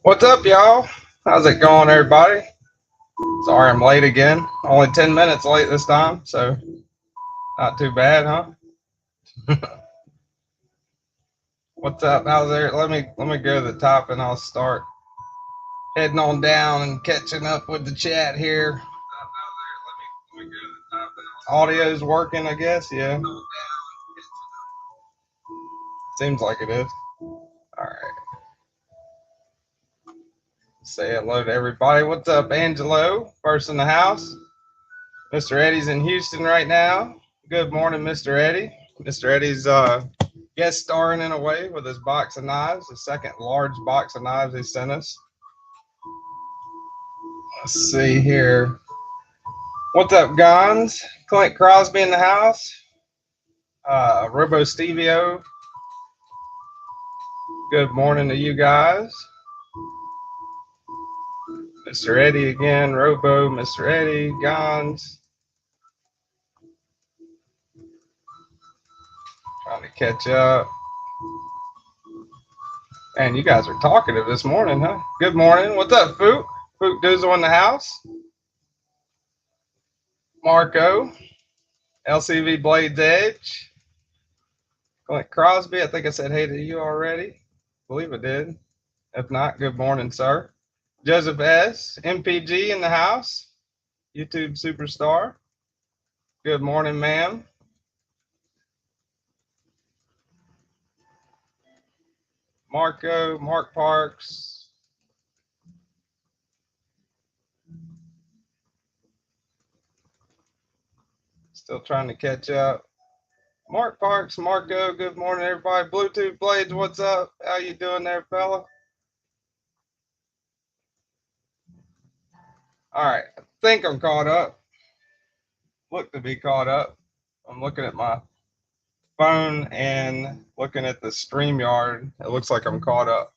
What's up, y'all? How's it going, everybody? Sorry I'm late again. Only 10 minutes late this time, so not too bad, huh? What's up? How's there? Let me go to the top and I'll start heading on down and catching up with the chat here. Audio's working, I guess. Yeah, seems like it is. All right. Say hello to everybody. What's up, Angelo? First in the house. Mr. Eddy's in Houston right now. Good morning, Mr. Eddy. Mr. Eddy's guest starring in a way with his box of knives, the second large box of knives he sent us. Let's see here. What's up, Gons? Clint Crosby in the house. Robo Stevio. Good morning to you guys. Mr. Eddy again, Robo, Mr. Eddy, Gons. Trying to catch up. Man, you guys are talkative this morning, huh? Good morning. What's up, Fook? Fook Doozle in the house. Marco. LCV Blades Edge. Clint Crosby. I think I said hey to you already. I believe I did. If not, good morning, sir. Joseph S. MPG in the house. YouTube superstar. Good morning, ma'am. Marco, Mark Parks. Still trying to catch up. Mark Parks, Marco, good morning, everybody. Bluetooth Blades, what's up? How you doing there, fella? All right, I think I'm caught up. Look to be caught up. I'm looking at my phone and looking at the StreamYard. It looks like I'm caught up.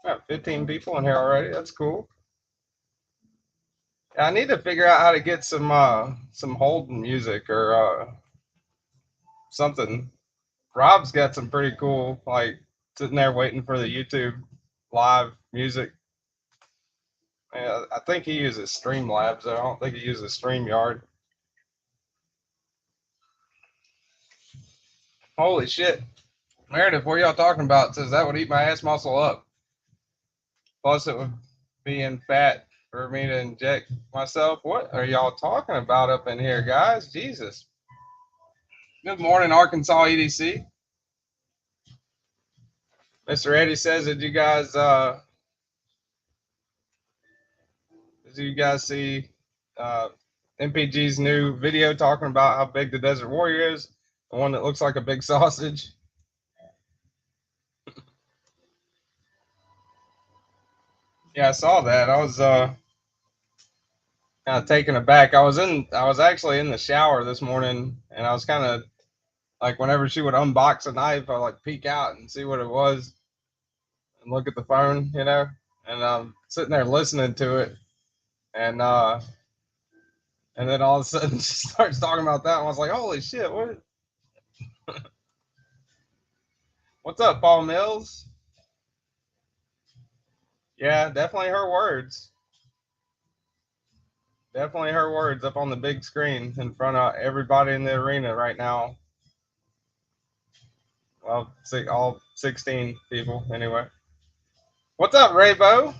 Got 15 people in here already. That's cool. I need to figure out how to get some Holden music or something. Rob's got some pretty cool, like sitting there waiting for the YouTube live music. Yeah, I think he uses Streamlabs. I don't think he uses StreamYard. Holy shit. Meredith, what are y'all talking about? It says that would eat my ass muscle up. Plus, it would be in fat for me to inject myself. What are y'all talking about up in here, guys? Jesus. Good morning, Arkansas EDC. Mr. Eddy says, did you guys see MPG's new video talking about how big the Desert Warrior is? The one that looks like a big sausage. Yeah, I saw that. I was kind of taken aback. I was actually in the shower this morning, and I was kind of like, whenever she would unbox a knife, I like peek out and see what it was and look at the phone, and I'm sitting there listening to it, and then all of a sudden she starts talking about that, and I was like, holy shit, what? What's up, Paul Mills? Yeah, definitely her words. Definitely her words up on the big screen in front of everybody in the arena right now. Well, all 16 people anyway. What's up, Raybo?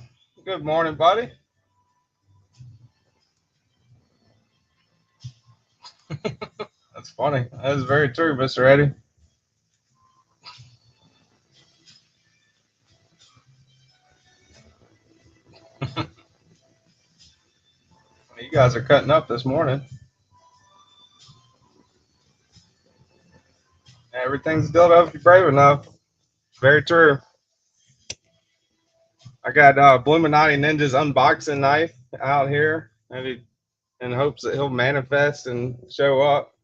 Good morning, buddy. That's funny. That is very true, Mr. Eddy. You guys are cutting up this morning. Everything's dildo if you're brave enough. Very true. I got Bluminati Ninja's unboxing knife out here, maybe in hopes that he'll manifest and show up.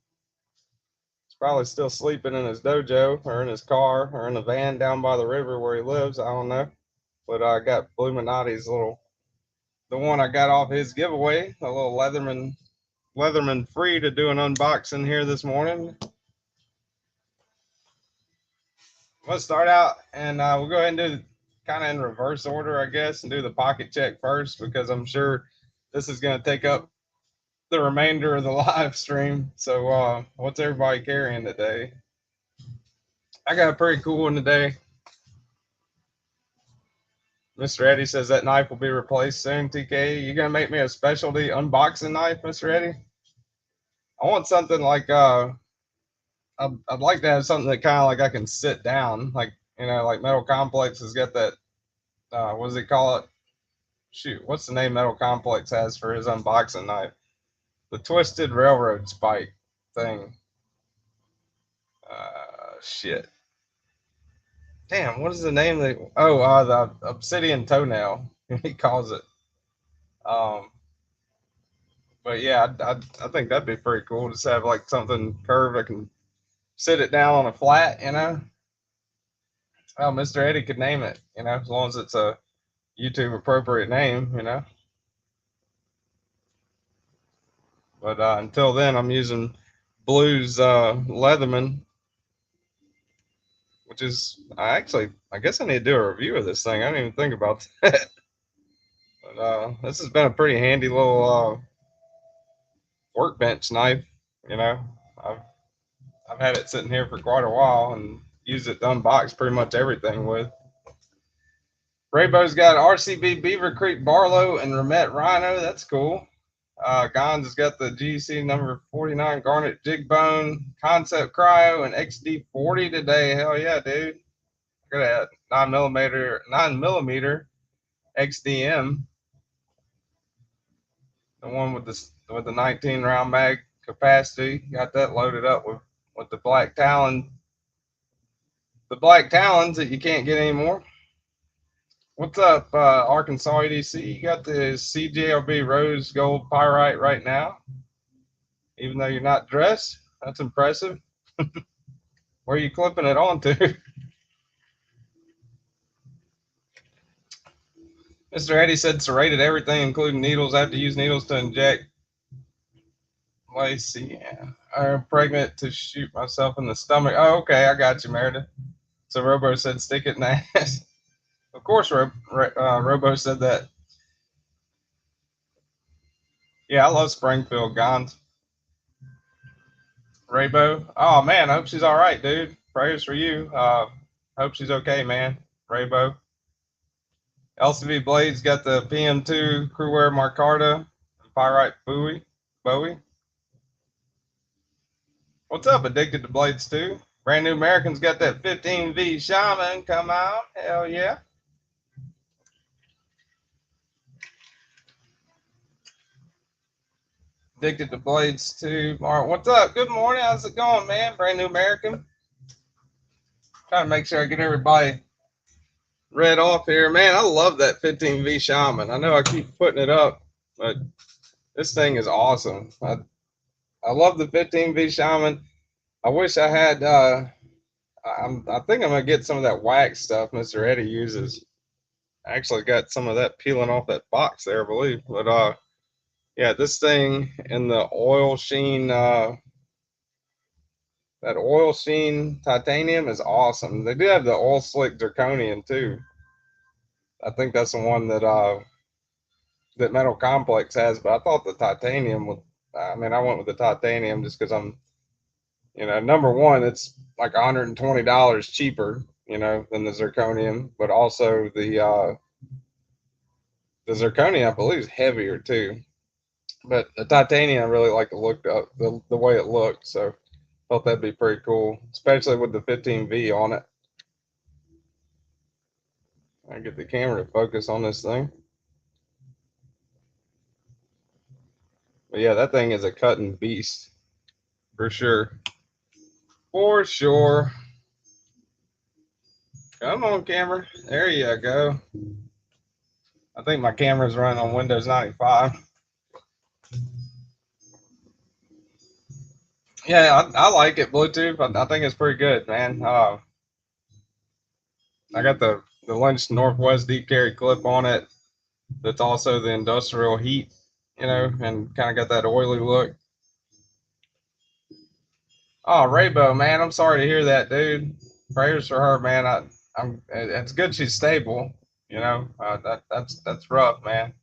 He's probably still sleeping in his dojo or in his car or in a van down by the river where he lives. I don't know. But I got Bluminati's the one I got off his giveaway, a little Leatherman free to do an unboxing here this morning. Let's start out and we'll go ahead and do kind of in reverse order, I guess, and do the pocket check first because I'm sure this is going to take up the remainder of the live stream. So, what's everybody carrying today? I got a pretty cool one today. Mr. Eddy says that knife will be replaced soon. TK, you gonna make me a specialty unboxing knife, Mr. Eddy? I want something like I'd like to have something that kind of like I can sit down, like like Metal Complex has got that. What does he call it? Shoot, what's the name Metal Complex has for his unboxing knife? The twisted railroad spike thing. Shit. Damn, what is the name? The obsidian toenail. He calls it. Um, but yeah, I think that'd be pretty cool. Just have like something curved. I can sit it down on a flat. Well, Mr. Eddy could name it. As long as it's a YouTube appropriate name. But until then, I'm using Blue's Leatherman, which is I guess I need to do a review of this thing. I didn't even think about that. But this has been a pretty handy little workbench knife. You know, I've I've had it sitting here for quite a while and used it to unbox pretty much everything with. Raybo's got RCB Beaver Creek Barlow and Remet Rhino. That's cool. Gons has got the GC number 49 Garnet Jig Bone, Concept Cryo, and XD40 today. Hell yeah, dude. Look at that 9mm XDM. The one with the 19 round mag capacity. Got that loaded up with the black talons that you can't get anymore. What's up, Arkansas EDC? You got the CJRB Rose Gold Pyrite right now, even though you're not dressed. That's impressive. Where are you clipping it onto? Mr. Eddy said serrated everything, including needles. I have to use needles to inject Lacey. Yeah. I'm pregnant to shoot myself in the stomach. Oh, okay, I got you, Meredith. So Robo said stick it in the ass. Of course, Robo said that. Yeah, I love Springfield Gons. Raybo. Oh man, I hope she's all right, dude. Prayers for you. Hope she's okay, man. Raybo. LCV Blades got the PM2 Crewwear Marcarta and Pyrite Bowie. What's up, Addicted to Blades 2? Brand New American's got that 15V Shaman. Come out. Hell yeah. Addicted to Blades 2. Mark, what's up? Good morning. How's it going, man? Brand New American. Trying to make sure I get everybody read off here. Man, I love that 15V Shaman. I know I keep putting it up, but this thing is awesome. I love the 15V Shaman. I wish I had, I think I'm going to get some of that wax stuff Mr. Eddy uses. I actually got some of that peeling off that box there, I believe. But yeah, this thing in the oil sheen, that oil sheen titanium is awesome. They do have the oil slick zirconium too. I think that's the one that Metal Complex has, but I thought the titanium would. I mean, I went with the titanium just because I'm, number one, it's like $120 cheaper, than the zirconium, but also the zirconium I believe is heavier too. But the titanium I really like the look of the way it looked, so thought that'd be pretty cool, especially with the 15V on it. I get the camera to focus on this thing. But yeah, that thing is a cutting beast for sure. For sure. Come on, camera. There you go. I think my camera's running on Windows 95. Yeah, I like it. Bluetooth. I think it's pretty good, man. I got the Lynch Northwest deep carry clip on it. That's also the industrial heat, and kind of got that oily look. Oh, Raybo, man, I'm sorry to hear that, dude. Prayers for her, man. It's good she's stable. That's rough, man.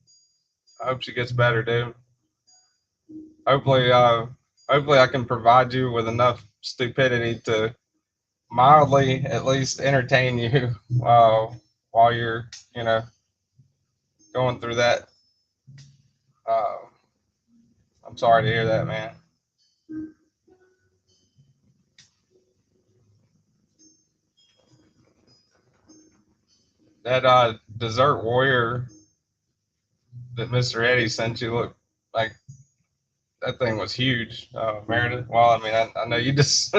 I hope she gets better, dude. Hopefully, hopefully I can provide you with enough stupidity to mildly at least entertain you while you're, you know, going through that. Uh, I'm sorry to hear that, man. That Dessert Warrior that Mr. Eddy sent you look like that thing was huge, Meredith. Well, I mean, I know you just,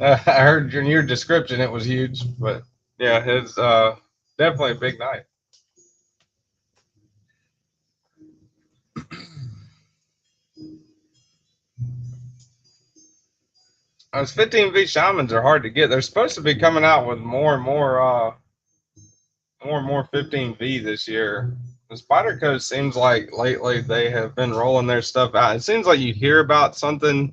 I heard in your description it was huge, but yeah, it's definitely a big night. Those 15V shamans are hard to get. They're supposed to be coming out with more and more 15V this year. The Spider Code seems like lately they have been rolling their stuff out. It seems like you hear about something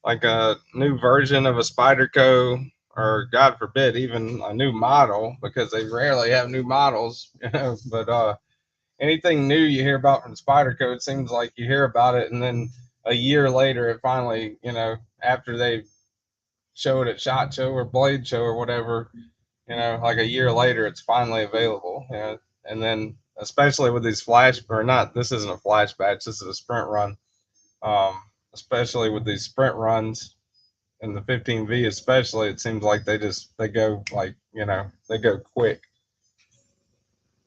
like a new version of a Spyderco, or God forbid, even a new model, because they rarely have new models, you know. But anything new you hear about from Spyderco, it seems like you hear about it, and then a year later, it finally, you know, after they show it at Shot Show or Blade Show or whatever, you know, like a year later, it's finally available. You know, and then especially with these flash, or not, this isn't a flash batch, this is a sprint run. Um, Especially with these sprint runs, and the 15V especially, it seems like they go like, you know, they go quick,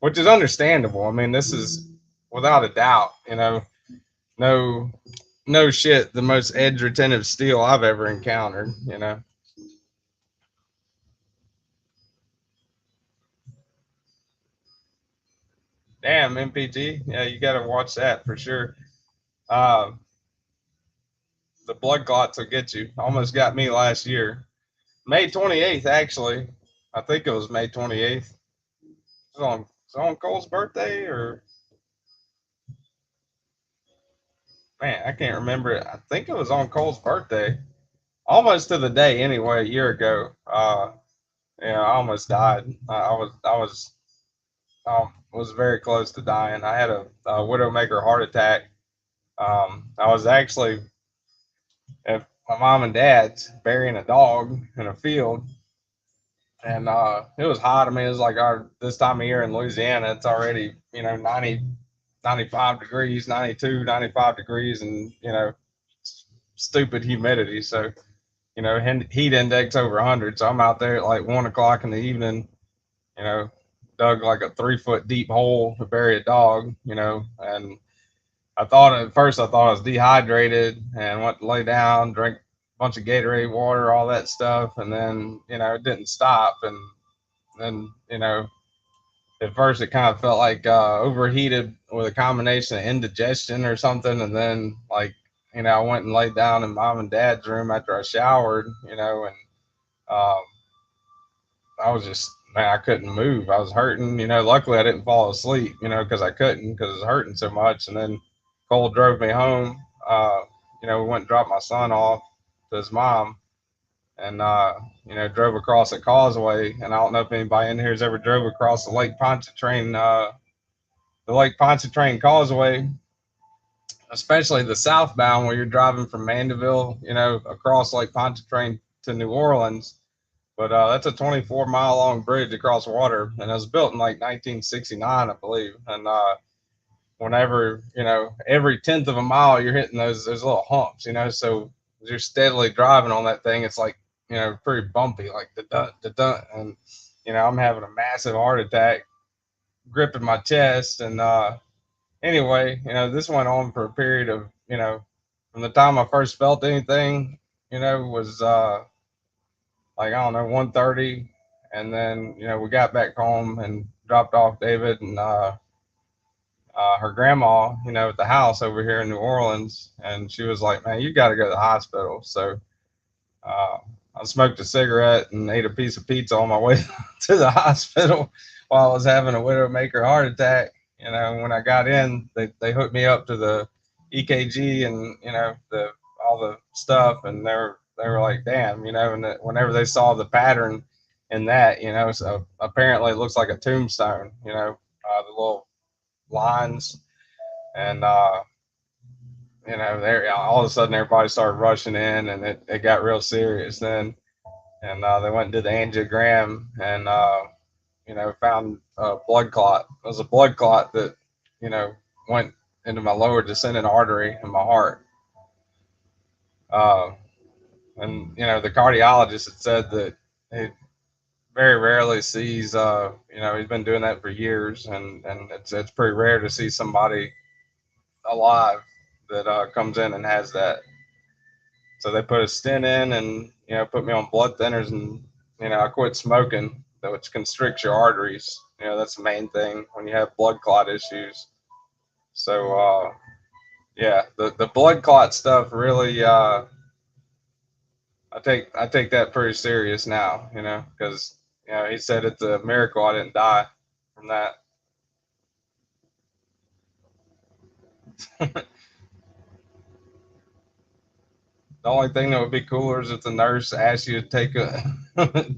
which is understandable. I mean, this is without a doubt, you know, no no shit, the most edge retentive steel I've ever encountered, you know. Damn, MPG, yeah, you got to watch that for sure. uh the blood clots will get you. Almost got me last year, May 28th, actually. I think it was May 28th. It's on Cole's birthday, or man, I can't remember it. I think it was on Cole's birthday, almost to the day anyway, a year ago. Yeah, I almost died. I was very close to dying. I had a widowmaker heart attack. I was actually at my mom and dad's burying a dog in a field, and it was hot. I mean, it was like our this time of year in Louisiana. It's already, you know, 90, 95 degrees, 92, 95 degrees, and, you know, stupid humidity. So, you know, heat index over 100. So I'm out there at like 1 o'clock in the evening, you know, dug like a 3 foot deep hole to bury a dog, you know. And I thought at first, I thought I was dehydrated, and went to lay down, drink a bunch of Gatorade water, all that stuff. And then, you know, it didn't stop. And then, you know, at first it kind of felt like overheated with a combination of indigestion or something. And then, like, you know, I went and laid down in mom and dad's room after I showered, you know. And um, I was just, man, I couldn't move. I was hurting, you know. Luckily I didn't fall asleep, you know, because I couldn't, because it was hurting so much. And then Cole drove me home. You know, we went and dropped my son off to his mom, and you know, drove across the causeway. And I don't know if anybody in here has ever drove across the Lake Pontchartrain Causeway, especially the southbound where you're driving from Mandeville, you know, across Lake Pontchartrain to New Orleans. But that's a 24-mile long bridge across water, and it was built in like 1969, I believe. And whenever, you know, every tenth of a mile, you're hitting those little humps, you know. So you're steadily driving on that thing. It's like, you know, pretty bumpy, like the dun the dun. And you know, I'm having a massive heart attack, gripping my chest. And anyway, you know, this went on for a period of, you know, from the time I first felt anything, you know, was like, I don't know, 1:30. And then, you know, we got back home and dropped off David and her grandma, you know, at the house over here in New Orleans. And she was like, man, you got to go to the hospital. So uh, I smoked a cigarette and ate a piece of pizza on my way to the hospital while I was having a widowmaker heart attack. You know, when I got in, they hooked me up to the EKG and, you know, the all the stuff. And they were like, damn, you know. And whenever they saw the pattern, in that, you know. So apparently it looks like a tombstone, you know, the little lines. And, you know, there all of a sudden everybody started rushing in, and it got real serious then. And they went and did the angiogram, and, you know, found a blood clot. It was a blood clot that, you know, went into my lower descending artery in my heart. Uh, and, you know, the cardiologist had said that he very rarely sees, you know, he's been doing that for years, and it's pretty rare to see somebody alive that comes in and has that. So they put a stent in, and, you know, put me on blood thinners, and, you know, I quit smoking, which constricts your arteries. You know, that's the main thing when you have blood clot issues. So yeah, the blood clot stuff really, I take that pretty serious now, you know, because, you know, he said it's a miracle I didn't die from that. The only thing that would be cooler is if the nurse asked you to take a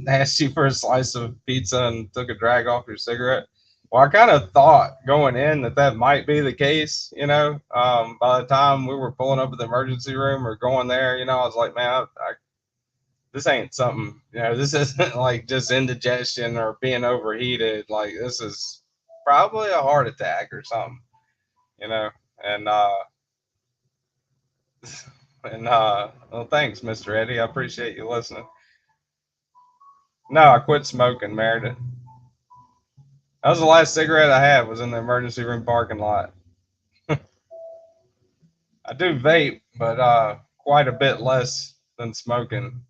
asked you for a slice of pizza and took a drag off your cigarette. Well, I kind of thought going in that that might be the case. You know, by the time we were pulling up at the emergency room or going there, you know, I was like, man, this ain't something. You know, this isn't like just indigestion or being overheated. Like, this is probably a heart attack or something. You know, and well, thanks, Mr. Eddy. I appreciate you listening. No, I quit smoking, Meredith. That was the last cigarette I had, was in the emergency room parking lot. I do vape, but quite a bit less than smoking,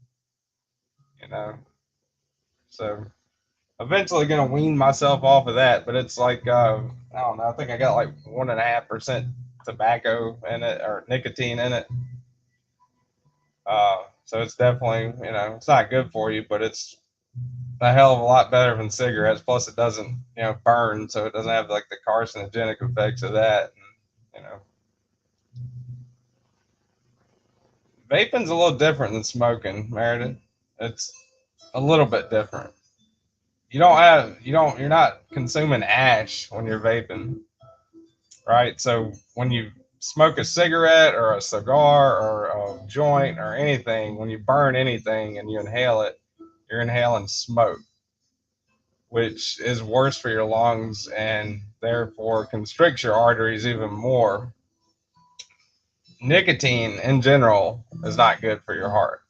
you know. So eventually gonna wean myself off of that, but it's like I don't know. I think I got like 1.5% tobacco in it, or nicotine in it. So it's definitely, you know, it's not good for you, but it's a hell of a lot better than cigarettes. Plus, it doesn't, you know, burn, so it doesn't have like the carcinogenic effects of that. And, you know, vaping's a little different than smoking, Meredith. It's a little bit different. You're not consuming ash when you're vaping, right? So when you smoke a cigarette or a cigar or a joint or anything, when you burn anything and you inhale it, you're inhaling smoke, which is worse for your lungs and therefore constricts your arteries even more. Nicotine in general is not good for your heart.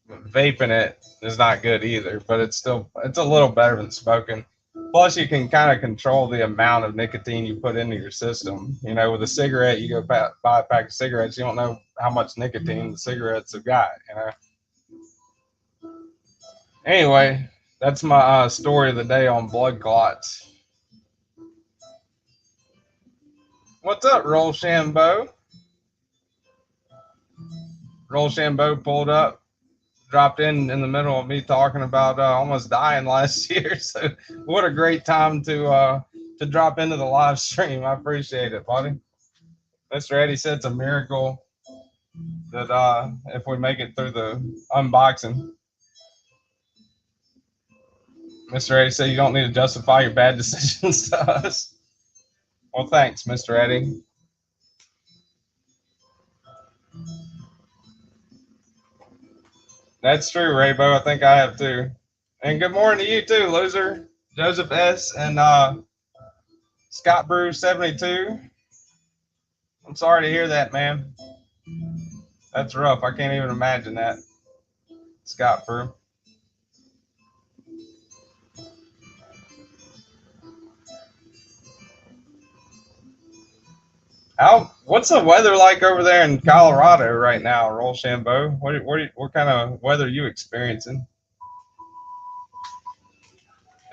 Vaping it is not good either, but it's a little better than smoking. Plus, you can kind of control the amount of nicotine you put into your system. You know, with a cigarette, you go buy a pack of cigarettes, you don't know how much nicotine the cigarettes have got. You know. Anyway, that's my story of the day on blood clots. What's up, Rochambeau? Rochambeau pulled up, dropped in the middle of me talking about almost dying last year. So what a great time to drop into the live stream. I appreciate it, buddy. Mr. Eddy said it's a miracle that if we make it through the unboxing. Mr. Eddy said you don't need to justify your bad decisions to us. Well, thanks, Mr. Eddy. That's true, Raybo. I think I have too. And good morning to you too, loser. Joseph S. and Scott Brew 72. I'm sorry to hear that, man. That's rough. I can't even imagine that. Scott Brew. What's the weather like over there in Colorado right now, Rochambeau? What kind of weather are you experiencing?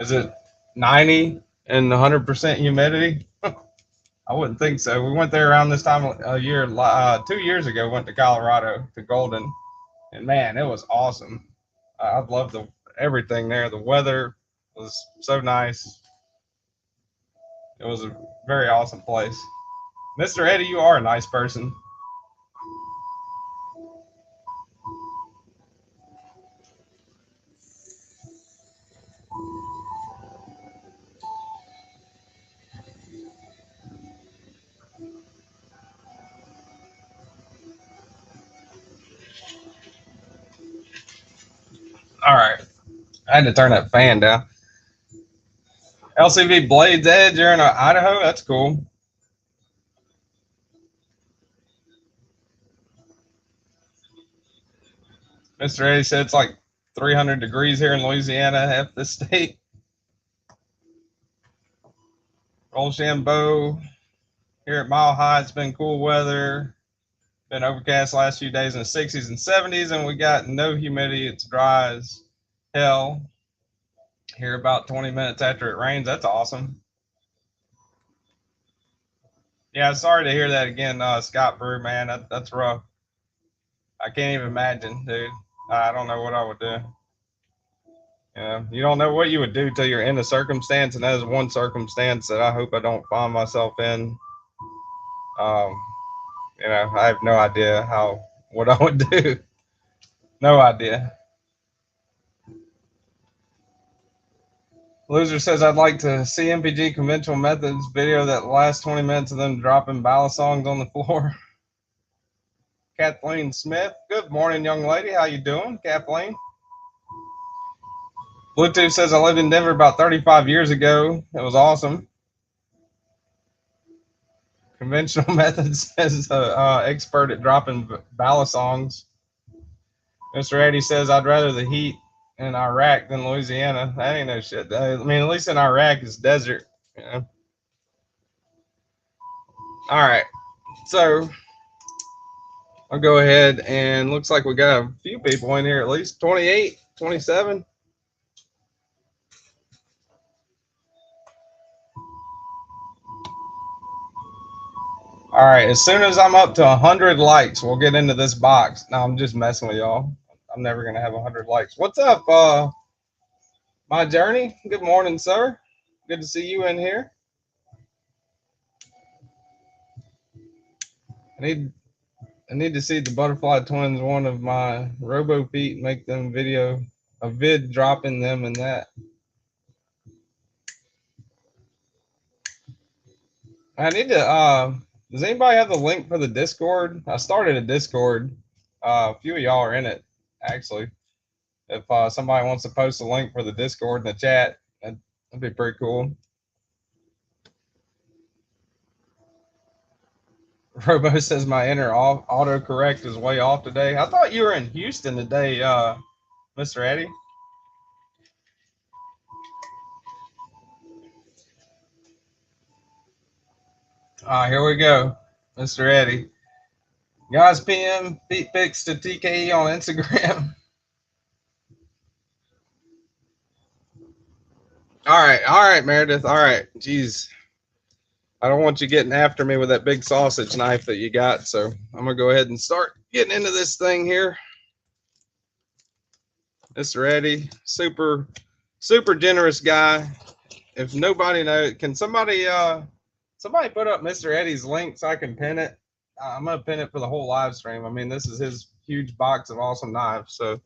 Is it 90 and 100% humidity? I wouldn't think so. We went there around this time a year, 2 years ago. Went to Colorado to Golden, and man, it was awesome. I loved everything there. The weather was so nice. It was a very awesome place. Mr. Eddy, you are a nice person. I had to turn that fan down. LCV Blades Edge, you're in Idaho? That's cool. Mr. Eddy said it's like 300 degrees here in Louisiana, half the state. Rochambeau, here at Mile High, it's been cool weather. Been overcast last few days in the 60s and 70s, and we got no humidity. It's dry as hell. Here about 20 minutes after it rains. That's awesome. Yeah, sorry to hear that again, Scott Brew, man. That's rough. I can't even imagine, dude. I don't know what I would do. You don't know what you would do till you're in a circumstance, and that is one circumstance that I hope I don't find myself in. Um, I have no idea what I would do. No idea. Loser says I'd like to see MPG conventional methods video that lasts 20 minutes of them dropping ballad songs on the floor. Kathleen Smith, good morning, young lady. How you doing, Kathleen? Bluetooth says I lived in Denver about 35 years ago. It was awesome. Conventional methods says expert at dropping ballad songs. Mr. Eddy says I'd rather the heat in Iraq than Louisiana. That ain't no shit. I mean, at least in Iraq it's desert. All right, so I'll go ahead and looks like we got a few people in here, at least 28, 27. All right, as soon as I'm up to 100 likes, we'll get into this box. No, I'm just messing with y'all. I'm never going to have 100 likes. What's up, My Journey? Good morning, sir. Good to see you in here. I need to see the Butterfly Twins, one of my Robo Feet, make them a vid dropping them and that. I need to, does anybody have the link for the Discord? I started a Discord. A few of y'all are in it, actually. If somebody wants to post a link for the Discord in the chat, that'd be pretty cool. Robo says my inner autocorrect is way off today. I thought you were in Houston today, Mr. Eddy. Here we go, Mr. Eddy. Guys, PM feet pics to TKE on Instagram. All right, Meredith. All right, jeez. I don't want you getting after me with that big sausage knife that you got, so I'm gonna go ahead and start getting into this thing here. Mr. Eddy, super generous guy. If nobody knows, can somebody put up Mr. Eddy's link so I can pin it? I'm gonna pin it for the whole live stream. I mean, this is his huge box of awesome knives. So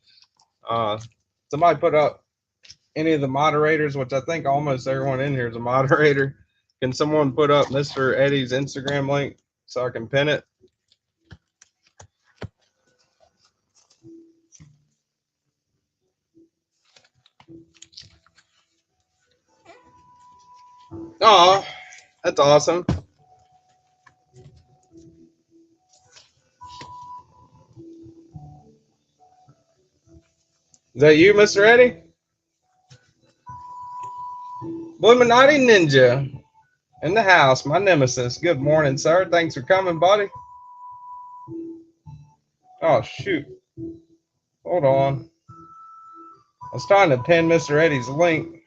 somebody put up any of the moderators, which I think almost everyone in here is a moderator. Can someone put up Mr. Eddy's Instagram link so I can pin it? Oh, that's awesome. Is that you, Mr. Eddy? Illuminati Ninja in the house, my nemesis. Good morning, sir. Thanks for coming, buddy. Oh, shoot. Hold on. I was trying to pin Mr. Eddy's link.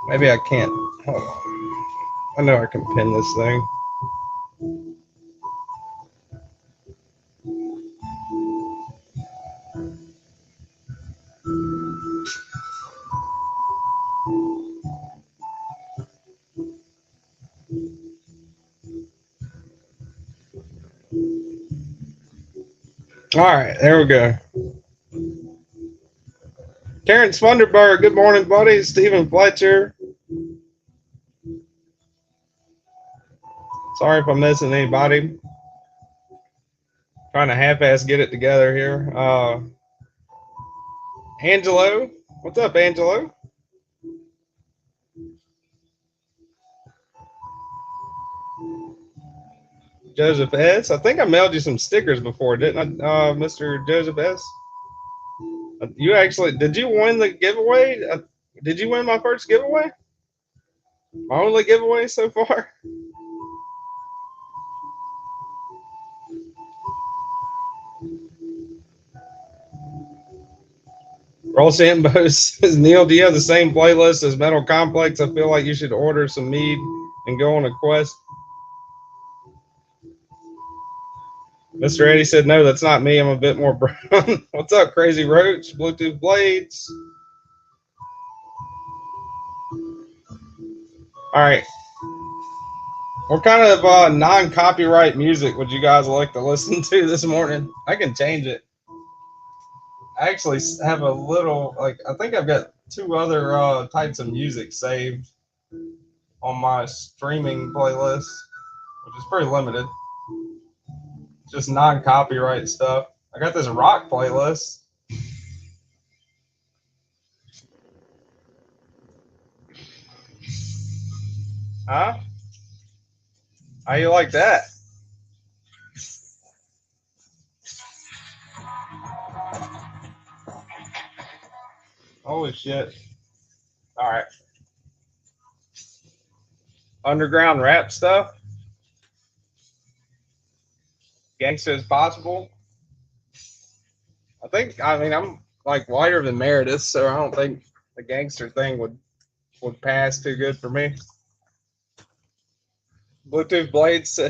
Maybe I can't. Hold on. I know I can pin this thing. All right, there we go. Karen Sfunderberg, good morning, buddy. Stephen Fletcher. Sorry if I'm missing anybody. Trying to half-ass get it together here. Angelo, what's up, Angelo? Joseph S. I think I mailed you some stickers before, didn't I, Mr. Joseph S? You actually did you win the giveaway? Did you win my first giveaway? My only giveaway so far? Roll Sambo says, Neil, do you have the same playlist as Metal Complex? I feel like you should order some mead and go on a quest. Mr. Eddy said, no, that's not me. I'm a bit more brown. What's up, Crazy Roach? Bluetooth Blades. All right. What kind of non-copyright music would you guys like to listen to this morning? I can change it. I actually have a little, I think I've got two other types of music saved on my streaming playlist, which is pretty limited. Just non-copyright stuff. I got this rock playlist. Huh? How you like that? Holy shit. All right. Underground rap stuff. Gangsta as possible. I mean, I'm like whiter than Meredith, so I don't think the gangster thing would pass too good for me. Bluetooth Blades,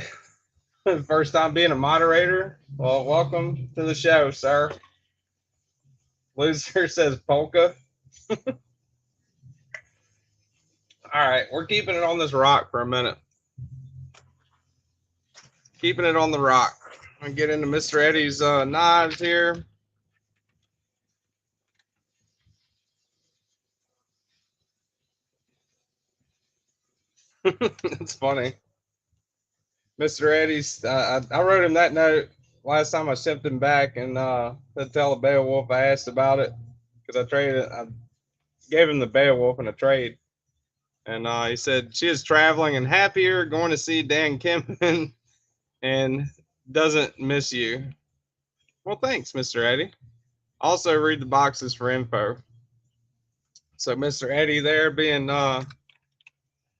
first time being a moderator. Well, welcome to the show, sir. Loser says polka. All right, we're keeping it on this rock for a minute. Keeping it on the rock. I'm gonna get into Mr. Eddy's knives here. It's funny. Mr. Eddy's, I wrote him that note last time I sent him back and said tell the Beowulf I asked about it because I gave him the Beowulf in a trade. And he said she is traveling and happier, going to see Dan Kimman and doesn't miss you. Well, thanks, Mr. Eddy. Also, read the boxes for info. So, Mr. Eddy there being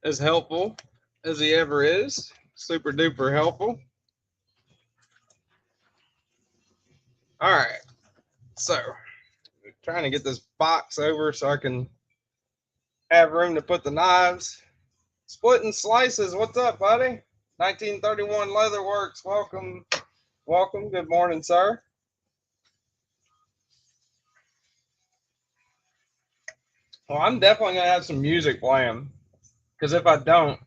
as helpful as he ever is. Super duper helpful. All right. So, trying to get this box over so I can have room to put the knives. Splitting Slices, what's up, buddy? 1931 Leatherworks, welcome. Welcome. Good morning, sir. Well, I'm definitely gonna have some music playing because if I don't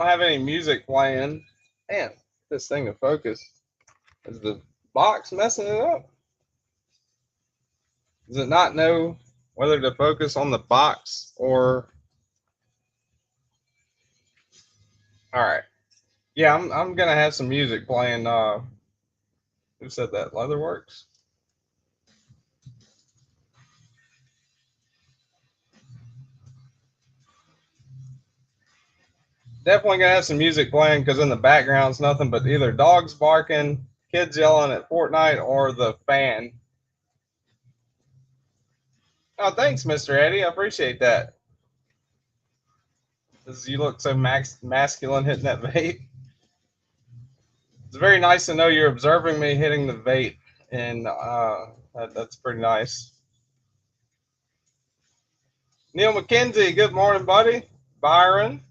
have any music playing, man, this thing to focus. Is the box messing it up? Does it not know whether to focus on the box or? All right. Yeah, I'm gonna have some music playing. Who said that? Leatherworks. Definitely gonna have some music playing because in the background's nothing but either dogs barking, kids yelling at Fortnite, or the fan. Oh, thanks, Mr. Eddy. I appreciate that. You look so masculine hitting that vape. It's very nice to know you're observing me hitting the vape, and that's pretty nice. Neil McKenzie, good morning, buddy. Byron,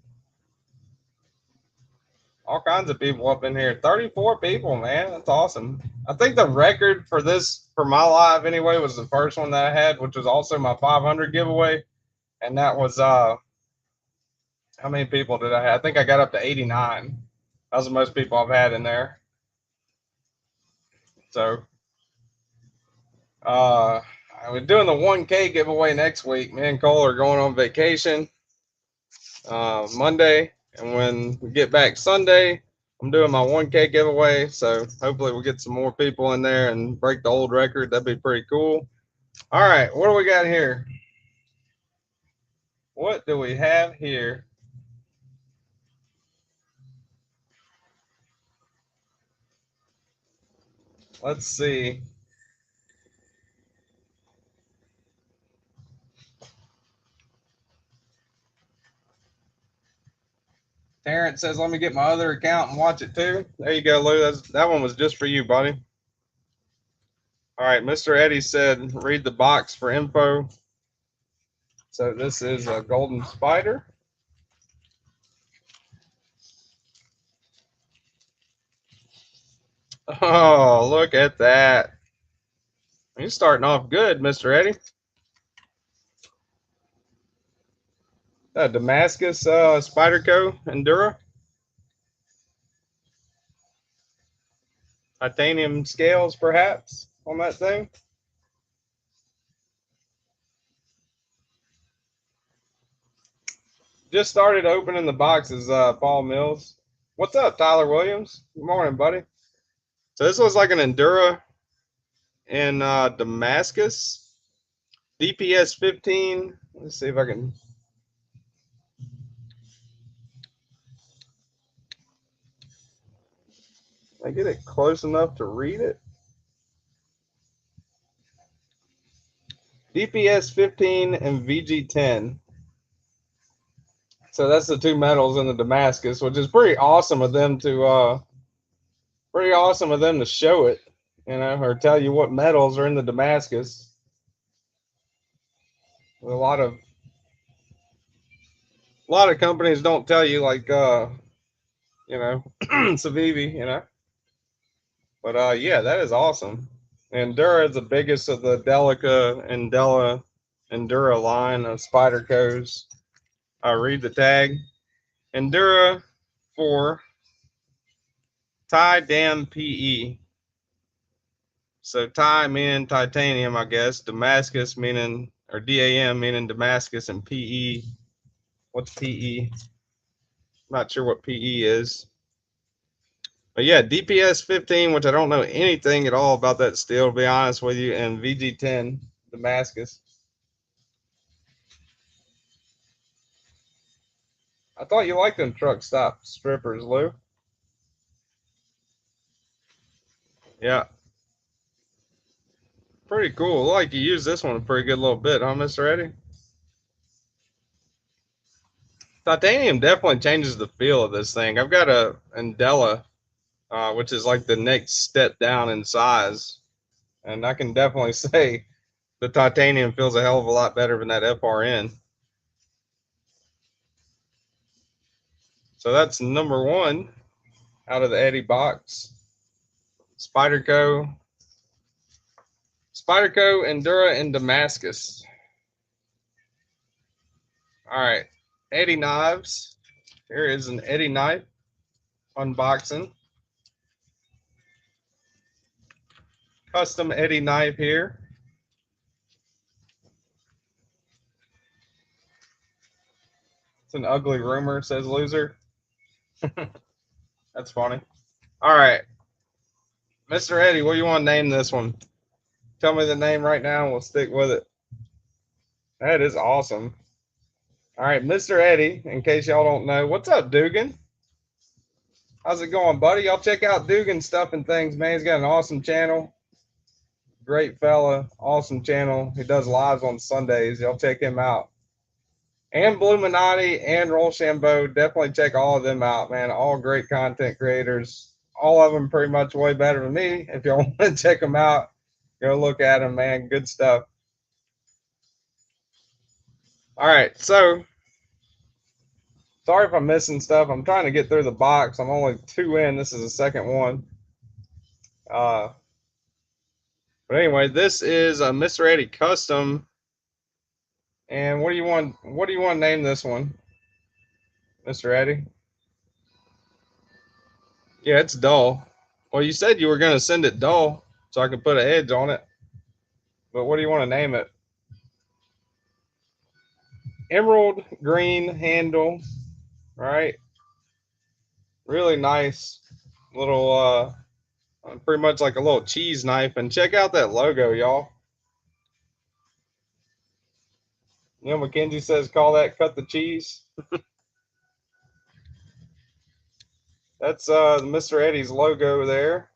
all kinds of people up in here. 34 people, man. That's awesome. I think the record for my live anyway, was the first one that I had, which was also my 500 giveaway. And that was, how many people did I have? I think I got up to 89. That was the most people I've had in there. So, we're doing the 1K giveaway next week. Me and Cole are going on vacation Monday. And when we get back Sunday, I'm doing my 1K giveaway, so hopefully we'll get some more people in there and break the old record. That'd be pretty cool. All right, what do we got here? What do we have here? Let's see. Terrence says, let me get my other account and watch it too. There you go, Lou. That one was just for you, buddy. All right, Mr. Eddy said, read the box for info. So this is a golden spider. Oh, look at that. You're starting off good, Mr. Eddy. Damascus Spyderco Endura. Titanium scales, perhaps, on that thing. Just started opening the boxes, Paul Mills. What's up, Tyler Williams? Good morning, buddy. So this looks like an Endura in Damascus. DPS 15. Let's see if I can. I get it close enough to read it. DPS 15 and VG 10. So that's the two metals in the Damascus, which is pretty awesome of them to show it, you know, or tell you what metals are in the Damascus. A lot of companies don't tell you, like you know, Civivi, you know. But yeah, that is awesome. Endura is the biggest of the Delica and Endura line of Spydercos. Read the tag. Endura for Ti-Dam PE. So Ti meaning titanium, I guess. Damascus meaning, or DAM meaning Damascus, and PE. What's PE? Not sure what PE is. But yeah, DPS 15, which I don't know anything at all about that steel, to be honest with you, and VG 10 Damascus. I thought you liked them truck stop strippers, Lou. Yeah. Pretty cool. Like you use this one a pretty good little bit, huh, Mr. Eddy? Titanium definitely changes the feel of this thing. I've got a Andela, which is like the next step down in size. And I can definitely say the titanium feels a hell of a lot better than that FRN. So that's number one out of the Eddy box. Spyderco, Endura, and Damascus. All right, Eddy knives. Here is an Eddy knife unboxing. Custom Eddy knife here. It's an ugly rumor, says loser. That's funny. All right, Mr. Eddy, what do you want to name this one? Tell me the name right now and we'll stick with it. That is awesome. All right, Mr. Eddy, in case y'all don't know, what's up, Dugan? How's it going, buddy? Y'all check out Dugan's stuff and things, man. He's got an awesome channel. Great fella, awesome channel. He does lives on Sundays. Y'all check him out. And Bluminati and Rochambeau, definitely check all of them out, man. All great content creators. All of them pretty much way better than me. If y'all want to check them out, go look at them, man. Good stuff. All right, so sorry if I'm missing stuff. I'm trying to get through the box. I'm only two in. This is the second one. But anyway, this is a Mr. Eddy custom. And what do you want? What do you want to name this one, Mr. Eddy? Yeah, it's dull. Well, you said you were going to send it dull so I could put an edge on it. But what do you want to name it? Emerald green handle, right? Really nice little, pretty much like a little cheese knife. And check out that logo, y'all. Neil McKenzie says, call that cut the cheese. That's Mr. Eddy's logo there.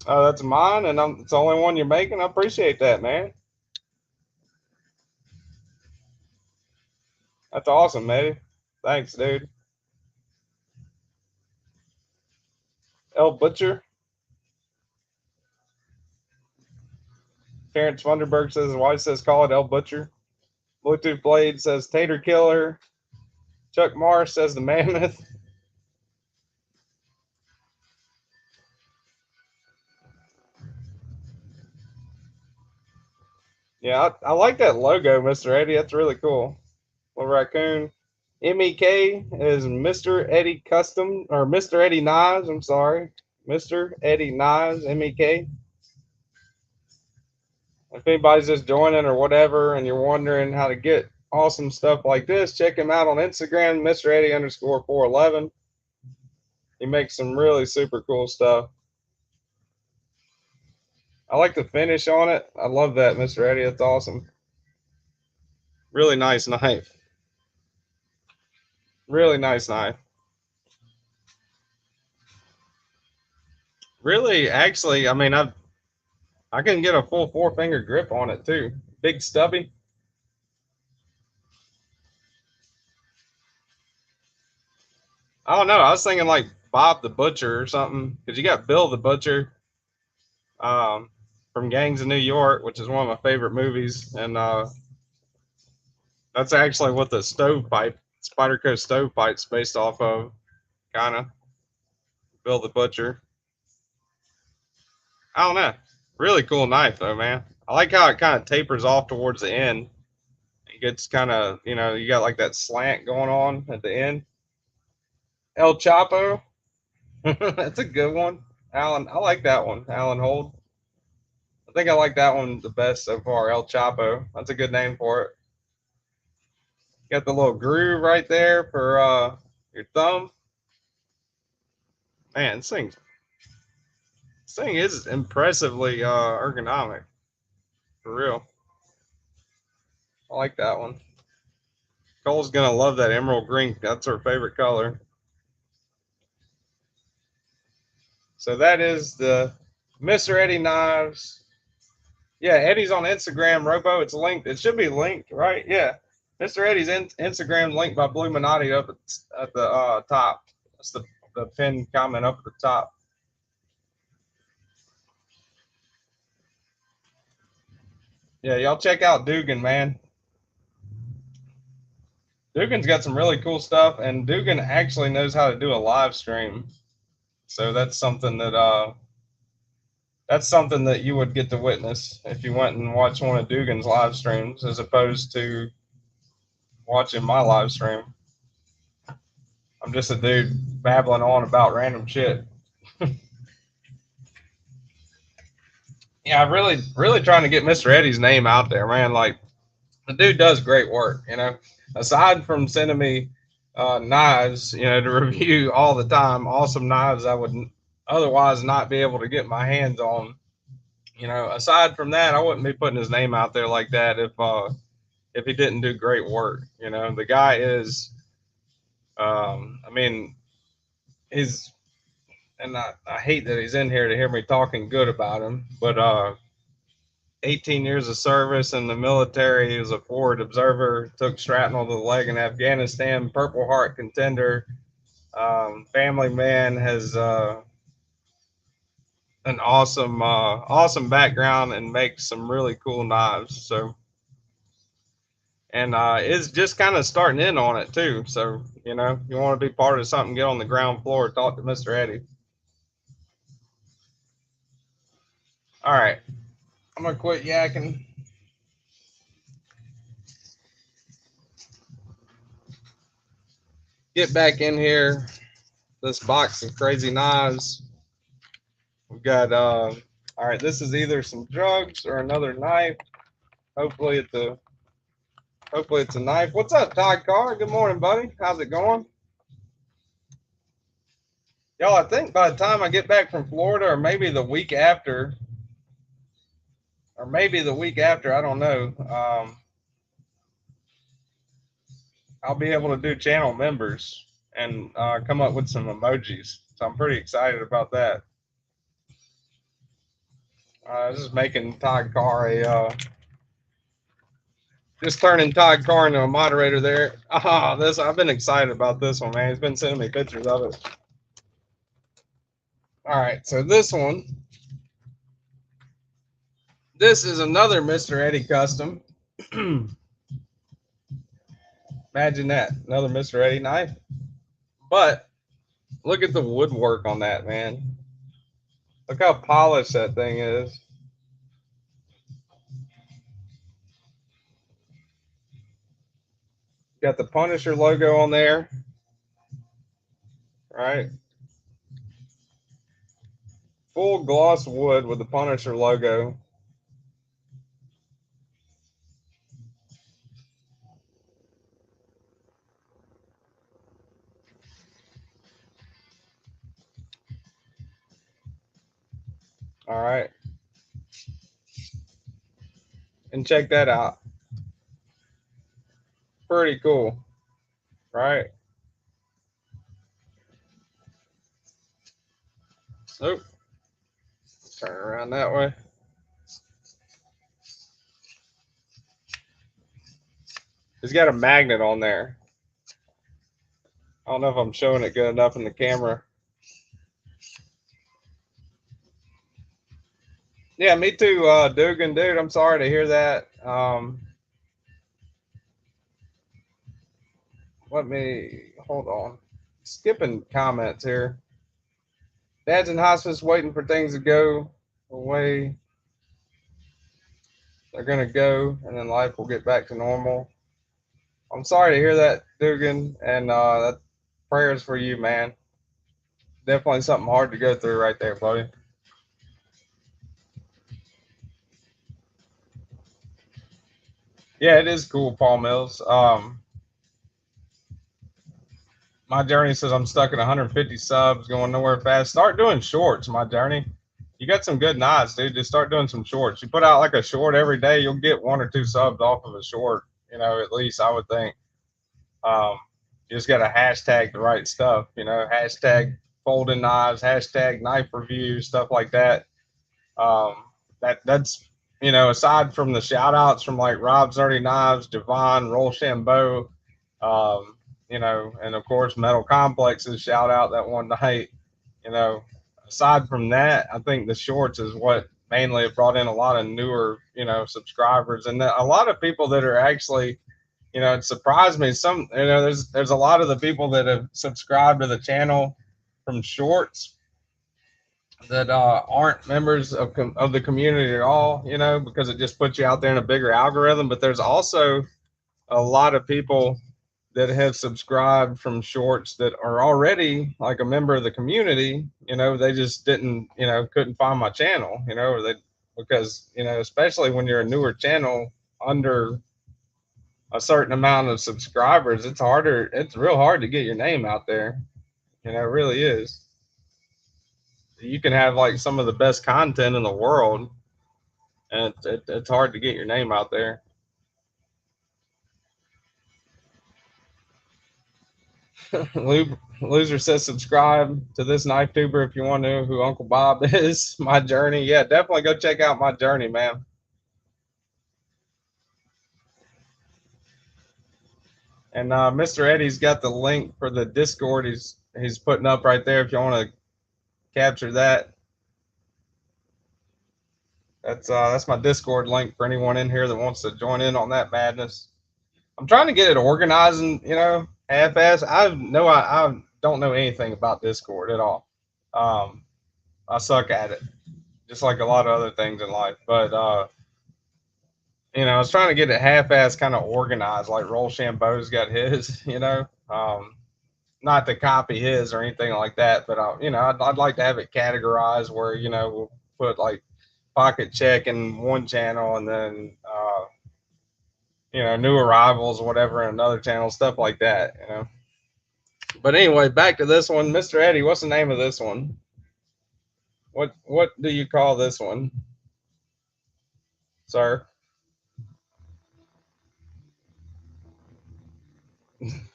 That's mine, and it's the only one you're making. I appreciate that, man. That's awesome, Eddie. Thanks, dude. El Butcher. Terrence Funderburg says his wife says call it El Butcher. Bluetooth Blade says Tater Killer. Chuck Morris says the Mammoth. Yeah, I like that logo, Mr. Eddy. That's really cool. Little raccoon. MEK is Mr. Eddy Custom, or Mr. Eddy Knives. I'm sorry. Mr. Eddy Knives, MEK. If anybody's just joining or whatever and you're wondering how to get awesome stuff like this, check him out on Instagram, Mr. Eddy _ 411. He makes some really super cool stuff. I like the finish on it. I love that, Mr. Eddy. That's awesome. Really nice knife. Really nice knife. Really, actually, I mean, I can get a full 4-finger grip on it too. Big stubby. I don't know. I was thinking like Bob the Butcher or something, because you got Bill the Butcher, um, from Gangs of New York, which is one of my favorite movies, and that's actually what the stovepipe, Spyderco stovepipe's based off of, kind of. Bill the Butcher. I don't know. Really cool knife though, man. I like how it kind of tapers off towards the end. It gets kind of, you got like that slant going on at the end. El Chapo. That's a good one. Alan, I like that one. Alan Hold. I think I like that one the best so far. El Chapo. That's a good name for it. Got the little groove right there for your thumb. Man, this thing is impressively ergonomic. For real. I like that one. Cole's gonna love that emerald green. That's her favorite color. So that is the Mr. Eddy knives. Yeah, Eddie's on Instagram, Robo. It's linked. It should be linked, right? Yeah. Mr. Eddy's Instagram linked by Blue Minotti up at the top. That's the pinned comment up at the top. Yeah, y'all check out Dugan, man. Dugan's got some really cool stuff, and Dugan actually knows how to do a live stream. So that's something that you would get to witness if you went and watched one of Dugan's live streams, as opposed to watching my live stream. I'm just a dude babbling on about random shit. Yeah, I'm really trying to get Mr. Eddy's name out there, man. Like, the dude does great work, Aside from sending me knives, to review all the time, awesome knives I would otherwise not be able to get my hands on. Aside from that, I wouldn't be putting his name out there like that if he didn't do great work. The guy is, I mean, he's, and I hate that he's in here to hear me talking good about him, but 18 years of service in the military. He was a forward observer, took shrapnel to the leg in Afghanistan, Purple Heart contender, family man, has an awesome background and makes some really cool knives. So, and is just kind of starting in on it too. So, you want to be part of something, get on the ground floor, talk to Mr. Eddy. All right, I'm gonna quit yakking. Get back in here. This box of crazy knives. We've got All right, this is either some drugs or another knife. Hopefully it's a knife. What's up, Todd Carr? Good morning, buddy. How's it going? Y'all, I think by the time I get back from Florida, or maybe the week after, I don't know. I'll be able to do channel members and come up with some emojis. So I'm pretty excited about that. This is making Todd Carr just turning Todd Carr into a moderator there. I've been excited about this one, man. He's been sending me pictures of it. All right, so this is another Mr. Eddy custom. Imagine that, another Mr. Eddy knife. But look at the woodwork on that, man. Look how polished that thing is. Got the Punisher logo on there, right? Full gloss wood with the Punisher logo. All right. And check that out. Pretty cool, right? Oh, turn around that way. It's got a magnet on there. I don't know if I'm showing it good enough in the camera. Yeah, me too, Dugan, dude. I'm sorry to hear that. Let me hold on. Skipping comments here. Dad's in hospice waiting for things to go away. They're gonna go, and then life will get back to normal. I'm sorry to hear that, Dugan, and that prayers for you, man. Definitely something hard to go through right there, buddy. Yeah, it is cool, Paul Mills. My journey says I'm stuck at 150 subs, going nowhere fast. Start doing shorts, my journey. You got some good knives, dude. Just start doing some shorts. You put out like a short every day, you'll get 1 or 2 subs off of a short. You know, at least I would think. You just got to hashtag the right stuff. You know, hashtag folding knives, hashtag knife reviews, stuff like that. Um, that's aside from the shout outs from like Rob's Dirty Knives, Javon, Rochambeau, and of course Metal Complexes shout out that one night. Aside from that, I think the shorts is what mainly have brought in a lot of newer, subscribers, and a lot of people that are actually, it surprised me. There's a lot of the people that have subscribed to the channel from shorts that aren't members of the community at all, because it just puts you out there in a bigger algorithm. But there's also a lot of people that have subscribed from shorts that are already like a member of the community. They just didn't, couldn't find my channel, or because, especially when you're a newer channel under a certain amount of subscribers, it's real hard to get your name out there. It really is. You can have like some of the best content in the world, and it's hard to get your name out there. Loser says subscribe to this knife tuber if you want to know who Uncle Bob is. My journey. Yeah, definitely go check out my journey, man. And Mr. Eddy's got the link for the Discord he's putting up right there if you want to capture that. That's my Discord link for anyone in here that wants to join in on that madness. I'm trying to get it organized and, half-ass. I don't know anything about Discord at all. I suck at it, just like a lot of other things in life. But I was trying to get it half-ass kind of organized, like Rochambeau's got his, not to copy his or anything like that, but I'd like to have it categorized where we'll put like pocket check in one channel, and then new arrivals, whatever, in another channel, stuff like that. But anyway, back to this one, Mr. Eddy. What's the name of this one? What do you call this one, sir?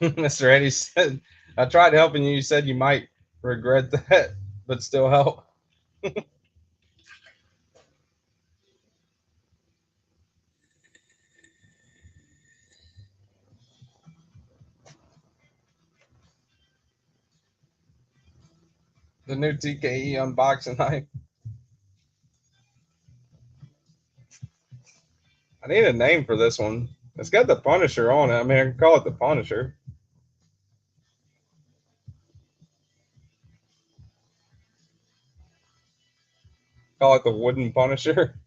Mr. Eddy said, "I tried helping you. You said you might regret that, but still help." The new TKE unboxing knife. I need a name for this one. It's got the Punisher on it. I mean, I can call it the Punisher. Call it the Wooden Punisher.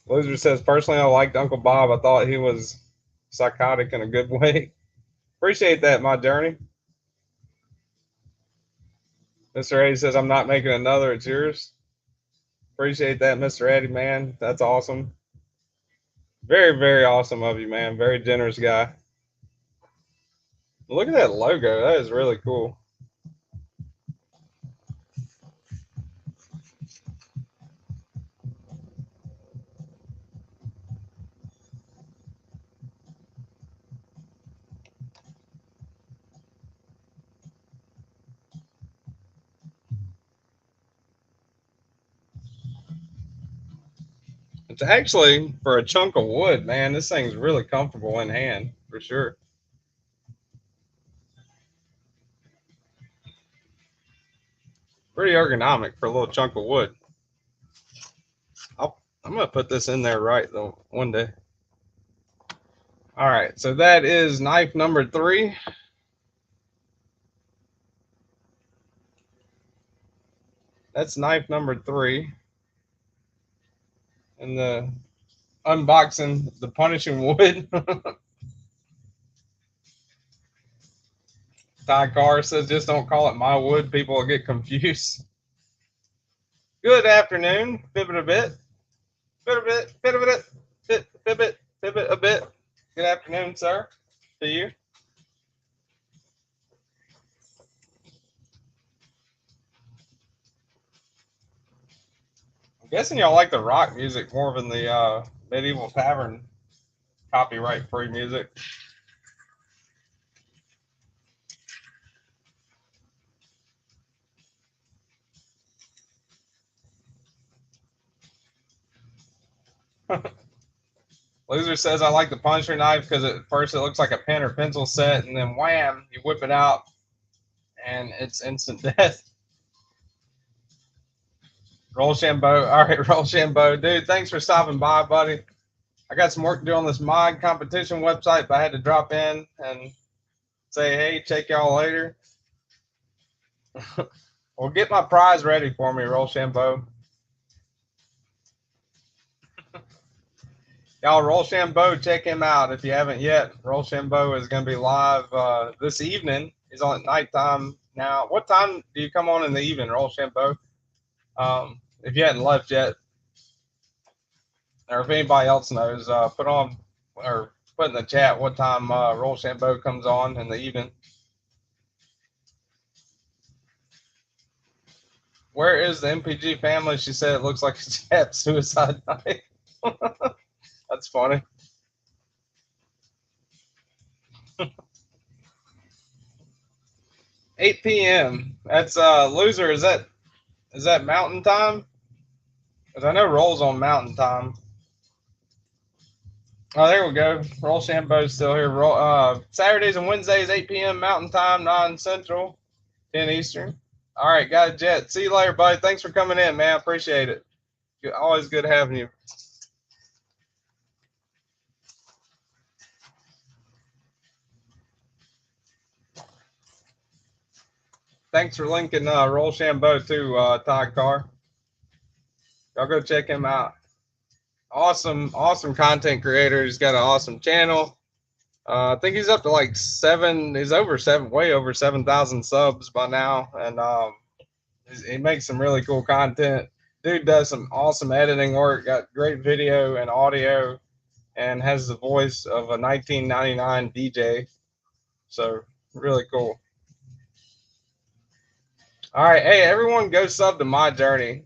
Loser says, personally, I liked Uncle Bob. I thought he was psychotic in a good way. Appreciate that, my journey. Mr. Eddy says, I'm not making another. It's yours. Appreciate that, Mr. Eddy, man. That's awesome. Very, very awesome of you, man. Very generous guy. Look at that logo. That is really cool. It's actually, for a chunk of wood, man, this thing's really comfortable in hand, for sure. Pretty ergonomic for a little chunk of wood. I'm going to put this in there right, though, one day. All right, so that is knife number 3. That's knife number 3. And the unboxing, the punishing wood. Ty Carr says, just don't call it my wood. People will get confused. Good afternoon. Pivot a bit. Pivot a bit. Pivot a bit. Pivot a bit. Good afternoon, sir. To you. I'm guessing y'all like the rock music more than the medieval tavern copyright free music. Loser says, I like the Punisher knife because at first it looks like a pen or pencil set, and then wham, you whip it out, and it's instant death. Rochambeau. All right, Rochambeau. Dude, thanks for stopping by, buddy. I got some work to do on this mod competition website, but I had to drop in and say, hey, check y'all later. Well, get my prize ready for me, Rochambeau. Y'all, Rochambeau, check him out if you haven't yet. Rochambeau is going to be live this evening. He's on at nighttime now. What time do you come on in the evening, Rochambeau? If you hadn't left yet, or if anybody else knows, put on or put in the chat what time Rochambeau comes on in the evening. Where is the MPG family? She said it looks like a Jap suicide knife. That's funny. $8 p.m. That's loser. Is that mountain time? Because I know Roll's on mountain time. Oh, there we go. Rochambeau's still here. Saturdays and Wednesdays, 8 p.m. Mountain Time, 9 Central, 10 Eastern. All right, got a jet. See you later, buddy. Thanks for coming in, man. Appreciate it. Always good having you. Thanks for linking Rochambeau to Todd Carr. Y'all go check him out. Awesome content creator. He's got an awesome channel. I think he's up to way over 7,000 subs by now. And He makes some really cool content. Dude does some awesome editing work, got great video and audio, and has the voice of a 1999 DJ. So really cool. All right, hey everyone, go sub to My Journey.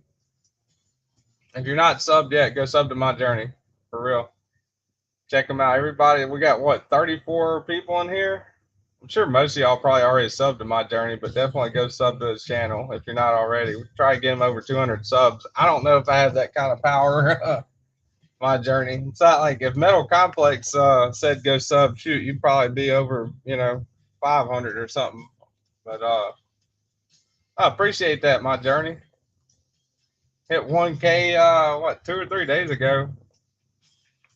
If you're not subbed yet, go sub to My Journey for real. Check them out, everybody. We got what 34 people in here. I'm sure most of y'all probably already subbed to My Journey, but definitely go sub to his channel if you're not already. We try to get him over 200 subs. I don't know if I have that kind of power. My Journey. It's not like if Metal Complex said go sub, shoot, you'd probably be over, 500 or something. But I appreciate that, My Journey. Hit 1K, 2 or 3 days ago.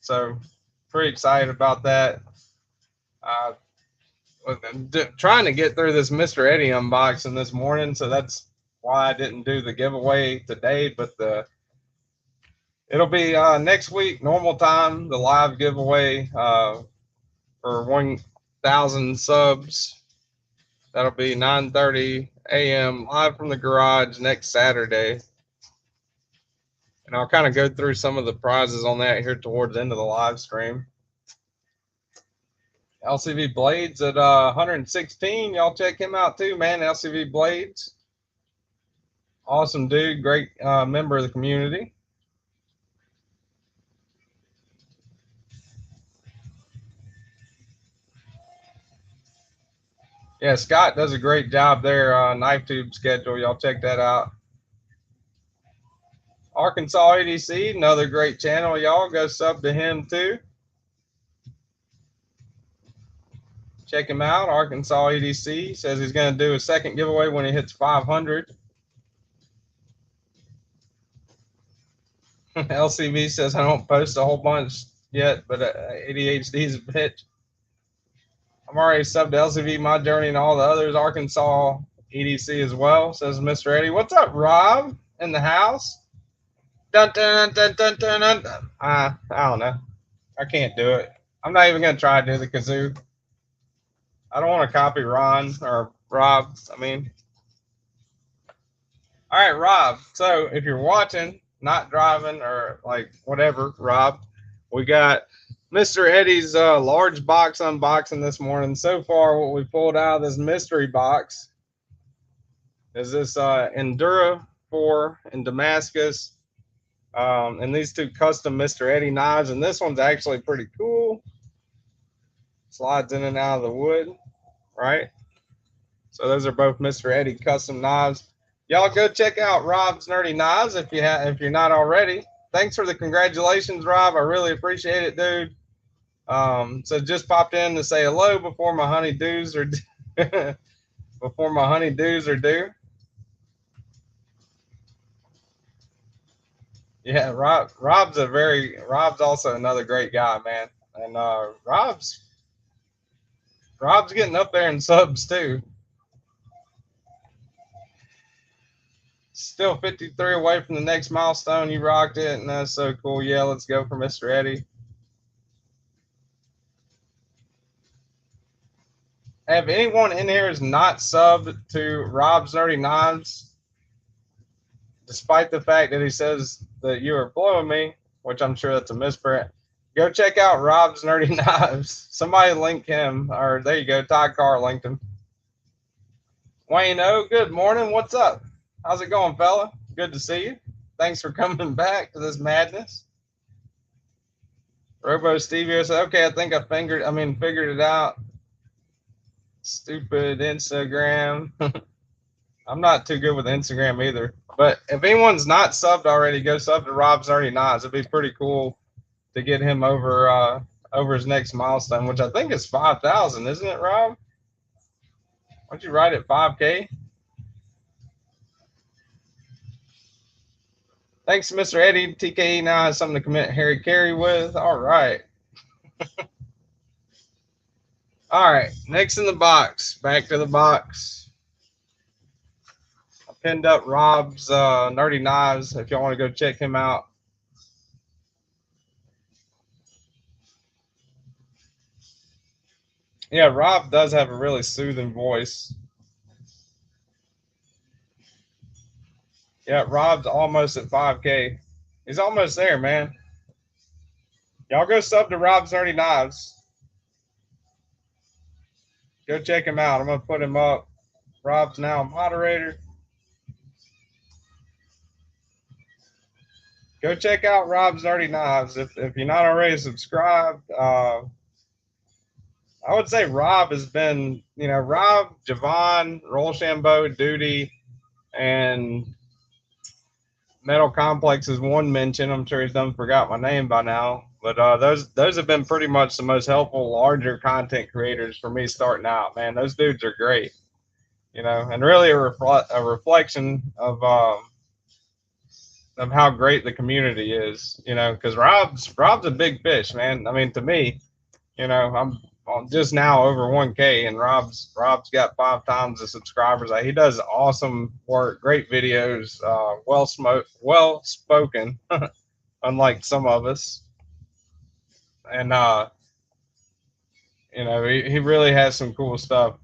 So pretty excited about that. Uh, trying to get through this Mr. Eddy unboxing this morning, so that's why I didn't do the giveaway today. But it'll be next week, normal time, the live giveaway for 1,000 subs. That'll be 9:30 a.m. live from the garage next Saturday. And I'll kind of go through some of the prizes on that here towards the end of the live stream. LCV Blades at 116. Y'all check him out too, man. LCV Blades. Awesome dude. Great member of the community. Yeah, Scott does a great job there. Knife Tube schedule. Y'all check that out. Arkansas ADC, another great channel. Y'all go sub to him too. Check him out. Arkansas EDC says he's going to do a second giveaway when he hits 500. LCV says I don't post a whole bunch yet, but ADHD is a bitch. I'm already subbed to LCV, My Journey, and all the others. Arkansas EDC as well, says Mr. Eddy. What's up, Rob? In the house? Dun, dun, dun, dun, dun, dun, dun. I don't know. I can't do it. I'm not even going to try to do the kazoo. I don't want to copy Ron or Rob. I mean, all right, Rob. So if you're watching, not driving or like whatever, Rob, we got Mr. Eddy's large box unboxing this morning. So far, what we pulled out of this mystery box is this Endura 4 in Damascus, and these two custom Mr. Eddy knives. And this one's actually pretty cool. Slides in and out of the wood, right? So those are both Mr. Eddy custom knives. Y'all go check out Rob's Nerdy Knives if you're not already. Thanks for the congratulations, Rob. I really appreciate it, dude. So just popped in to say hello before my honeydews are before my honeydews are due. Yeah, Rob's also another great guy, man. And Rob's getting up there in subs too. Still 53 away from the next milestone. You rocked it, and that's so cool. Yeah, let's go for Mr. Eddy. Have anyone in here is not subbed to Rob's Nerdy Knives, despite the fact that he says that you are blowing me, which I'm sure that's a misprint. Go check out Rob's Nerdy Knives. Somebody link him, or there you go, Todd Carr linked him. Wayne O, good morning. What's up? How's it going, fella? Good to see you. Thanks for coming back to this madness. Robo Stevie said, okay, I think I figured it out. Stupid Instagram. I'm not too good with Instagram either. But if anyone's not subbed already, go sub to Rob's Nerdy Knives. It'd be pretty cool to get him over his next milestone, which I think is 5,000, isn't it, Rob? Why don't you write it 5K? Thanks, Mr. Eddy. TKE now has something to commit Harry Carey with. All right. All right. Next in the box. Back to the box. I pinned up Rob's Nerdy Knives if y'all want to go check him out. Yeah, Rob does have a really soothing voice. Yeah, Rob's almost at 5K. He's almost there, man. Y'all go sub to Rob's Nerdy Knives. Go check him out. I'm gonna put him up. Rob's now a moderator. Go check out Rob's Nerdy Knives. If you're not already subscribed, I would say Rob has been, Rob, Javon, Rochambeau, Duty, and Metal Complex is one mention. I'm sure he's done forgot my name by now. But those have been pretty much the most helpful, larger content creators for me starting out. Man, those dudes are great, and really a reflection of how great the community is, because Rob's a big fish, man. I mean, to me, I'm just now over 1K, and Rob's got 5 times the subscribers. He does awesome work, great videos, well spoken, unlike some of us, and he really has some cool stuff,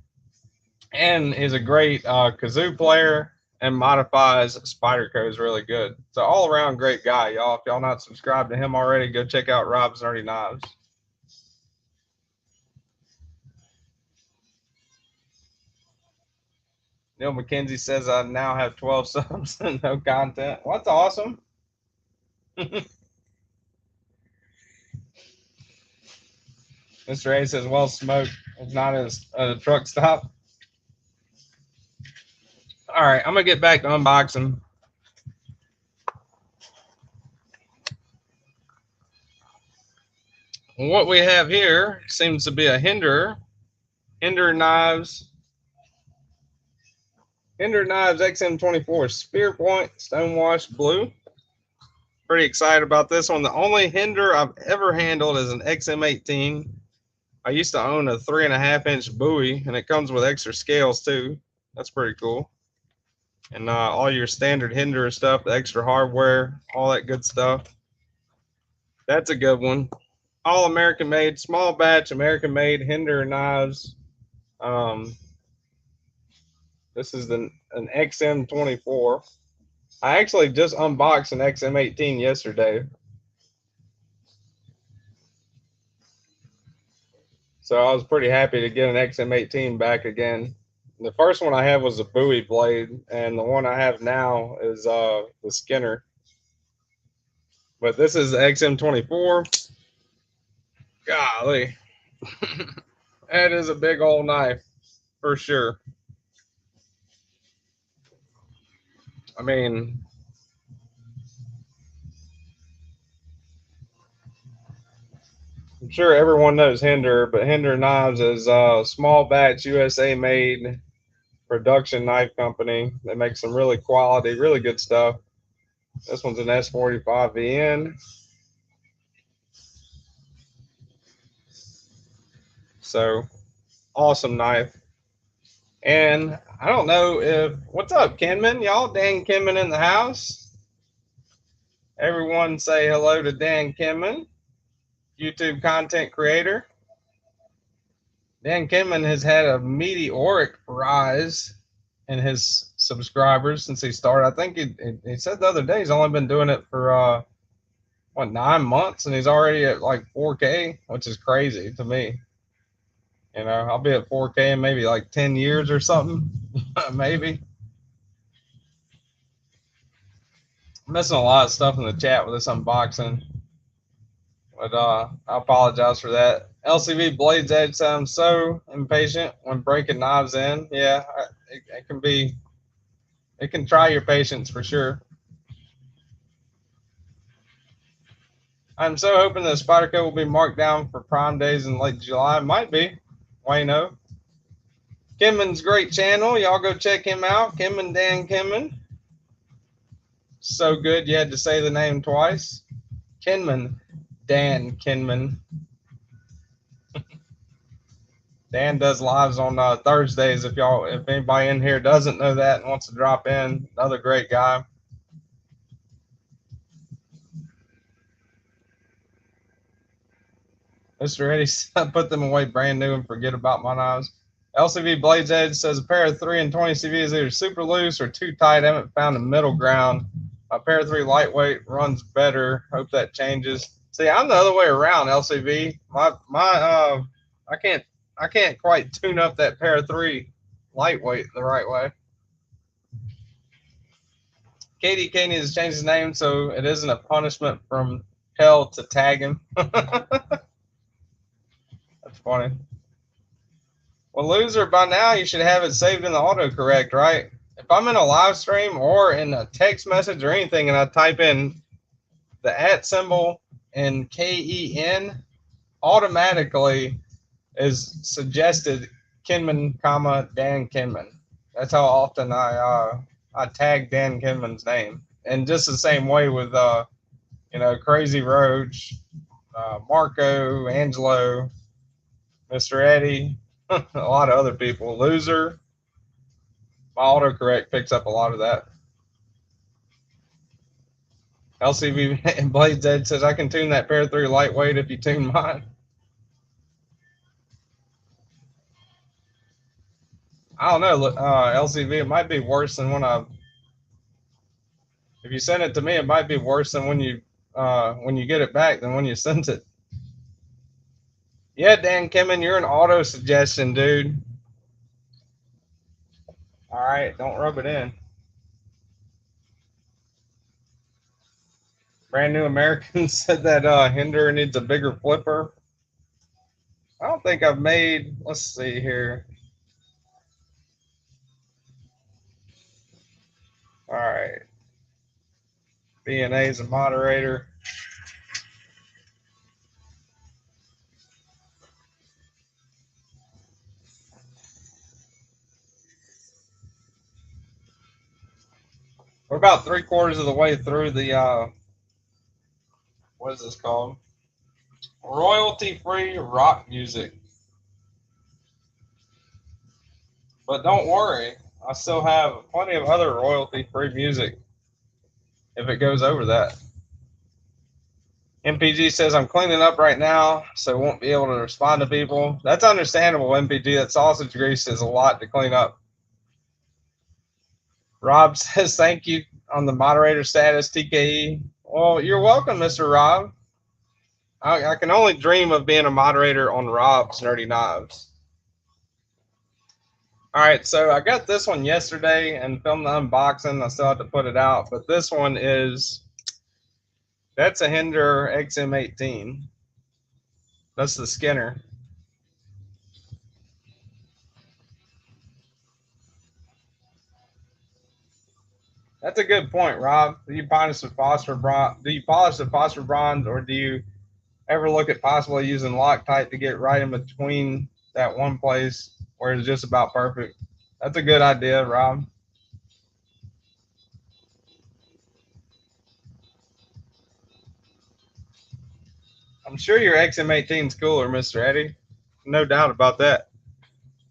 and is a great kazoo player and modifies spider codes really good. So all around great guy, y'all. If y'all not subscribed to him already, go check out Rob's Nerdy Knives. Neil McKenzie says I now have 12 subs and no content. Well, that's awesome. Mr. A says, well smoked. It's not as a truck stop. All right, I'm going to get back to unboxing. What we have here seems to be a Hinder Knives XM24 Spear Point Stonewash Blue. Pretty excited about this one. The only Hinder I've ever handled is an XM18. I used to own a 3.5-inch buoy, and it comes with extra scales too. That's pretty cool. And all your standard Hinder stuff, the extra hardware, all that good stuff. That's a good one. All American made, small batch, American made Hinder knives. This is an XM24. I actually just unboxed an XM18 yesterday. So I was pretty happy to get an XM18 back again. The first one I had was a buoy blade, and the one I have now is the Skinner. But this is the XM24. Golly. That is a big old knife, for sure. I mean, I'm sure everyone knows Hinder, but Hinder Knives is a small batch USA made production knife company. They make some really quality, really good stuff. This one's an S45VN. So awesome knife. And I don't know if, what's up, Kenman? Y'all, Dan Kenman in the house. Everyone say hello to Dan Kenman, YouTube content creator. Dan Kenman has had a meteoric rise in his subscribers since he started. I think he said the other day he's only been doing it for 9 months, and he's already at like 4K, which is crazy to me. I'll be at 4K in maybe like 10 years or something. Maybe. I'm missing a lot of stuff in the chat with this unboxing, but I apologize for that. LCV Blades Edge sounds so impatient when breaking knives in. Yeah, it can be. It can try your patience for sure. I'm so hoping the Spyderco will be marked down for Prime Days in late July. Might be. Wayno. Kimman's great channel. Y'all go check him out. Kimman Dan Kimman. So good you had to say the name twice. Kinman. Dan Kinman. Dan does lives on Thursdays. If anybody in here doesn't know that and wants to drop in, another great guy. Mr. Eddy, put them away brand new and forget about my knives. LCV Blades Edge says a pair of 3 and 20 CV is either super loose or too tight. I haven't found a middle ground. My pair of 3 lightweight runs better. Hope that changes. See, I'm the other way around, LCV. I can't quite tune up that pair of 3 lightweight the right way. KDK needs to change his name so it isn't a punishment from hell to tag him. That's funny. Well, loser, by now you should have it saved in the autocorrect, right? If I'm in a live stream or in a text message or anything and I type in the @ symbol and KEN, automatically is suggested Kinman, comma, Dan Kinman. That's how often I tag Dan Kinman's name. And just the same way with Crazy Roach, Marco, Angelo, Mr. Eddy, a lot of other people. Loser. My autocorrect picks up a lot of that. LCV and Blades Edge says I can tune that pair 3 lightweight if you tune mine. I don't know, LCV. It might be worse than if you send it to me, it might be worse than when you get it back than when you sent it. Yeah, Dan Kimmin, you're an auto suggestion, dude. All right, don't rub it in. Brand New American said that Hinder needs a bigger flipper. I don't think I've made. Let's see here. All right. BNA is a moderator. We're about 3/4 of the way through the what is this called? Royalty-free rock music. But don't worry, I still have plenty of other royalty-free music if it goes over that. MPG says I'm cleaning up right now, so won't be able to respond to people. That's understandable, MPG. That sausage grease is a lot to clean up. Rob says thank you on the moderator status, TKE. Well, you're welcome, Mr. Rob. I can only dream of being a moderator on Rob's Nerdy Knobs. All right, so I got this one yesterday and filmed the unboxing. I still have to put it out, but this one that's a Hinder XM18. That's the Skinner. That's a good point, Rob. Do you polish the phosphor bronze? Or do you ever look at possibly using Loctite to get right in between that one place where it's just about perfect? That's a good idea, Rob. I'm sure your XM18 is cooler, Mr. Eddy. No doubt about that.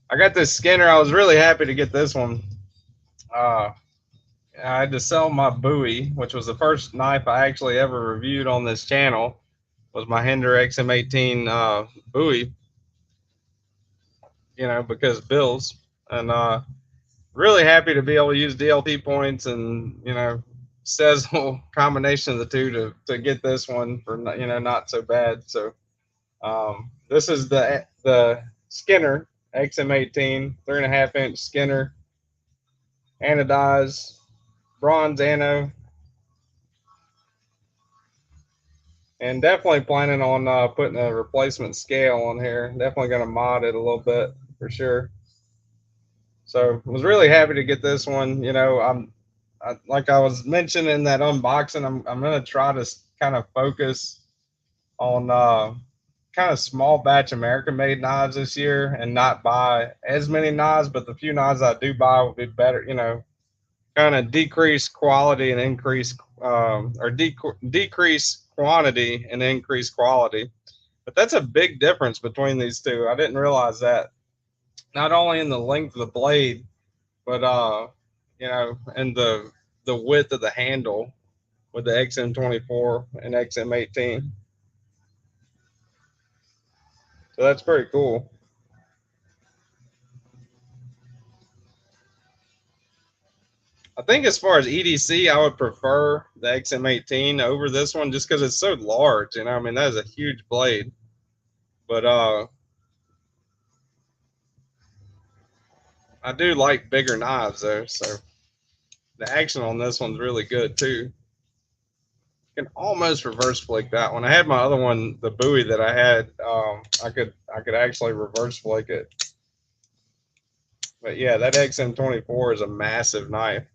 I got this Skinner. I was really happy to get this one. I had to sell my Bowie, which was the first knife I actually ever reviewed on this channel. Was my Hinder XM18 Bowie. Because bills, and really happy to be able to use DLT points and Sezzle combination of the two to get this one for not so bad. So this is the Skinner XM18 3.5-inch Skinner, anodized bronze ano, and definitely planning on putting a replacement scale on here. Definitely going to mod it a little bit for sure. So I was really happy to get this one. Like I was mentioning in that unboxing, I'm going to try to kind of focus on kind of small batch American made knives this year and not buy as many knives, but the few knives I do buy will be better, kind of decrease quality and increase or decrease quantity and increase quality. But that's a big difference between these two. I didn't realize that. Not only in the length of the blade, but and the width of the handle with the XM24 and XM18. So that's pretty cool. I think as far as EDC, I would prefer the XM18 over this one just because it's so large. You know, I mean, that is a huge blade. But I do like bigger knives though, so the action on this one's really good too. Can almost reverse flick that one. I had my other one, the Bowie that I had. I could actually reverse flick it. But yeah, that XM24 is a massive knife.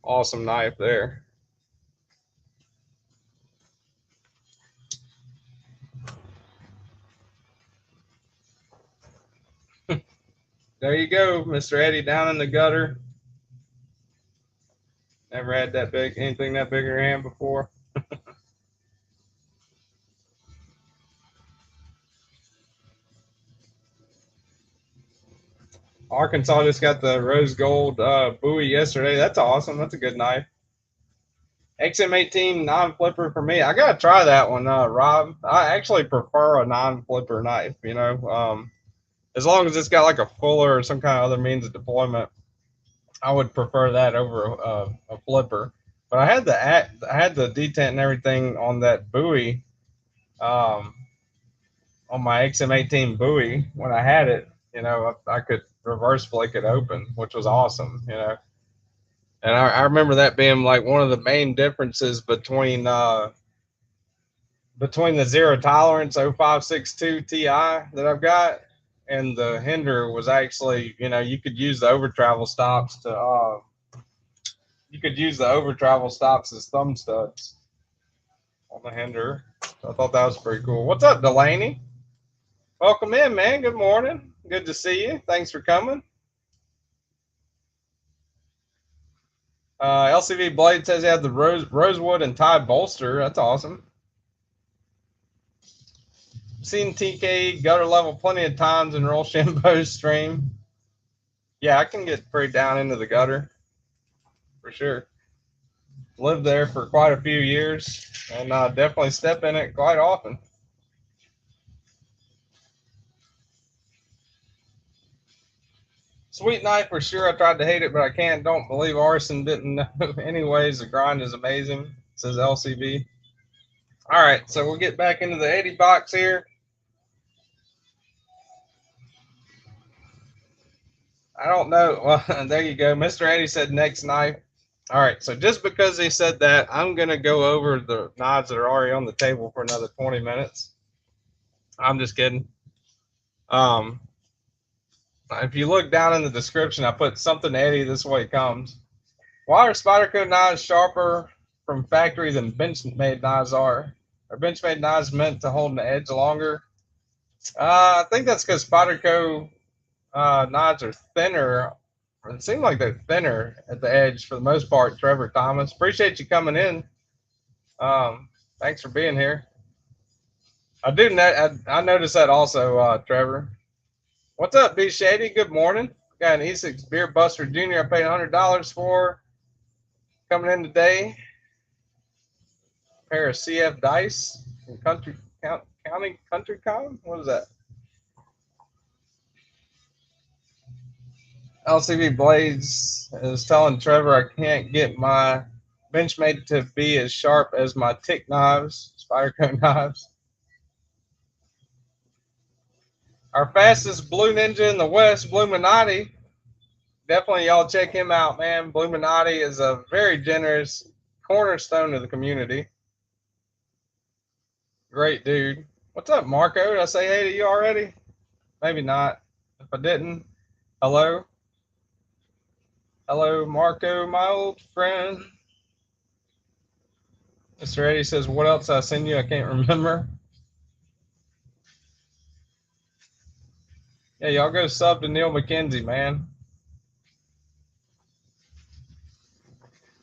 Awesome knife there. There you go, Mr. Eddy, down in the gutter. Never had that big anything that big in your hand before. Arkansas just got the rose gold Bowie yesterday. That's awesome. That's a good knife. XM18 non-flipper for me. I gotta try that one, Rob. I actually prefer a non-flipper knife. You know, as long as it's got like a fuller or some kind of other means of deployment, I would prefer that over a flipper. But I had the detent and everything on that Bowie, um, on my XM18 Bowie when I had it. You know, I could reverse flick it open, which was awesome. You know, and I remember that being like one of the main differences between the zero tolerance 0562 Ti that I've got and the Hinder was actually, you know, you could use the over travel stops as thumb studs on the Hinder. So I thought that was pretty cool. What's up, Delaney? Welcome in, man. Good morning. Good to see you. Thanks for coming. LCV Blade says he had the rosewood and tie bolster. That's awesome. Seen TK gutter level plenty of times in Roll Shambo's stream. Yeah, I can get pretty down into the gutter for sure. Lived there for quite a few years and definitely step in it quite often. Sweet knife for sure. I tried to hate it, but I can't. Don't believe Arson didn't know. Anyways, the grind is amazing, says LCB. All right, so we'll get back into the Eddy box here. I don't know. Well, there you go. Mr. Eddy said next knife. All right, so just because he said that, I'm going to go over the knives that are already on the table for another 20 minutes. I'm just kidding. If you look down in the description, I put something Eddy this way it comes. Why are Spyderco knives sharper from factory than bench-made knives are? Are bench-made knives meant to hold an edge longer? I think that's because Spyderco knives are thinner. It seems like they're thinner at the edge for the most part. Trevor Thomas, appreciate you coming in. Thanks for being here. I noticed that also, Trevor. What's up, B Shady? Good morning. Got an E6 Beer Buster Jr. I paid $100 for. Coming in today. A pair of CF dice from County Country Con. What is that? LCV Blades is telling Trevor I can't get my Benchmade to be as sharp as my Tick knives, Spyderco knives. Our fastest Blue Ninja in the West, Bluminati. Definitely y'all check him out, man. Bluminati is a very generous cornerstone of the community. Great dude. What's up, Marco? Did I say hey to you already? Maybe not. If I didn't, hello. Hello, Marco, my old friend. Mr. Eddy says, what else I send you? I can't remember. Yeah, y'all go sub to Neil McKenzie, man.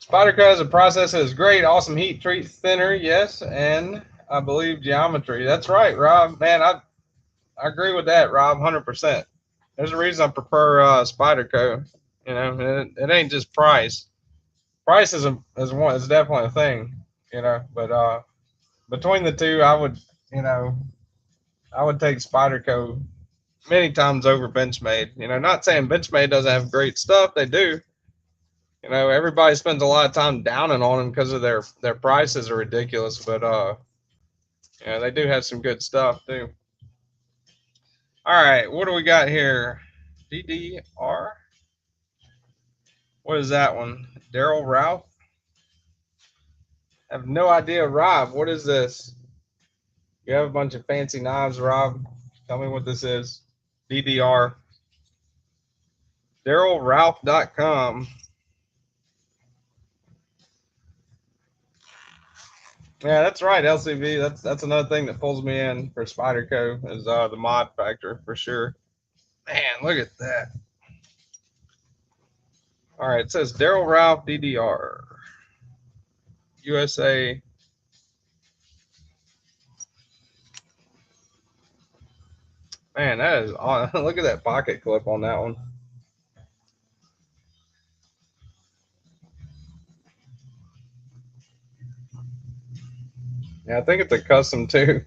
Spyderco has a process that is great. Awesome heat treat, thinner, yes, and I believe geometry. That's right, Rob. Man, I agree with that, Rob, 100%. There's a reason I prefer Spyderco. You know, it ain't just price. Price is definitely a thing, you know. But between the two, I would take Spyderco many times over Benchmade. You know, not saying Benchmade doesn't have great stuff. They do. You know, everybody spends a lot of time downing on them because of their prices are ridiculous, but yeah, they do have some good stuff too. All right, what do we got here? DDR. What is that one? Daryl Ralph. I have no idea, Rob. What is this? You have a bunch of fancy knives, Rob. Tell me what this is. DDR. DarylRalph.com. Yeah, that's right, LCV. That's another thing that pulls me in for Spyderco is the mod factor for sure. Man, look at that. All right, it says Daryl Ralph DDR USA. Man, that is look at that pocket clip on that one. Yeah, I think it's a custom too.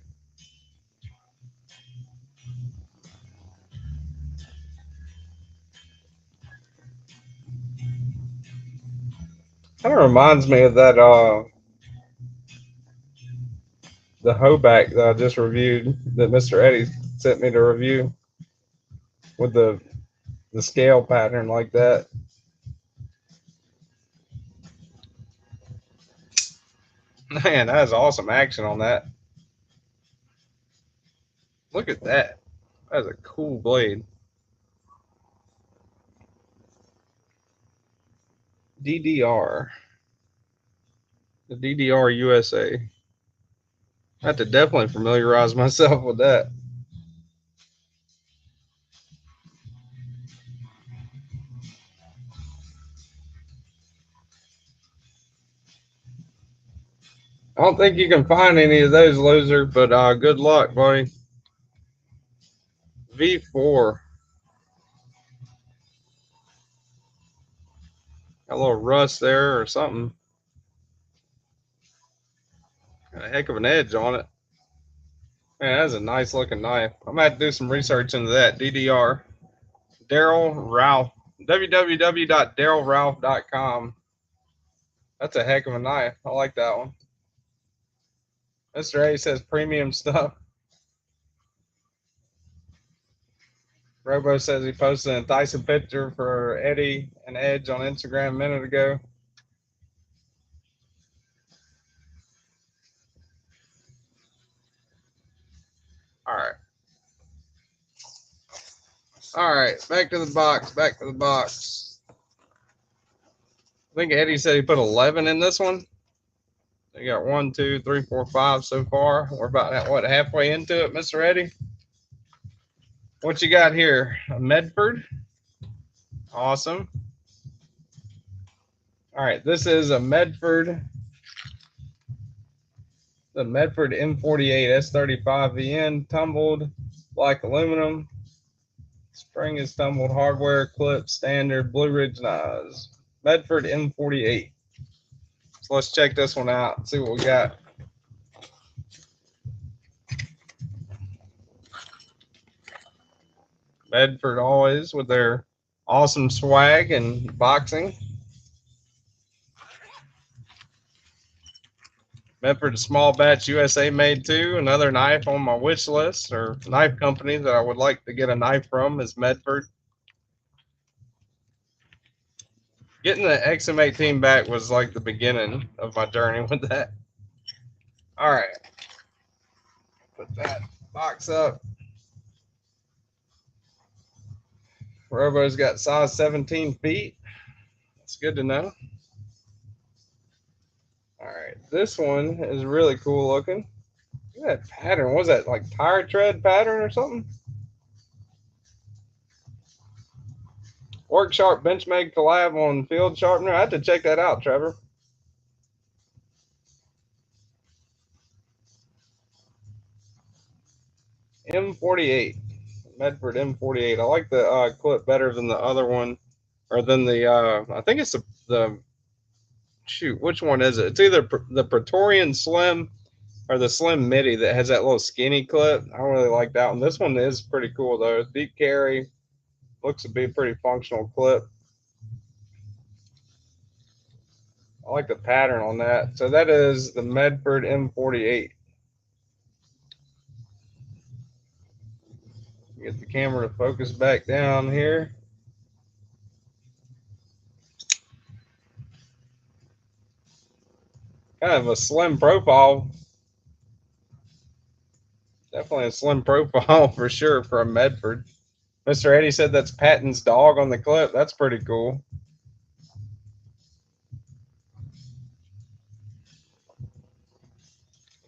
Kind of reminds me of that the Hoback that I just reviewed that Mr. Eddy sent me to review with the scale pattern like that. Man, that is awesome action on that. Look at that. That is a cool blade. DDR. The DDR USA. I have to definitely familiarize myself with that. I don't think you can find any of those, loser, but good luck, buddy. V4. Got a little rust there or something. Got a heck of an edge on it. Man, that's a nice looking knife. I'm gonna have to do some research into that. DDR. Daryl Ralph. www.darylralph.com. That's a heck of a knife. I like that one. Mr. A says premium stuff. Robo says he posted a Dyson picture for Eddy and Edge on Instagram a minute ago. All right. All right. Back to the box. Back to the box. I think Eddy said he put 11 in this one. You got 1, 2, 3, 4, 5 so far. We're about what, halfway into it, Mr. Eddy? What you got here? A Medford. Awesome. All right, this is a Medford. The Medford M48 S35 VN tumbled black aluminum. Spring is tumbled hardware clip standard Blue Ridge knives. Medford M48. So let's check this one out and see what we got. Medford always with their awesome swag and boxing. Medford Small Batch USA made too. Another knife on my wish list, or knife company that I would like to get a knife from is Medford. Getting the XM18 back was like the beginning of my journey with that. All right. Put that box up. Robo's got size 17 feet. That's good to know. All right. This one is really cool looking. Look at that pattern. What was that, like tire tread pattern or something? Work Sharp Benchmade collab on field sharpener. I have to check that out, Trevor. M48. Medford M48. I like the clip better than the other one, or than the I think it's the shoot, which one is it? It's either the Praetorian Slim or the Slim Midi that has that little skinny clip. I don't really like that one. This one is pretty cool though. Deep carry, looks to be a pretty functional clip. I like the pattern on that. So that is the Medford M48. Get the camera to focus back down here. Kind of a slim profile. Definitely a slim profile for sure for a Medford. Mr. Eddy said that's Patton's dog on the clip. That's pretty cool.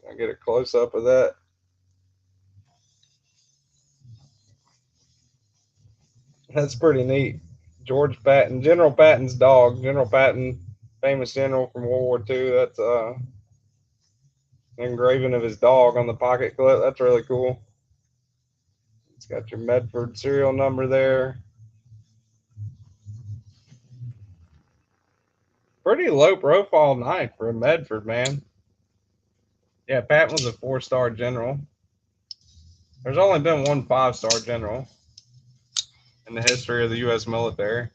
I'll get a close up of that. That's pretty neat. George Patton, General Patton's dog. General Patton, famous general from World War II. That's engraving of his dog on the pocket clip. That's really cool. It's got your Medford serial number there. Pretty low profile knife for a Medford, man. Yeah, Patton was a 4-star general. There's only been one 5-star general in the history of the U.S. military,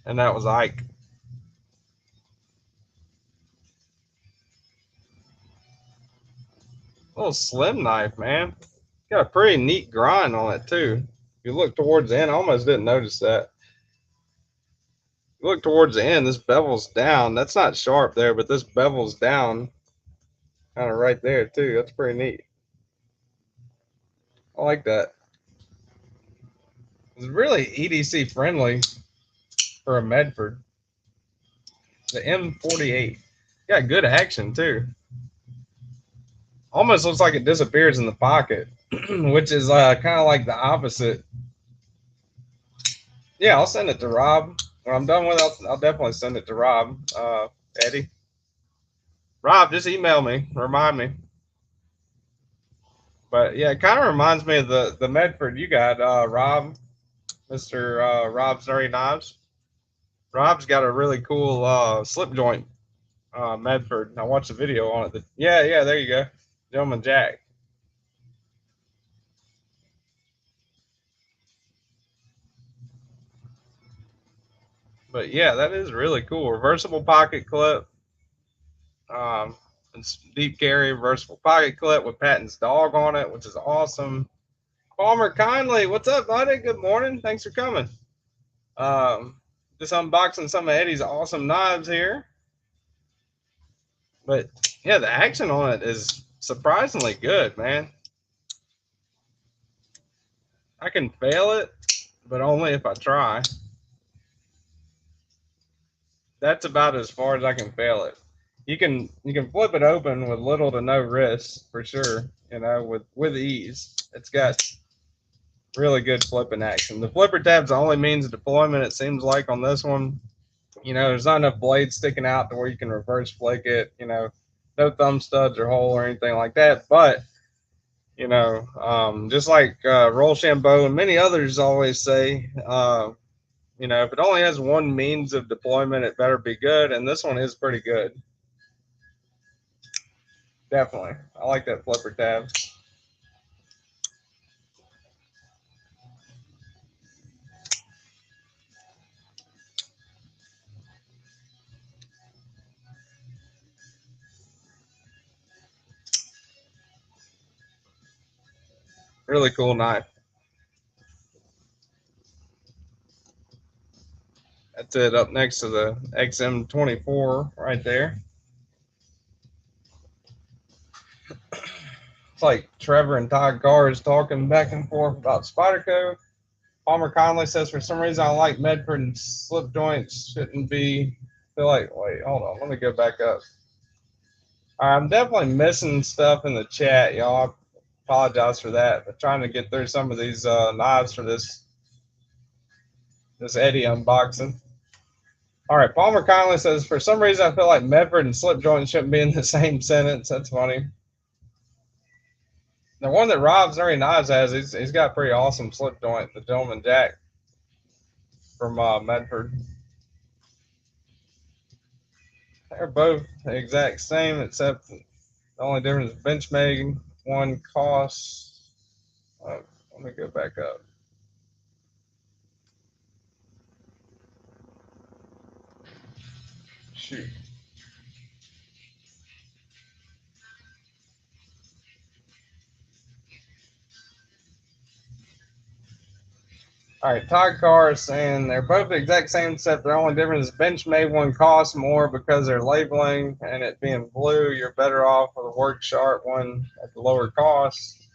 and that was Ike. Little slim knife, man. Got a pretty neat grind on it too. If you look towards the end, I almost didn't notice that. If you look towards the end, this bevel's down. That's not sharp there, but this bevel's down kind of right there too. That's pretty neat. I like that. It's really EDC friendly for a Medford. The M48 got good action too. Almost looks like it disappears in the pocket, which is kind of like the opposite. Yeah, I'll send it to Rob. When I'm done with it, I'll definitely send it to Rob. Eddy. Rob, just email me. Remind me. But yeah, it kind of reminds me of the Medford you got, Rob, Mr. Rob's Nerdy Knives. Rob's got a really cool slip joint Medford. I watched the video on it. Yeah, there you go. Gentleman Jack. But yeah, that is really cool. Reversible pocket clip. It's deep carry, reversible pocket clip with Patton's dog on it, which is awesome. Palmer Kindly, what's up, buddy? Good morning. Thanks for coming. Just unboxing some of Eddy's awesome knives here. But yeah, the action on it is surprisingly good, man. I can fail it, but only if I try. That's about as far as I can fail it. You can flip it open with little to no risk for sure. You know, with ease. It's got really good flipping action. The flipper tab's the only means of deployment, it seems like, on this one. You know, there's not enough blades sticking out to where you can reverse flick it. You know, no thumb studs or hole or anything like that. But you know, just like Rochambeau and many others always say, you know, if it only has one means of deployment, it better be good. And this one is pretty good. Definitely. I like that flipper tab. Really cool knife. That's it up next to the XM24 right there. It's like Trevor and Todd Gars talking back and forth about Spyderco. Palmer Conley says, for some reason, I like Medford and slip joints shouldn't be. Feel like, wait, hold on. Let me go back up. All right, I'm definitely missing stuff in the chat, y'all. I apologize for that. But trying to get through some of these knives for this Eddy unboxing. All right, Palmer Conley says, for some reason, I feel like Medford and slip joints shouldn't be in the same sentence. That's funny. The one that Rob's Nerdy Knives has, he's got a pretty awesome slip joint, the Gentleman Jack from Medford. They're both the exact same, except the only difference is benchmark. One costs. Let me go back up. Shoot. All right, Todd Carr is saying they're both the exact same, except the only difference is Benchmade one costs more because they're labeling and it being blue. You're better off with a Work Sharp one at the lower cost.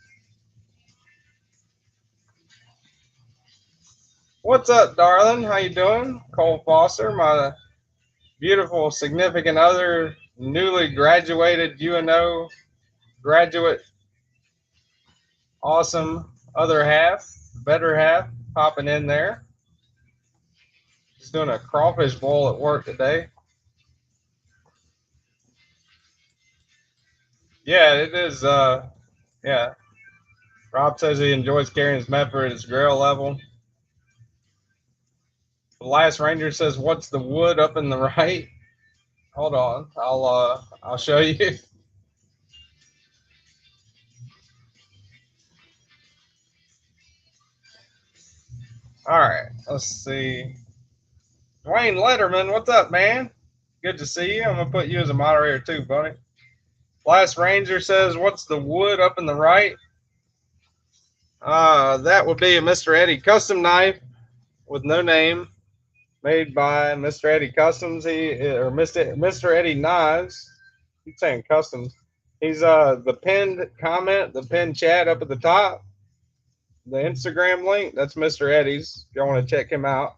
What's up, darling? How you doing? Cole Foster, my beautiful significant other, newly graduated UNO graduate, awesome other half, better half, popping in there. Just doing a crawfish boil at work today. Yeah, it is. Yeah. Rob says he enjoys carrying his Medford at his grill level. The last Ranger says, "What's the wood up in the right?" Hold on, I'll show you. All right, let's see. Dwayne Letterman, what's up, man? Good to see you. I'm gonna put you as a moderator too, buddy. Last Ranger says, "What's the wood up in the right?" That would be a Mr. Eddy custom knife with no name, made by Mr. Eddy Customs. Mr. Eddy Knives. He's saying customs. He's the pinned comment, the pinned chat up at the top, the Instagram link. That's Mr. Eddy's. If y'all want to check him out.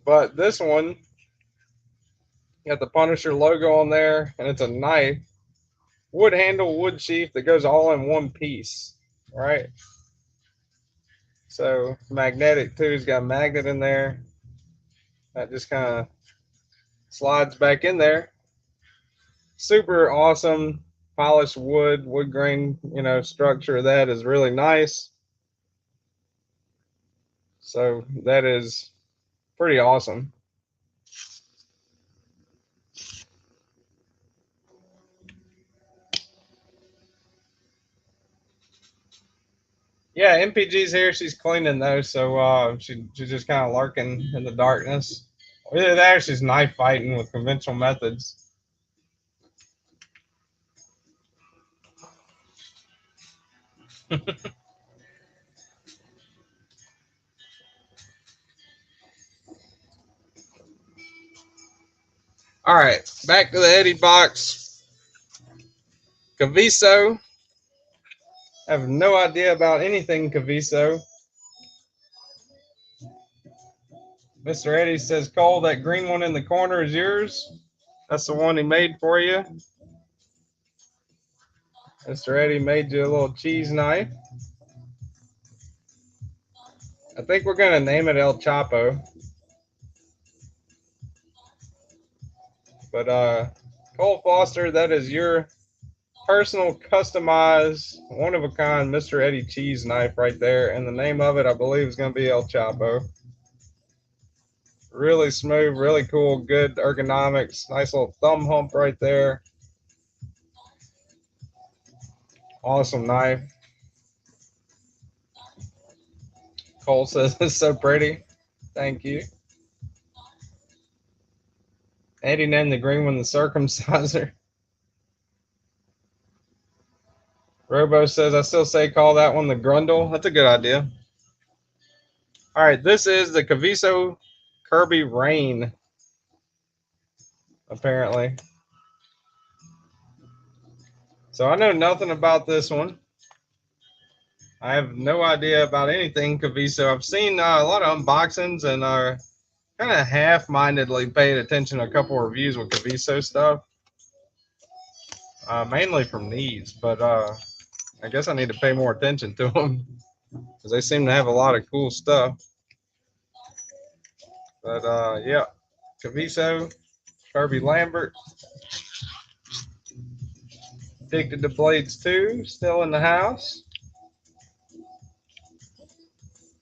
But this one got the Punisher logo on there, and it's a knife, wood handle, wood sheath that goes all in one piece. Right. So magnetic too. He's got a magnet in there that just kind of slides back in there. Super awesome polished wood grain, structure. That is really nice. So that is pretty awesome. Yeah, MPG's here. She's cleaning though, so she's just kind of lurking in the darkness. Either that or she's knife fighting with conventional methods. All right, back to the Eddy box. Caviso. I have no idea about anything Caviso. Mr. Eddy says, "Cole, that green one in the corner is yours." That's the one he made for you. Mr. Eddy made you a little cheese knife. I think we're going to name it El Chapo. But Cole Foster, that is your personal, customized, one-of-a-kind Mr. Eddy cheese knife right there. And the name of it, I believe, is going to be El Chapo. Really smooth, really cool, good ergonomics. Nice little thumb hump right there. Awesome knife. Cole says it's so pretty. Thank you. Eddy named the green one the circumciser. Robo says, "I still say call that one the Grundle." That's a good idea. All right, this is the Caviso Kirby Rain, apparently. So I know nothing about this one. I have no idea about anything Caviso. I've seen a lot of unboxings and kind of half-mindedly paid attention to a couple of reviews with Caviso stuff, mainly from these. But I guess I need to pay more attention to them because they seem to have a lot of cool stuff. But yeah, Caviso, Kirby Lambert. Addicted to Blades 2, still in the house.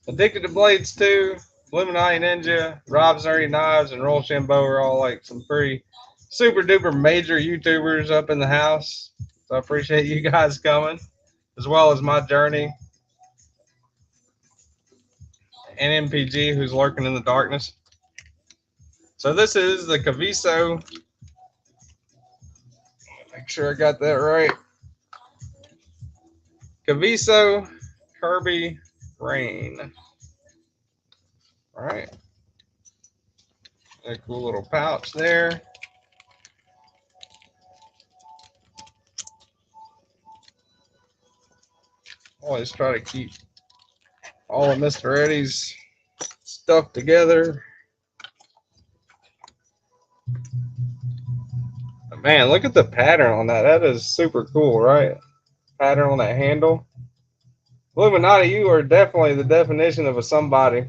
Addicted to Blades 2, Illuminati Ninja, Rob's Nerdy Knives, and Roll Shambo are all like some pretty super duper major YouTubers up in the house. So I appreciate you guys coming, as well as my journey. And MPG, who's lurking in the darkness. So this is the Caviso. Make sure I got that right. Caviso Kirby Rain. All right. A cool little pouch there. Always try to keep all of Mr. Eddy's stuff together. But man, look at the pattern on that. That is super cool, right? Pattern on that handle. Illuminati, you are definitely the definition of a somebody.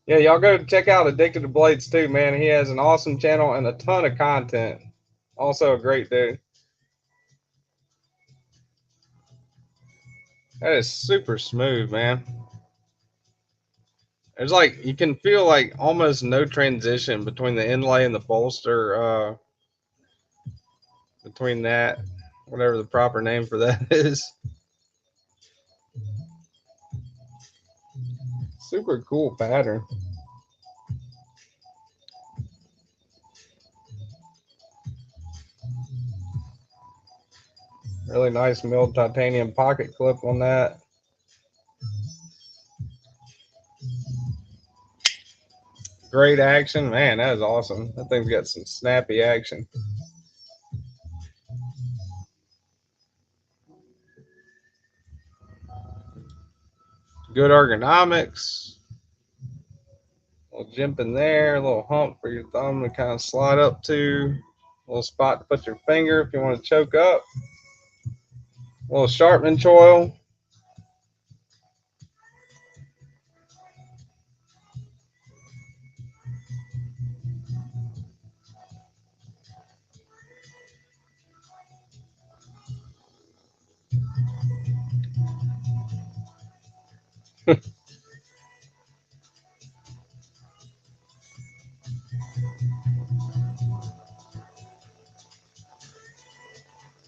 Yeah, y'all go check out Addicted to Blades too, man. He has an awesome channel and a ton of content. Also a great dude. That is super smooth, man. There's like, you can feel like almost no transition between the inlay and the bolster, between that, whatever the proper name for that is. Super cool pattern. Really nice milled titanium pocket clip on that. Great action. Man, that is awesome. That thing's got some snappy action. Good ergonomics. A little jimp in there, a little hump for your thumb to kind of slide up to. A little spot to put your finger if you want to choke up. A little sharpening choil.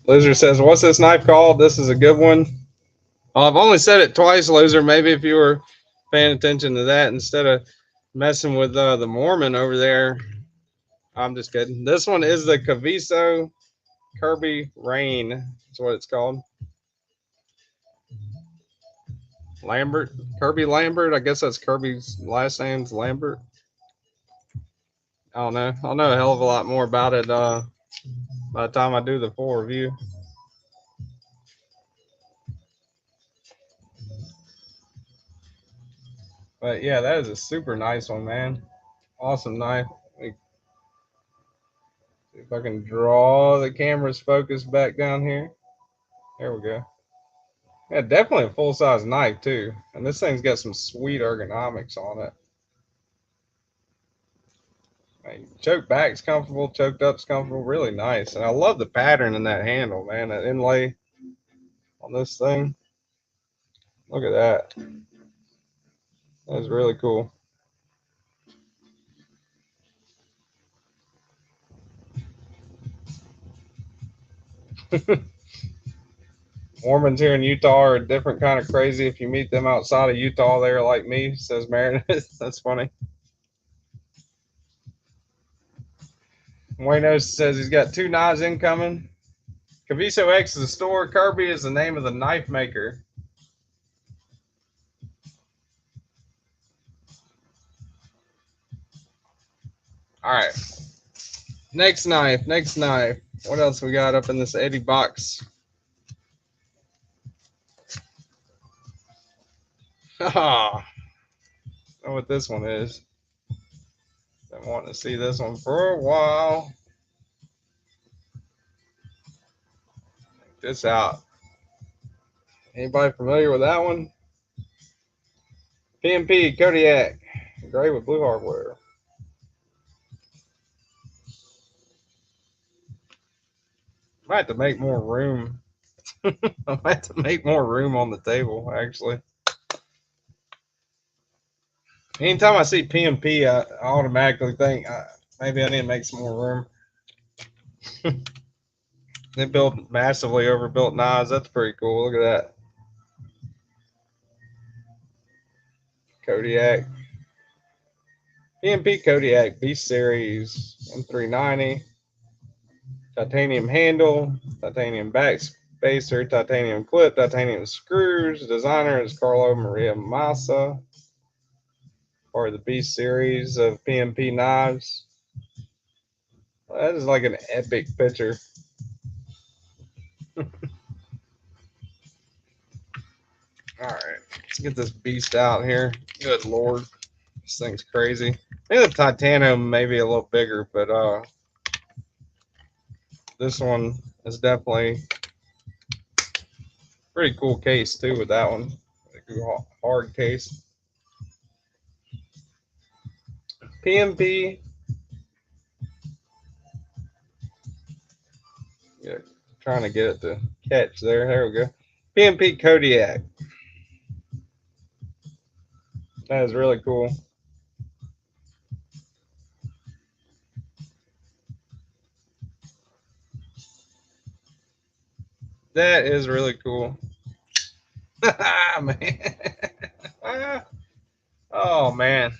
Loser says, what's this knife called? This is a good one. Well, I've only said it twice, Loser. Maybe if you were paying attention to that instead of messing with the Mormon over there. I'm just kidding. This one is the Caviso Kirby Rain. That's what it's called. Lambert. Kirby Lambert. I guess that's Kirby's last name's Lambert. I don't know. I'll know a hell of a lot more about it by the time I do the full review. But yeah, that is a super nice one, man. Awesome knife. See if I can draw the camera's focus back down here. There we go. Yeah, definitely a full-size knife too. And this thing's got some sweet ergonomics on it. Choke back's comfortable, choked up's comfortable, really nice. And I love the pattern in that handle, man. That inlay on this thing. Look at that. That's really cool. Mormons here in Utah are a different kind of crazy. If you meet them outside of Utah, they're like me, says Meredith. That's funny. Wayno says he's got 2 knives incoming. Caviso X is the store. Kirby is the name of the knife maker. All right. Next knife. What else we got up in this Eddy box? Ah, I know what this one is. Been wanting to see this one for a while. Check this out. Anybody familiar with that one? PMP Kodiak, gray with blue hardware. I might have to make more room. I might have to make more room on the table, actually. Anytime I see PMP, I automatically think maybe I need to make some more room. They build massively overbuilt knives. That's pretty cool. Look at that. Kodiak. PMP Kodiak B Series M390. Titanium handle, titanium back spacer, titanium clip, titanium screws. Designer is Carlo Maria Massa. Or the B series of PMP knives. That is like an epic picture. All right, let's get this beast out here. Good lord, this thing's crazy. I think the titanium may be a little bigger, but this one is definitely pretty cool case too with that one. A good hard case. PMP. Yeah, trying to get it to catch there. There we go. PMP Kodiak. That is really cool. That is really cool. Man. Oh man.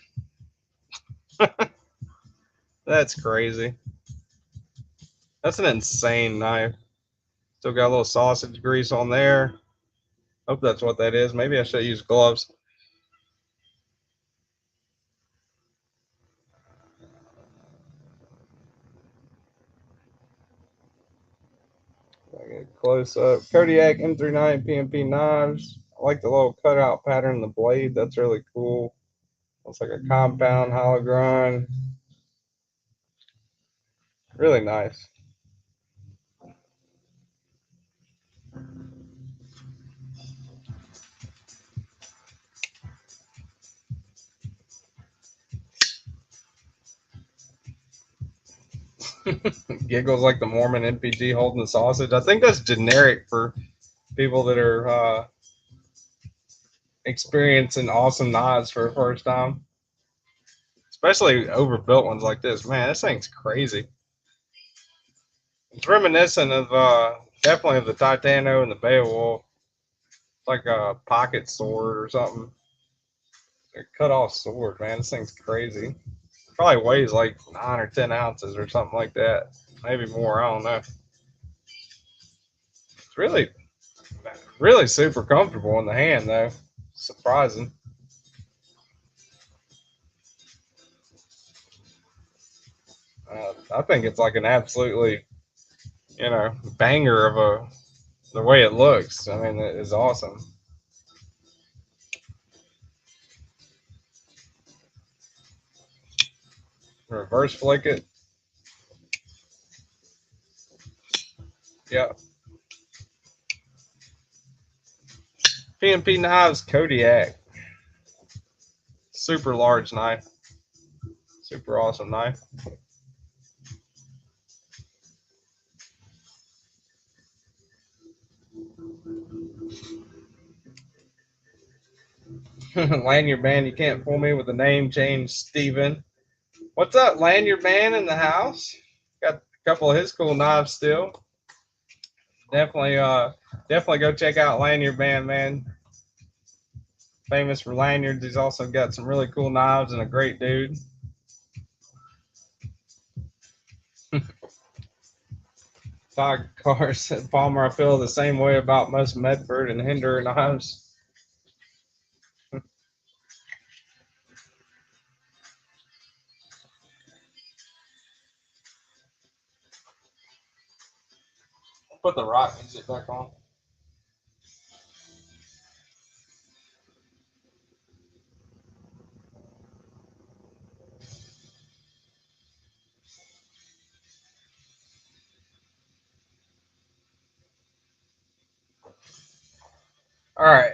That's crazy. That's an insane knife. Still got a little sausage grease on there. Hope that's what that is. Maybe I should use gloves. I get close up. Kodiak M39 PMP knives. I like the little cutout pattern in the blade. That's really cool. Looks like a compound hollow grind. Really nice. Giggles like the Mormon NPG holding the sausage. I think that's generic for people that are experiencing awesome knives for the first time, especially overbuilt ones like this. Man, this thing's crazy. It's reminiscent of definitely of the Titano and the Beowulf. It's like a pocket sword or something. A cut off sword, man. This thing's crazy. Probably weighs like 9 or 10 ounces or something like that. Maybe more. I don't know. It's really super comfortable in the hand though. Surprising. I think it's like an absolutely, banger of the way it looks. I mean, it is awesome. Reverse flick it. Yeah. PMP knives Kodiak. Super large knife. Super awesome knife. Lanyard band, you can't fool me with the name change, Steven. What's up, Lanyard band in the house? Got a couple of his cool knives still. Definitely go check out Lanyard band, man. Famous for lanyards. He's also got some really cool knives and a great dude. Todd Carr said, Palmer, I feel the same way about most Medford and Hinder knives. Put the rock music back on. All right.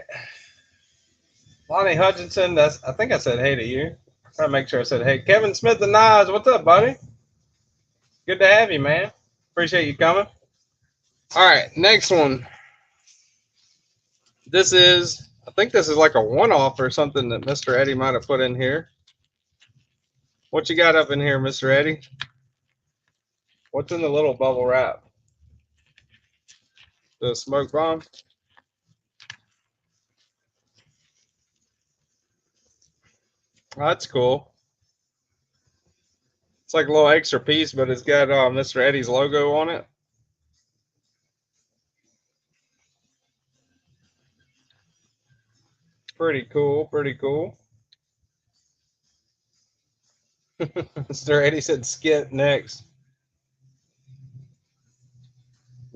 Lonnie Hutchinson, I think I said hey to you. I'm trying to make sure I said hey. Kevin Smith and Nas, what's up, buddy? Good to have you, man. Appreciate you coming. All right, next one. I think this is like a one-off or something that Mr. Eddy might have put in here. What you got up in here, Mr. Eddy? What's in the little bubble wrap? The smoke bomb? Oh, that's cool. It's like a little extra piece, but it's got Mr. Eddy's logo on it. Pretty cool, pretty cool. Mr. Eddy said skit next.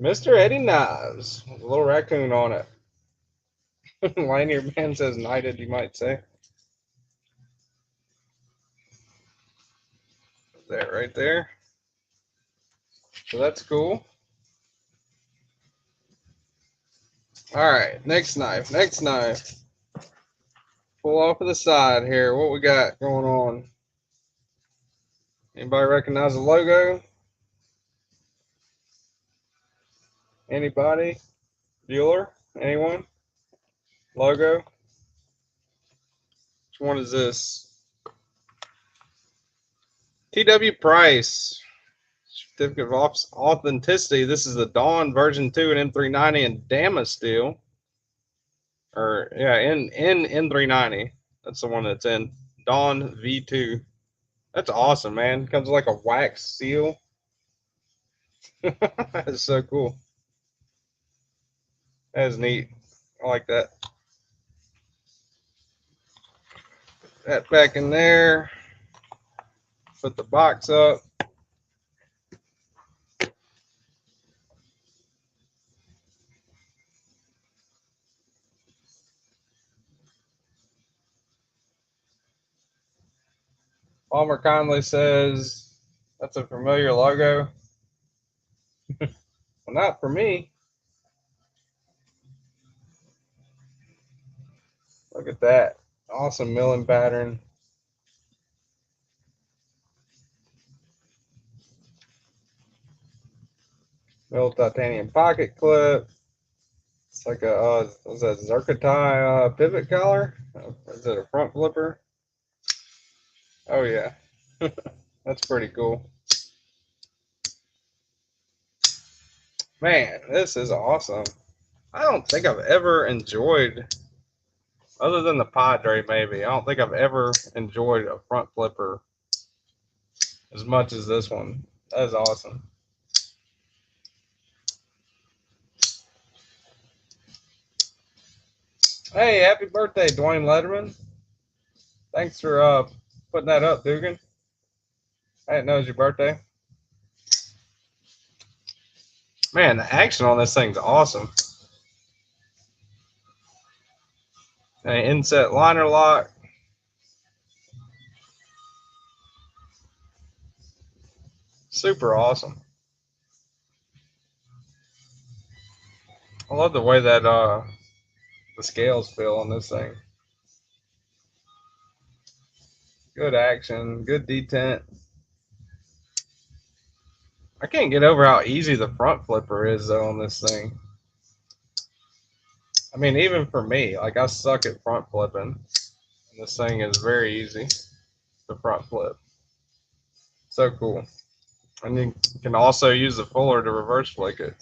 Mr. Eddy Knives, with a little raccoon on it. Lanyard Man says knighted, you might say. That right there. So that's cool. All right, next knife, next knife. Pull off to the side here. What we got going on? Anybody recognize the logo? Anybody? Bueller? Anyone? Logo? Which one is this? TW Price. Certificate of Authenticity. This is the Dawn version 2 in M390 and Dama steel. Or yeah, in M390. That's the one that's in Dawn V2. That's awesome, man. Comes like a wax seal. That's so cool. That is neat. I like that. That back in there. Put the box up. Palmer Conley says that's a familiar logo. Well, not for me. Look at that. Awesome milling pattern. Milled titanium pocket clip. It's like a, what's that, Zircotai pivot collar? Is it a front flipper? Oh, yeah. That's pretty cool. Man, this is awesome. I don't think I've ever enjoyed, other than the Padre maybe, I don't think I've ever enjoyed a front flipper as much as this one. That is awesome. Hey, happy birthday, Dwayne Letterman. Thanks for putting that up, Dugan. I didn't know it was your birthday. Man, the action on this thing's awesome. An inset liner lock. Super awesome. I love the way that the scales feel on this thing. Good action, good detent. I can't get over how easy the front flipper is though on this thing. I mean, even for me, like I suck at front flipping, and this thing is very easy to front flip. So cool. And you can also use the fuller to reverse flick it.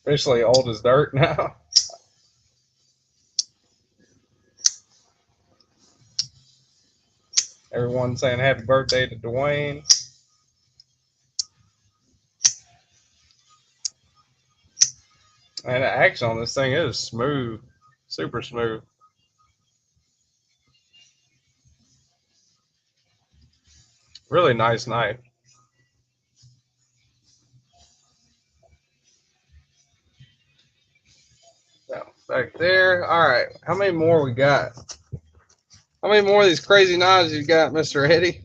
Officially old as dirt now. Everyone saying happy birthday to Dwayne. And the action on this thing is smooth, super smooth. Really nice knife. So back there. All right, how many more we got? How many more of these crazy knives you got, Mr. Eddy?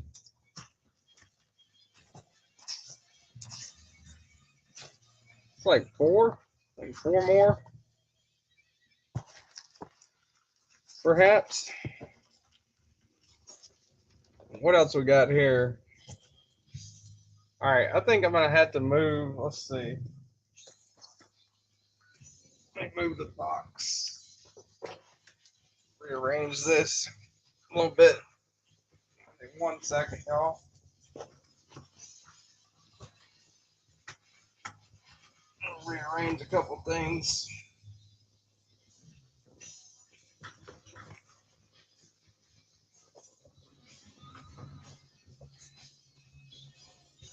It's like four, like four more, perhaps. What else we got here? All right, I think I'm gonna have to move. Let's see. Let me move the box. Rearrange this a little bit. 1 second, y'all. Rearrange a couple things.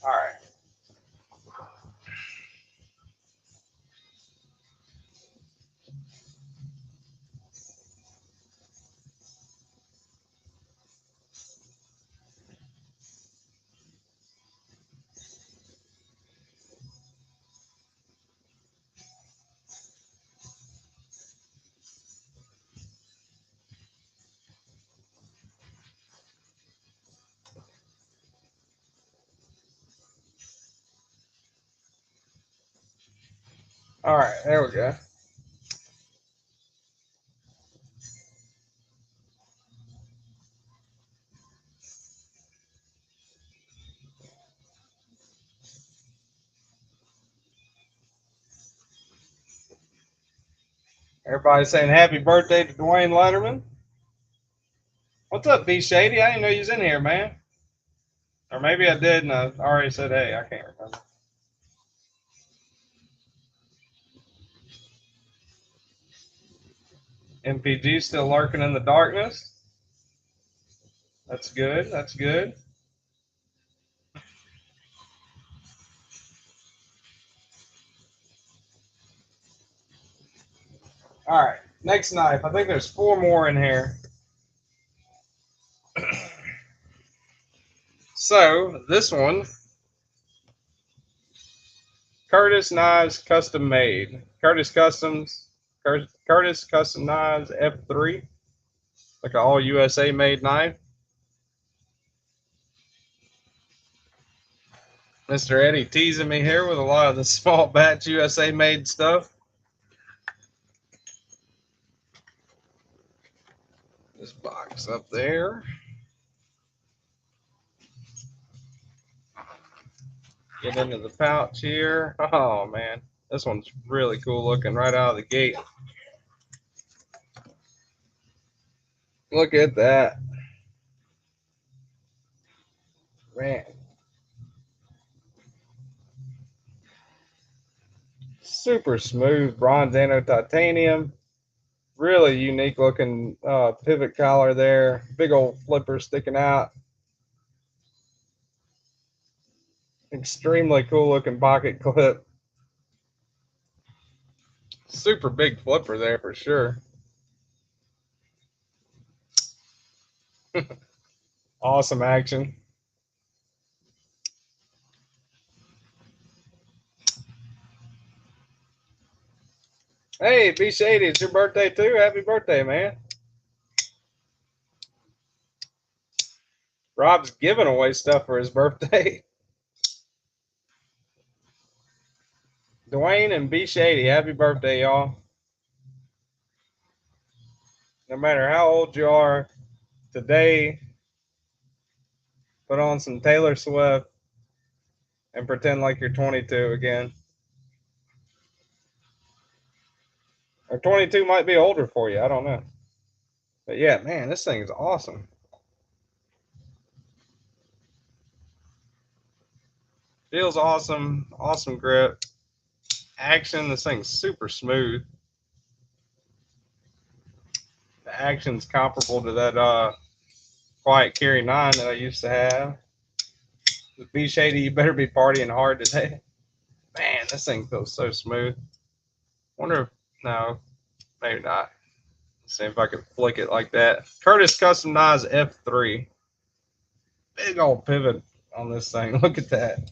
All right. All right. There we go. Everybody's saying happy birthday to Dwayne Letterman. What's up, B Shady? I didn't know you was in here, man. Or maybe I did and I already said hey. I can't remember. MPG still lurking in the darkness. That's good. That's good. All right. Next knife. I think there's 4 more in here. So this one, Curtis Knives Custom Made. Curtis Customs. Curtis Custom Knives F3. Like an all USA made knife. Mr. Eddy teasing me here with a lot of the small batch USA made stuff. This box up there. Get into the pouch here. Oh man, this one's really cool looking right out of the gate. Look at that. Man. Super smooth bronze anno titanium. Really unique looking pivot collar there. Big old flipper sticking out. Extremely cool looking pocket clip. Super big flipper there for sure. Awesome action. Hey, B Shady, it's your birthday too. Happy birthday, man. Rob's giving away stuff for his birthday. Dwayne and B Shady, happy birthday, y'all. No matter how old you are, today, put on some Taylor Swift and pretend like you're 22 again. Or 22 might be older for you. I don't know. But yeah, man, this thing's awesome. Feels awesome. Awesome grip. Action. This thing's super smooth. The action's comparable to that Quiet Carry 9 that I used to have. With B Shady, you better be partying hard today. Man, this thing feels so smooth. Wonder if, no, maybe not. Let's see if I can flick it like that. Curtis Custom Knives F3. Big old pivot on this thing. Look at that.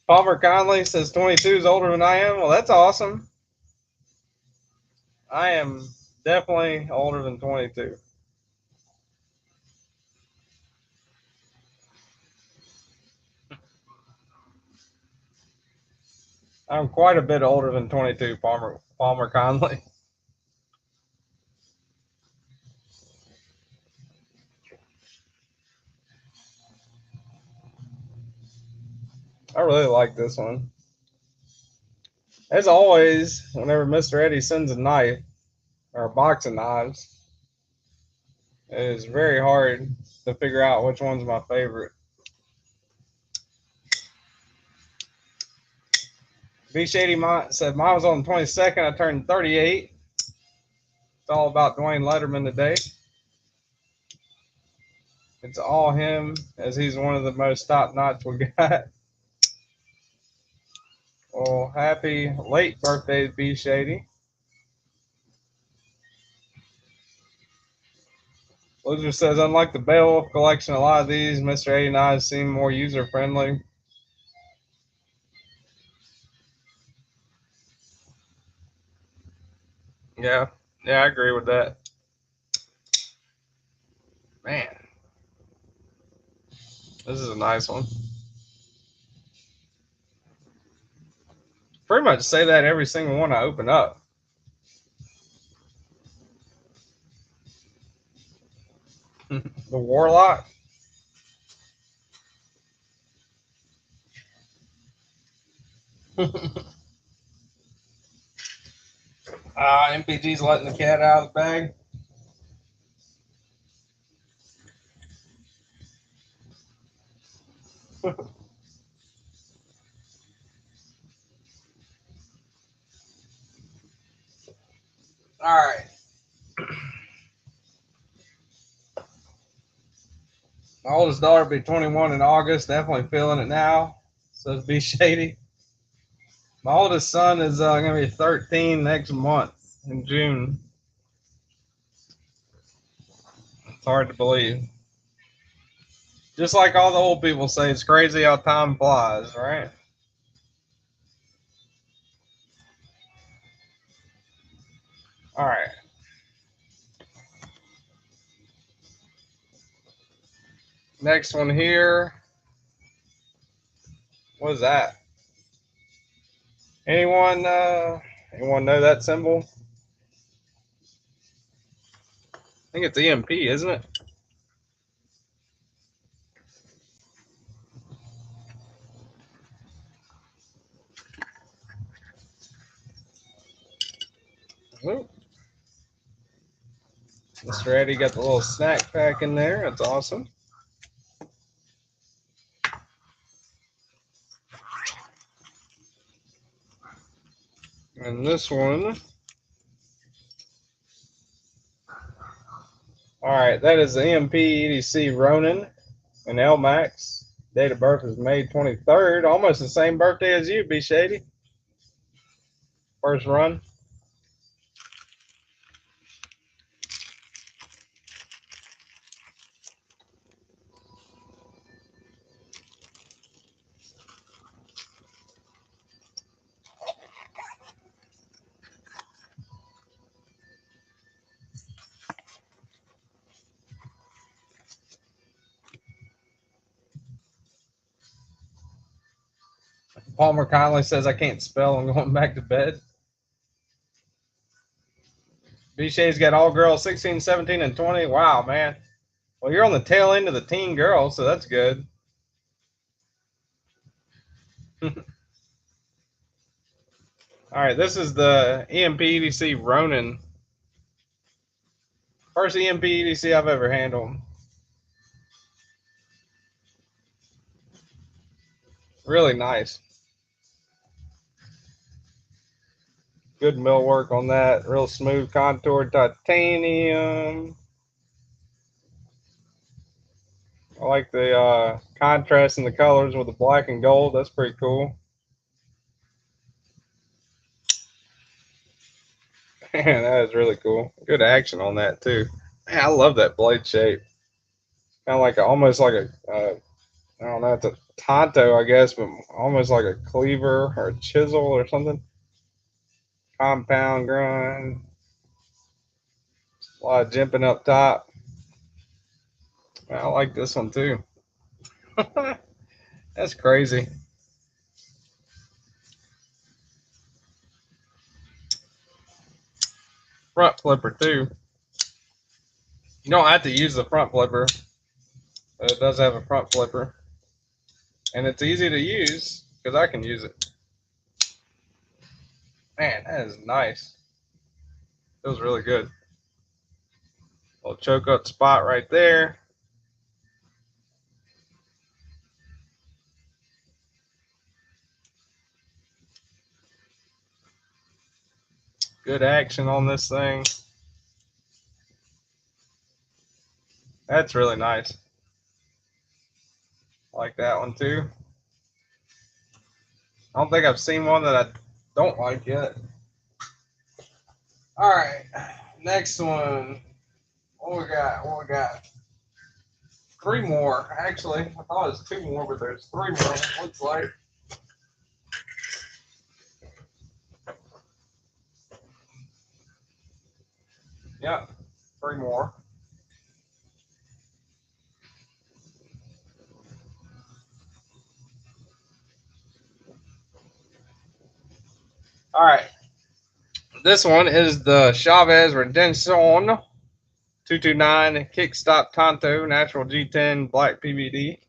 Palmer Conley says 22 is older than I am. Well, that's awesome. I am definitely older than 22. I'm quite a bit older than 22, Palmer Conley. I really like this one. As always, whenever Mr. Eddy sends a knife or a box of knives, it is very hard to figure out which one's my favorite. B Shady said mine was on the 22nd. I turned 38. It's all about Dwayne Letterman today. It's all him, as he's one of the most top notch we got. Well, happy late birthday, B Shady. Loser says, unlike the Beowulf collection, a lot of these Mr. 89 seem more user friendly. Yeah, yeah, I agree with that. Man, this is a nice one. Pretty much say that every single one I open up. The Warlock. MPG's letting the cat out of the bag. All right. My oldest daughter will be 21 in August. Definitely feeling it now. Says B Shady. My oldest son is going to be 13 next month in June. It's hard to believe. Just like all the old people say, it's crazy how time flies, right? All right. Next one here. What is that? Anyone know that symbol? I think it's EMP, isn't it? Ooh. Mr. Eddy got the little snack pack in there. That's awesome. And this one. All right, that is the EMP EDC Ronin and LMAX. Date of birth is May 23rd. Almost the same birthday as you, B Shady. First run. Palmer Conley says I can't spell. I'm going back to bed. B Shay's got all girls 16, 17, and 20. Wow, man. Well, you're on the tail end of the teen girls, so that's good. All right, this is the EMP EDC Ronin. First EMP EDC I've ever handled. Really nice. Good mill work on that. Real smooth contoured titanium. I like the contrast in the colors with the black and gold. That's pretty cool. Man, that is really cool. Good action on that too. Man, I love that blade shape. Kind of like almost like a I don't know, it's a Tonto, I guess, but almost like a cleaver or a chisel or something. Compound grind. A lot of jimping up top. I like this one too. That's crazy. Front flipper too. You don't have to use the front flipper, but it does have a front flipper. And it's easy to use because I can use it. Man, that is nice. Feels really good. Little choke up spot right there. Good action on this thing. That's really nice. like that one too. I don't think I've seen one that I don't like yet. All right, next one. What we got? What we got? 3 more, actually. I thought it was 2 more, but there's 3 more. Looks like. Yep, 3 more. All right. This one is the Chavez Redemption 229 Kickstop Tonto Natural G10 Black PVD.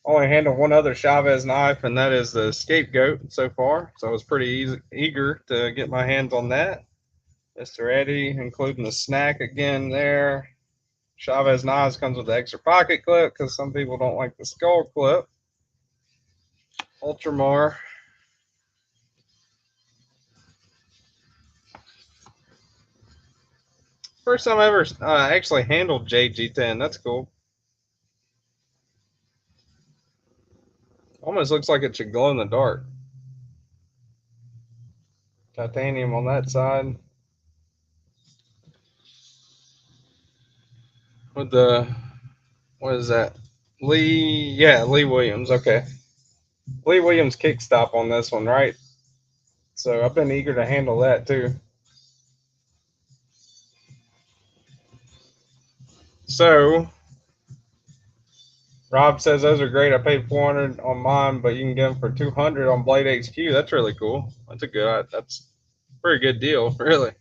Only handled one other Chavez knife, and that is the Scapegoat so far. So I was pretty eager to get my hands on that. Mr. Eddy, including the snack again there. Chavez knives comes with the extra pocket clip because some people don't like the skull clip. Ultramar. First time I ever actually handled JG10. That's cool. Almost looks like it should glow in the dark. Titanium on that side. With the, what is that? Lee Williams. Okay. Lee Williams kickstop on this one, right? So I've been eager to handle that too. So Rob says those are great. I paid 400 on mine, but you can get them for 200 on Blade HQ. That's really cool. That's a pretty good deal, really.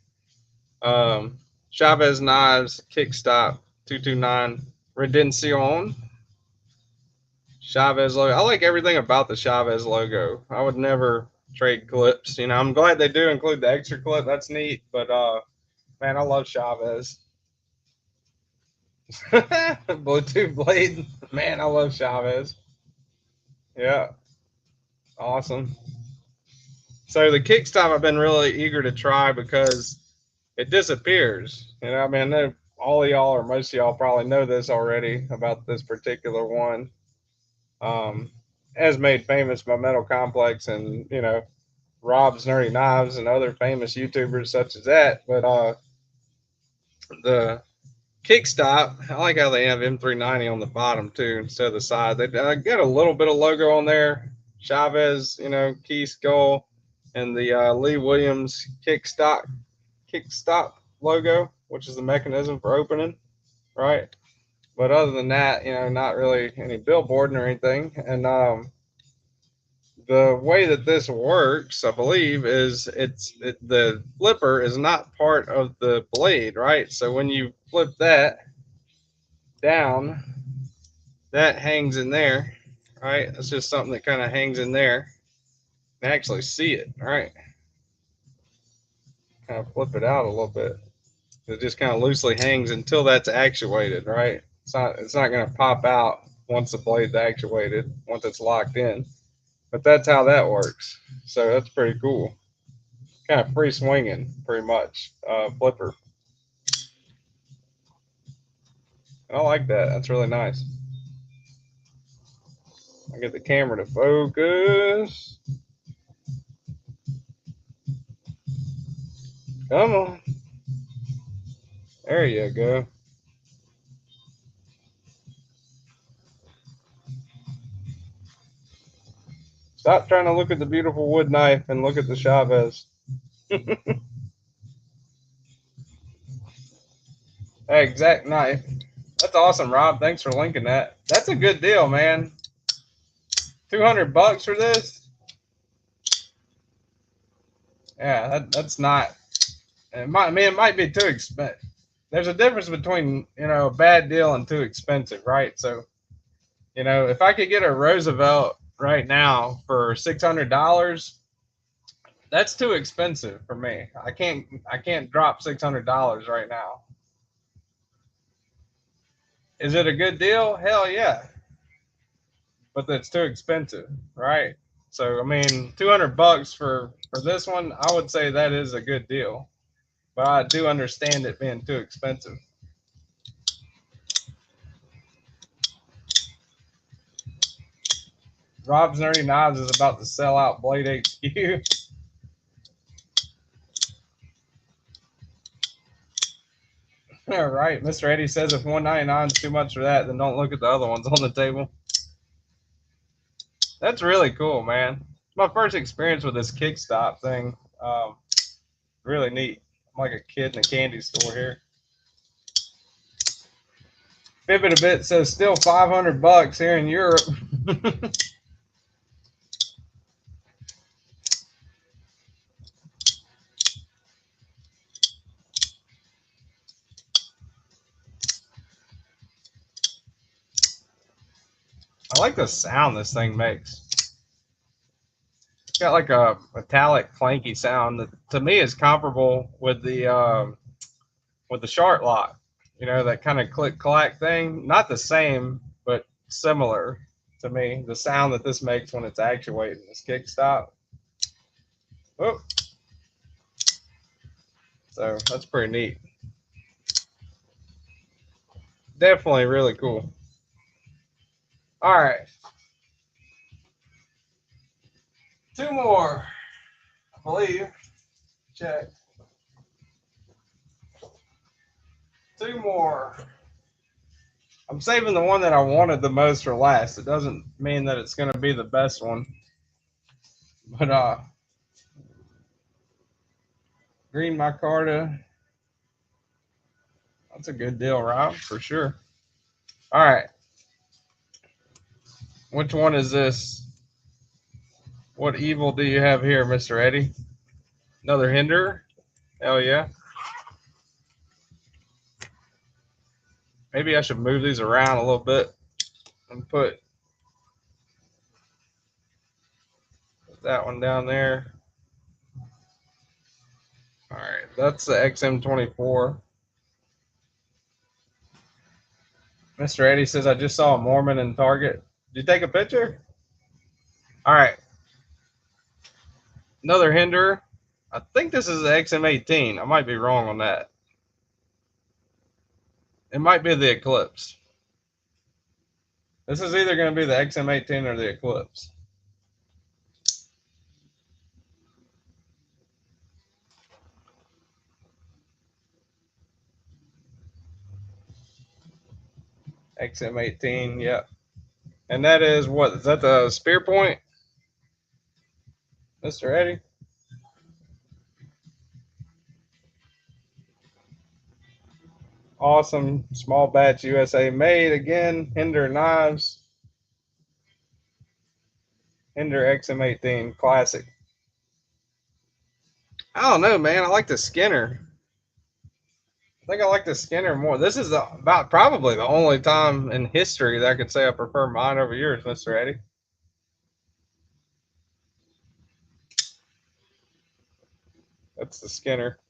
Chavez knives kickstop 229 Redemption. Chavez logo. I like everything about the Chavez logo. I would never trade clips. You know, I'm glad they do include the extra clip. That's neat. But man, I love Chavez. Bluetooth blade. Man, I love Chavez. Yeah. Awesome. So the kickstop I've been really eager to try because it disappears. You know, I mean, I know all of y'all or most of y'all probably know this already about this particular one. As made famous by Metal Complex and, you know, Rob's Nerdy Knives and other famous YouTubers such as that. But the kickstop, I like how they have M390 on the bottom too instead of the side. They got a little bit of logo on there. Chavez, you know, key skull, and the Lee Williams kickstop logo, which is the mechanism for opening, right? But other than that, you know, not really any billboarding or anything. And the way that this works, I believe, is the flipper is not part of the blade, right? So when you flip that down, that hangs in there, right? It's just something that kind of hangs in there. You can actually see it, right? Kind of flip it out a little bit. It just kind of loosely hangs until that's actuated, right? It's not going to pop out once the blade's actuated, once it's locked in. But that's how that works. So that's pretty cool. Kind of free swinging, pretty much. Flipper. I like that. That's really nice. I get the camera to focus. Come on. There you go. Stop trying to look at the beautiful wood knife and look at the Chavez. That exact knife. That's awesome, Rob. Thanks for linking that. That's a good deal, man. $200 for this? Yeah, that's not. It might be too expensive. There's a difference between, you know, a bad deal and too expensive, right? So, you know, if I could get a Roosevelt right now for $600, that's too expensive for me. I can't drop $600 right now. Is it a good deal? Hell yeah. But that's too expensive, right? So I mean, $200 for this one, I would say that is a good deal. But I do understand it being too expensive. Rob's Nerdy Knives is about to sell out Blade HQ. All right, Mr. Eddy says if $199 is too much for that, then don't look at the other ones on the table. That's really cool, man. It's my first experience with this Kickstop thing. Really neat. I'm like a kid in a candy store here. Fibbit a bit says still $500 here in Europe. I like the sound this thing makes. It's got like a metallic, clanky sound that to me is comparable with the Shark Lock. You know, that kind of click clack thing. Not the same, but similar to me. The sound that this makes when it's actuating this Kickstop. Oh, so that's pretty neat. Definitely really cool. All right. Two more, I believe. Check. Two more. I'm saving the one that I wanted the most for last. It doesn't mean that it's going to be the best one. But green micarta. That's a good deal, Rob, for sure. All right. Which one is this? What evil do you have here, Mr. Eddy? Another hinder? Hell yeah. Maybe I should move these around a little bit and put that one down there. All right, that's the XM24. Mr. Eddy says, I just saw a Mormon in Target. Did you take a picture? All right. Another hinder. I think this is the XM18. I might be wrong on that. It might be the Eclipse. This is either going to be the XM18 or the Eclipse. XM18, yep. And that is what? Is that the spear point, Mr. Eddy? Awesome. Small batch USA made again. Hinder knives. Hinder XM18 classic. I don't know, man. I like the Skinner. I think I like the Skinner more. This is about probably the only time in history that I could say I prefer mine over yours, Mr. Eddy. That's the Skinner.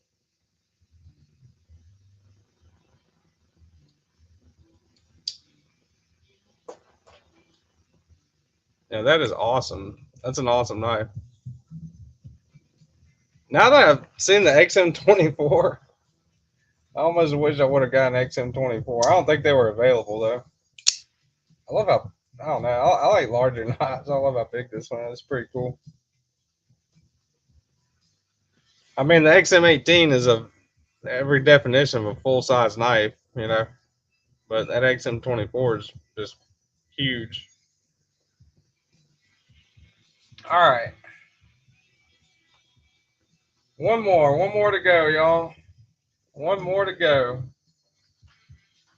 Yeah, that is awesome. That's an awesome knife. Now that I've seen the XM24, I almost wish I would have gotten XM24. I don't think they were available though. I love how, I don't know. I like larger knives. I love how big this one is. It's pretty cool. I mean, the XM18 is every definition of a full size knife, you know, but that XM24 is just huge. All right. One more to go, y'all. One more to go.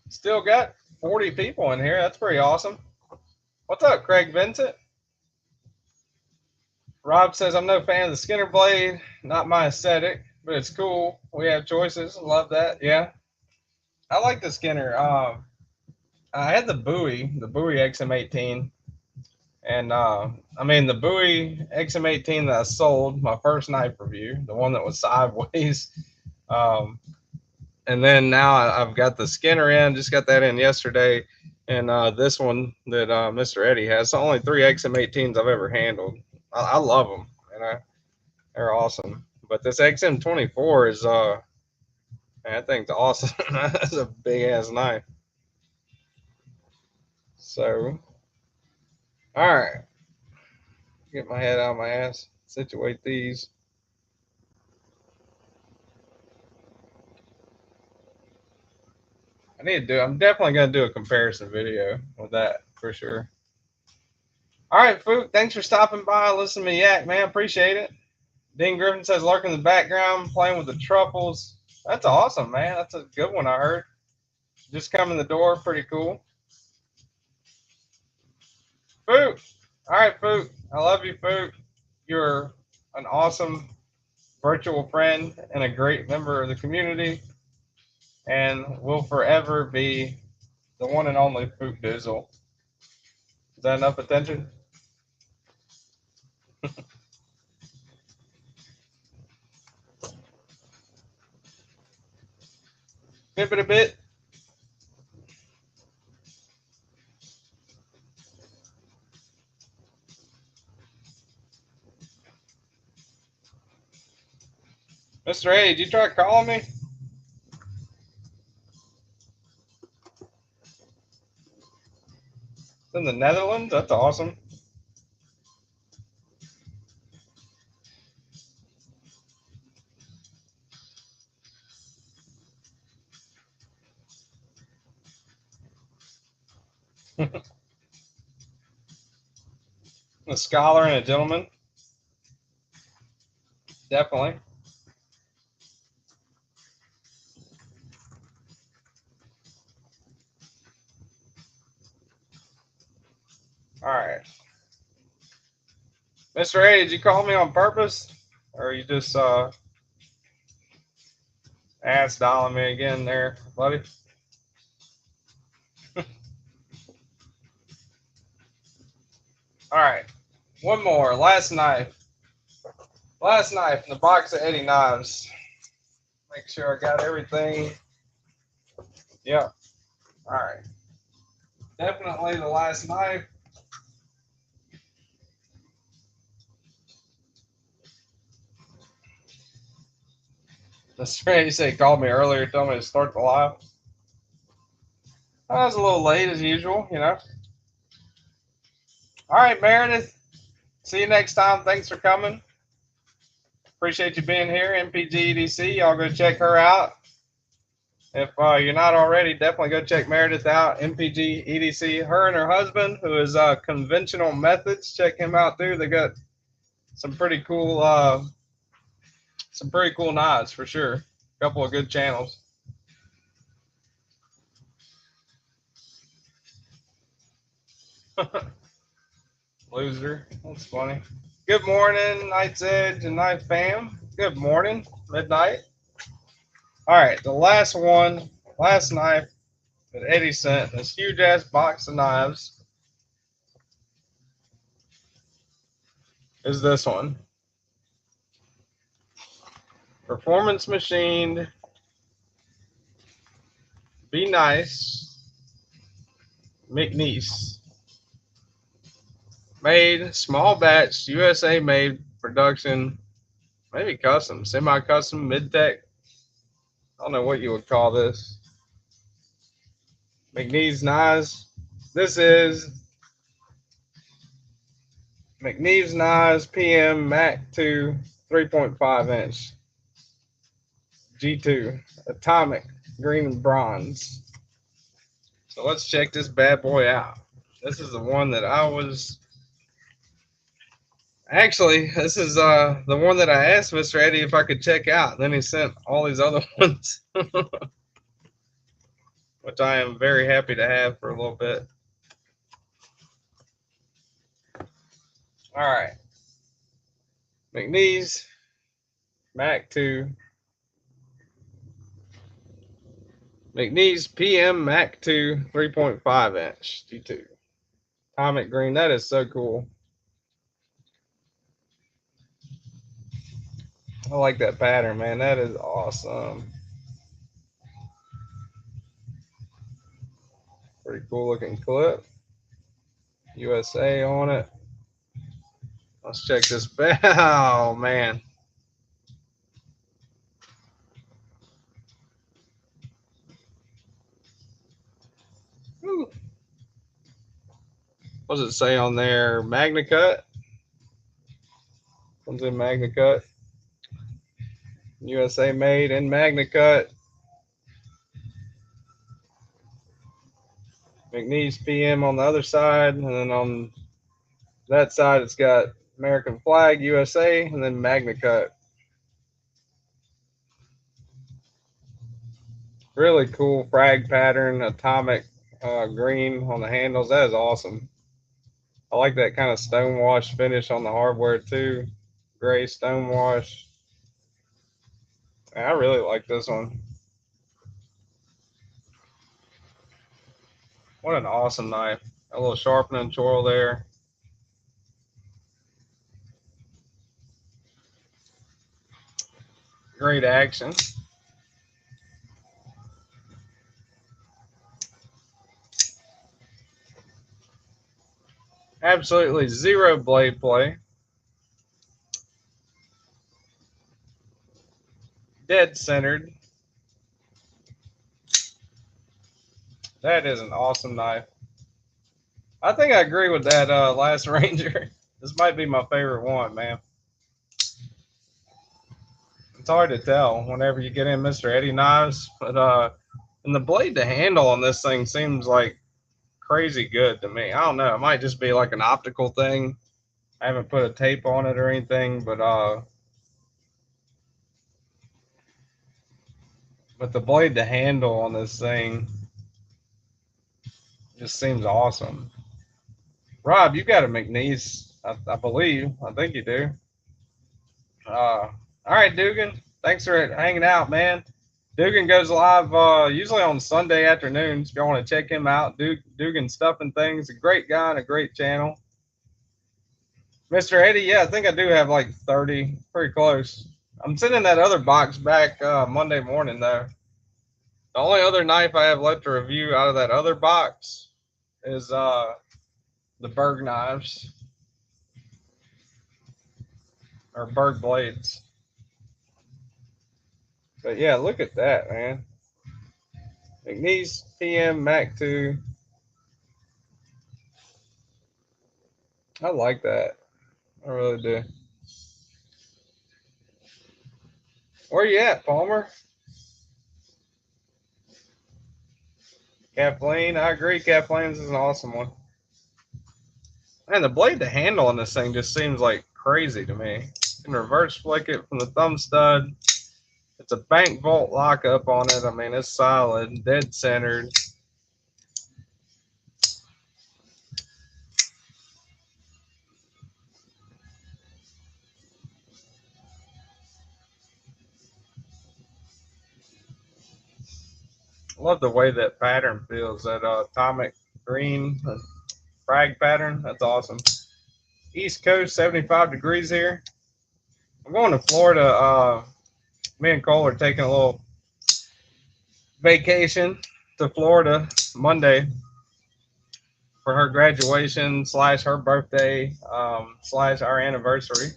Still got 40 people in here. That's pretty awesome. What's up, Craig Vincent? Rob says, I'm no fan of the Skinner blade. Not my aesthetic, but it's cool. We have choices. Love that. Yeah. I like the Skinner. I had the Bowie XM18. And I mean, the Bowie XM18 that I sold, my first knife review, the one that was sideways. And then now I've got the Skinner in, just got that in yesterday. And this one that Mr. Eddy has. It's the only three XM18s I've ever handled. I love them. You know, they're awesome. But this XM24 is, man, that thing's awesome. That's a big ass knife. So, all right. Get my head out of my ass. Situate these. I'm definitely gonna do a comparison video with that for sure. All right, Fook, thanks for stopping by. Listen to me yak, man. Appreciate it. Dean Griffin says lurking in the background, playing with the truffles. That's awesome, man. That's a good one I heard. Just come in the door, pretty cool. Fook. All right, Fook. I love you, Fook. You're an awesome virtual friend and a great member of the community, and will forever be the one and only Fook Dizzle. Is that enough attention? Give it a bit. Mr. A, did you try calling me? It's in the Netherlands? That's awesome. A scholar and a gentleman. Definitely. All right. Mr. A, did you call me on purpose? Or you just ass dialing me again there, buddy? All right. One more. Last knife. Last knife in the box of Eddy knives. Make sure I got everything. Yep. All right. Definitely the last knife. Mr. A said called me earlier, told me to start the live. I was a little late as usual, you know. All right, Meredith. See you next time. Thanks for coming. Appreciate you being here. MPG EDC. Y'all go check her out. If you're not already, definitely go check Meredith out. MPG EDC. Her and her husband, who is Conventional Methods. Check him out too. They got some pretty cool knives for sure. A couple of good channels. Loser. That's funny. Good morning, Night's Edge and Night Fam. Good morning, midnight. All right, the last one, last knife that Eddy sent, this huge ass box of knives, is this one. Performance machined. Be nice. McNeese. Made, small batch, USA made production, maybe custom, semi custom, mid tech. I don't know what you would call this. McNeese knives. This is McNeese knives PM Mac 2 3.5 inch G2 atomic green and bronze. So let's check this bad boy out. This is the one that I was actually, this is the one that I asked Mr. Eddy if I could check out. Then he sent all these other ones, which I am very happy to have for a little bit. All right. McNeese Mac 2. McNeese PM Mac 2 3.5 inch G2. Atomic green. That is so cool. I like that pattern, man. That is awesome. Pretty cool looking clip. USA on it. Let's check this back. Oh, man. What does it say on there? Magna Cut? Comes in Magna Cut. USA made in Magna Cut. McNeese PM on the other side, and then on that side it's got American flag USA and then Magna Cut. Really cool frag pattern, atomic green on the handles. That is awesome. I like that kind of stonewash finish on the hardware too. Gray stonewash. I really like this one. What an awesome knife. A little sharpening twirl there. Great action. Absolutely zero blade play. Dead centered. That is an awesome knife. I think I agree with that last Ranger. This might be my favorite one, man. It's hard to tell whenever you get in Mr. Eddy knives, but and the blade to handle on this thing seems like crazy good to me. I don't know. It might just be like an optical thing. I haven't put a tape on it or anything, but the blade to handle on this thing just seems awesome. Rob, you got a McNeese, I believe. I think you do. All right, Dugan. Thanks for hanging out, man. Dugan goes live usually on Sunday afternoons. If you want to check him out, Dugan Stuffing Things, a great guy and a great channel. Mr. Eddy, yeah, I think I do have like 30, pretty close. I'm sending that other box back Monday morning, though. The only other knife I have left to review out of that other box is the Berg knives, or Berg blades. But yeah, look at that, man. McNeese PM Mac 2. I like that. I really do. Where you at, Palmer? Kathleen, I agree. Kathleen's is an awesome one. Man, the blade to handle on this thing just seems like crazy to me. You can reverse flick it from the thumb stud. It's a bank bolt lockup on it. I mean, it's solid, dead centered. I love the way that pattern feels, that atomic green frag pattern. That's awesome. East Coast, 75 degrees here. I'm going to Florida. Me and Cole are taking a little vacation to Florida Monday for her graduation / her birthday / our anniversary.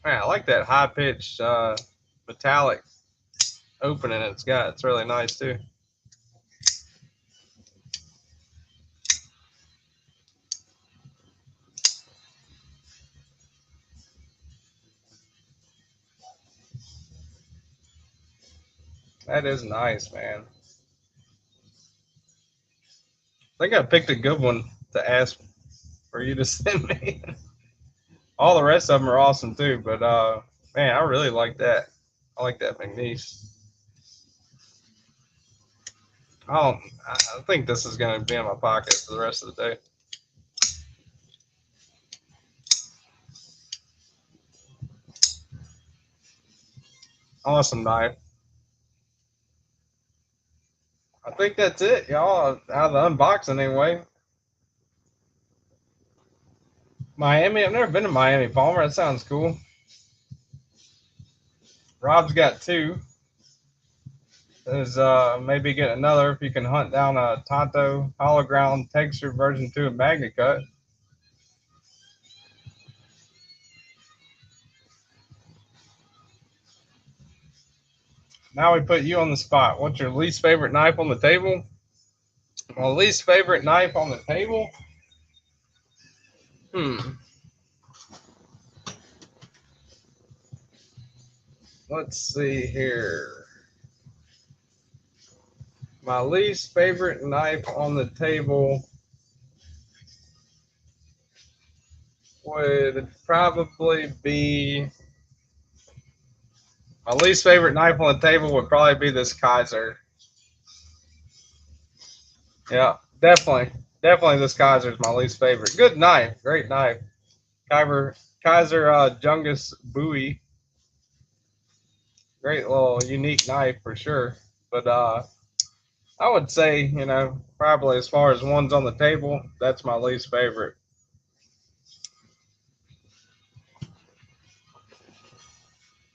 Man, I like that high pitched metallic opening it's got. It's really nice too. That is nice, man. I think I picked a good one to ask for you to send me. All the rest of them are awesome too, but man, I really like that. I like that McNeese. I think this is going to be in my pocket for the rest of the day. Awesome knife. I think that's it, y'all, out of the unboxing anyway. Miami, I've never been to Miami, Palmer. That sounds cool. Rob's got 2. There's maybe get another if you can hunt down a Tonto hologround texture version 2 of Magna Cut. Now we put you on the spot. What's your least favorite knife on the table? My least favorite knife on the table Hmm. Let's see here. My least favorite knife on the table would probably be my least favorite knife on the table would probably be this Kaiser. Yeah, definitely this Kaiser is my least favorite. Good knife, great knife. Kaiser Jungus Bowie, great little unique knife for sure. But I would say, probably as far as ones on the table, that's my least favorite.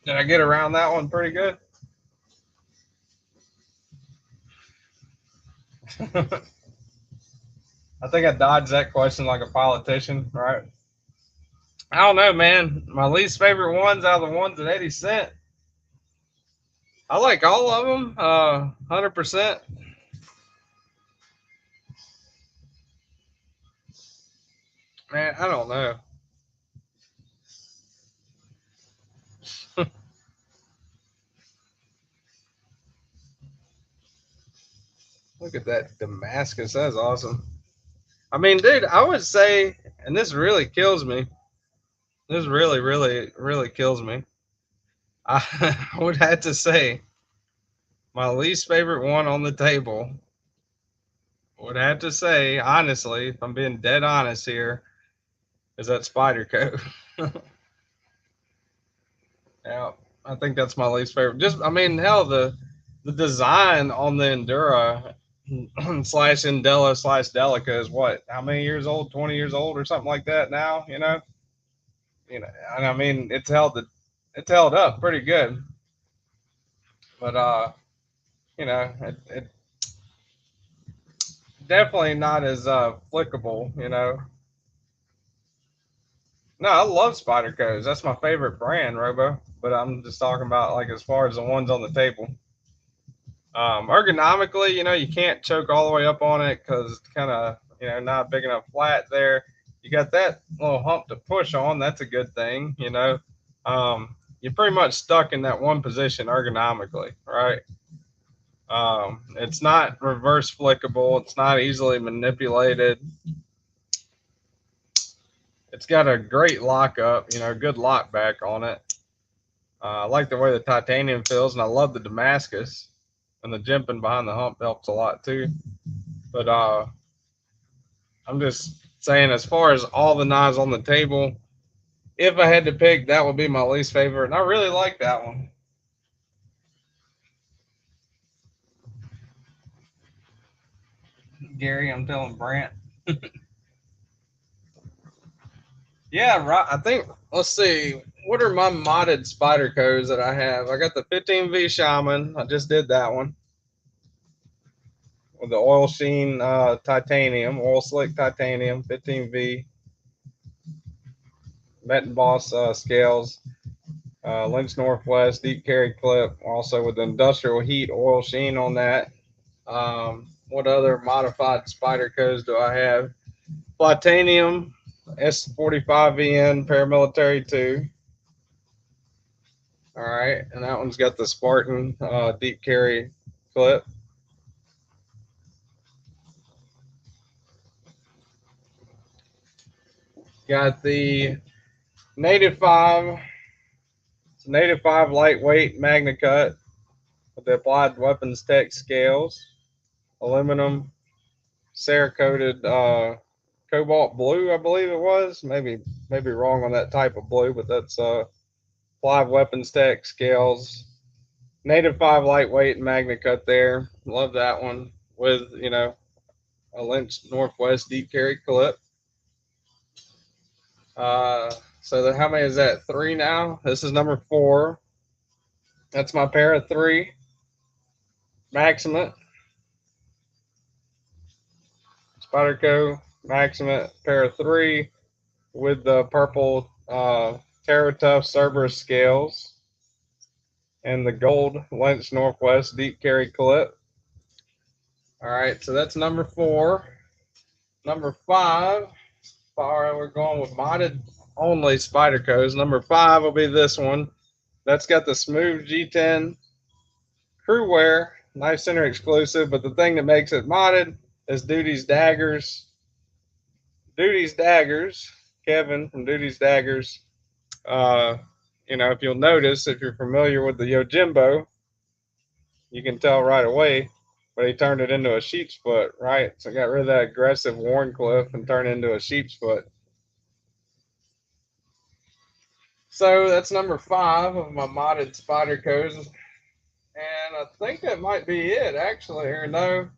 Did I get around that one pretty good? I think I dodged that question like a politician, right? I don't know, man. My least favorite ones out of the ones that Eddy sent, I like all of them, 100%. Man, I don't know. Look at that Damascus. That's awesome. I mean, dude, I would say, and this really kills me. This really kills me. I would have to say my least favorite one on the table would have to say, honestly, if I'm being dead honest here, is that spider coat. Yeah, I think that's my least favorite. Just, I mean, hell, the design on the Endura slash Indela slash Delica is what? How many years old? 20 years old or something like that now? And I mean, it's held up pretty good, but it definitely not as flickable. No, I love Spider Codes. That's my favorite brand, Robo. But I'm just talking about like as far as the ones on the table. Ergonomically, you can't choke all the way up on it because it's kind of not big enough flat there. You got that little hump to push on. That's a good thing. You're pretty much stuck in that one position ergonomically, right? It's not reverse flickable. It's not easily manipulated. It's got a great lockup, good lock back on it. I like the way the titanium feels, and I love the Damascus. And the jimping behind the hump helps a lot too. But I'm just saying, as far as all the knives on the table, if I had to pick, that would be my least favorite. And I really like that one. Gary, I'm telling Brant. Yeah, right. I think, let's see, what are my modded spider codes that I have? I got the 15V Shaman. I just did that one with the oil sheen titanium, oil slick titanium, 15V, Metin Boss scales, Lynch Northwest, deep carry clip, also with the industrial heat oil sheen on that. What other modified spider codes do I have? Titanium, S45VN paramilitary 2. All right, and that one's got the Spartan deep carry clip. Got the Native 5, Native 5 lightweight Magna Cut with the applied weapons tech scales, aluminum, Cerakoted cobalt blue, I believe it was. Maybe wrong on that type of blue, but that's applied weapons tech scales. Native 5 lightweight Magna Cut there. Love that one with, a Lynch Northwest deep carry clip. How many is that? Three now? This is number 4. That's my pair of 3. Maximate, Spyderco, Maximate, pair of 3 with the purple TerraTough Cerberus scales and the gold Lynch Northwest deep carry clip. All right, so that's number 4. Number 5 Alright, we're going with modded only Spyderco's. Number 5 will be this one. That's got the smooth G10 crew wear, knife center exclusive, but the thing that makes it modded is Duty's Daggers. Duty's Daggers, Kevin from Duty's Daggers. Uh, if you'll notice, if you're familiar with the Yojimbo, you can tell right away, but he turned it into a sheep's foot, right? So got rid of that aggressive Warncliffe and turned it into a sheep's foot. So that's number 5 of my modded Spyderco's. And I think that might be it, actually. Or no,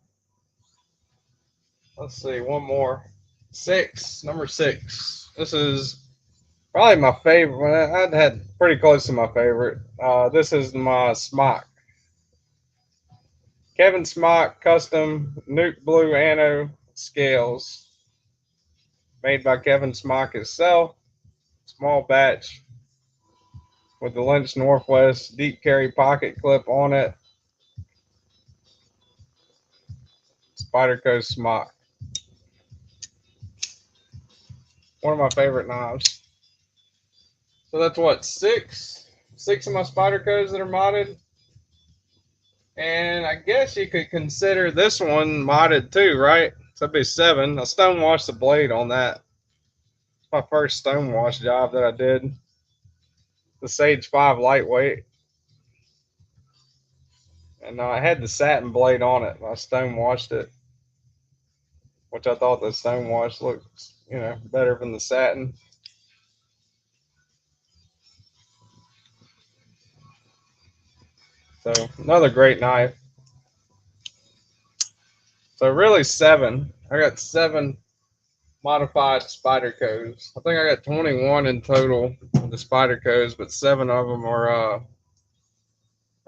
let's see, one more. 6, number 6. This is probably my favorite. I'd had pretty close to my favorite. This is my Smock. Kevin Smock custom Nuke Blue Anno scales. Made by Kevin Smock himself. Small batch with the Lynch Northwest deep carry pocket clip on it. Spyderco Smock. One of my favorite knives. So that's what, 6? 6 of my Spyderco's that are modded. And I guess you could consider this one modded too, right? So that'd be 7. I stonewashed the blade on that. It's my first stonewash job that I did. The Sage 5 lightweight. And I had the satin blade on it. I stonewashed it, which I thought the stonewash looks, better than the satin. So another great knife. So really 7. I got 7 modified Spyderco's. I think I got 21 in total of the Spyderco's, but 7 of them are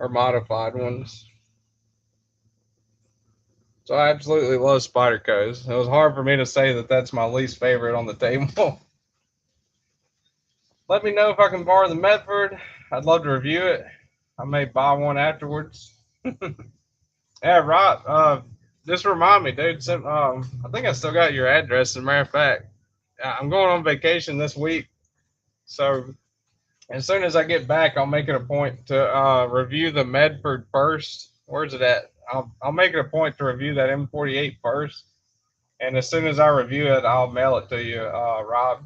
modified ones. So I absolutely love Spyderco's. It was hard for me to say that that's my least favorite on the table. Let me know if I can borrow the Medford. I'd love to review it. I may buy one afterwards. Yeah, Rob, just remind me, dude. I think I still got your address. As a matter of fact, I'm going on vacation this week. So as soon as I get back, I'll make it a point to review the Medford first. Where's it at? I'll make it a point to review that M48 first. And as soon as I review it, I'll mail it to you, Rob.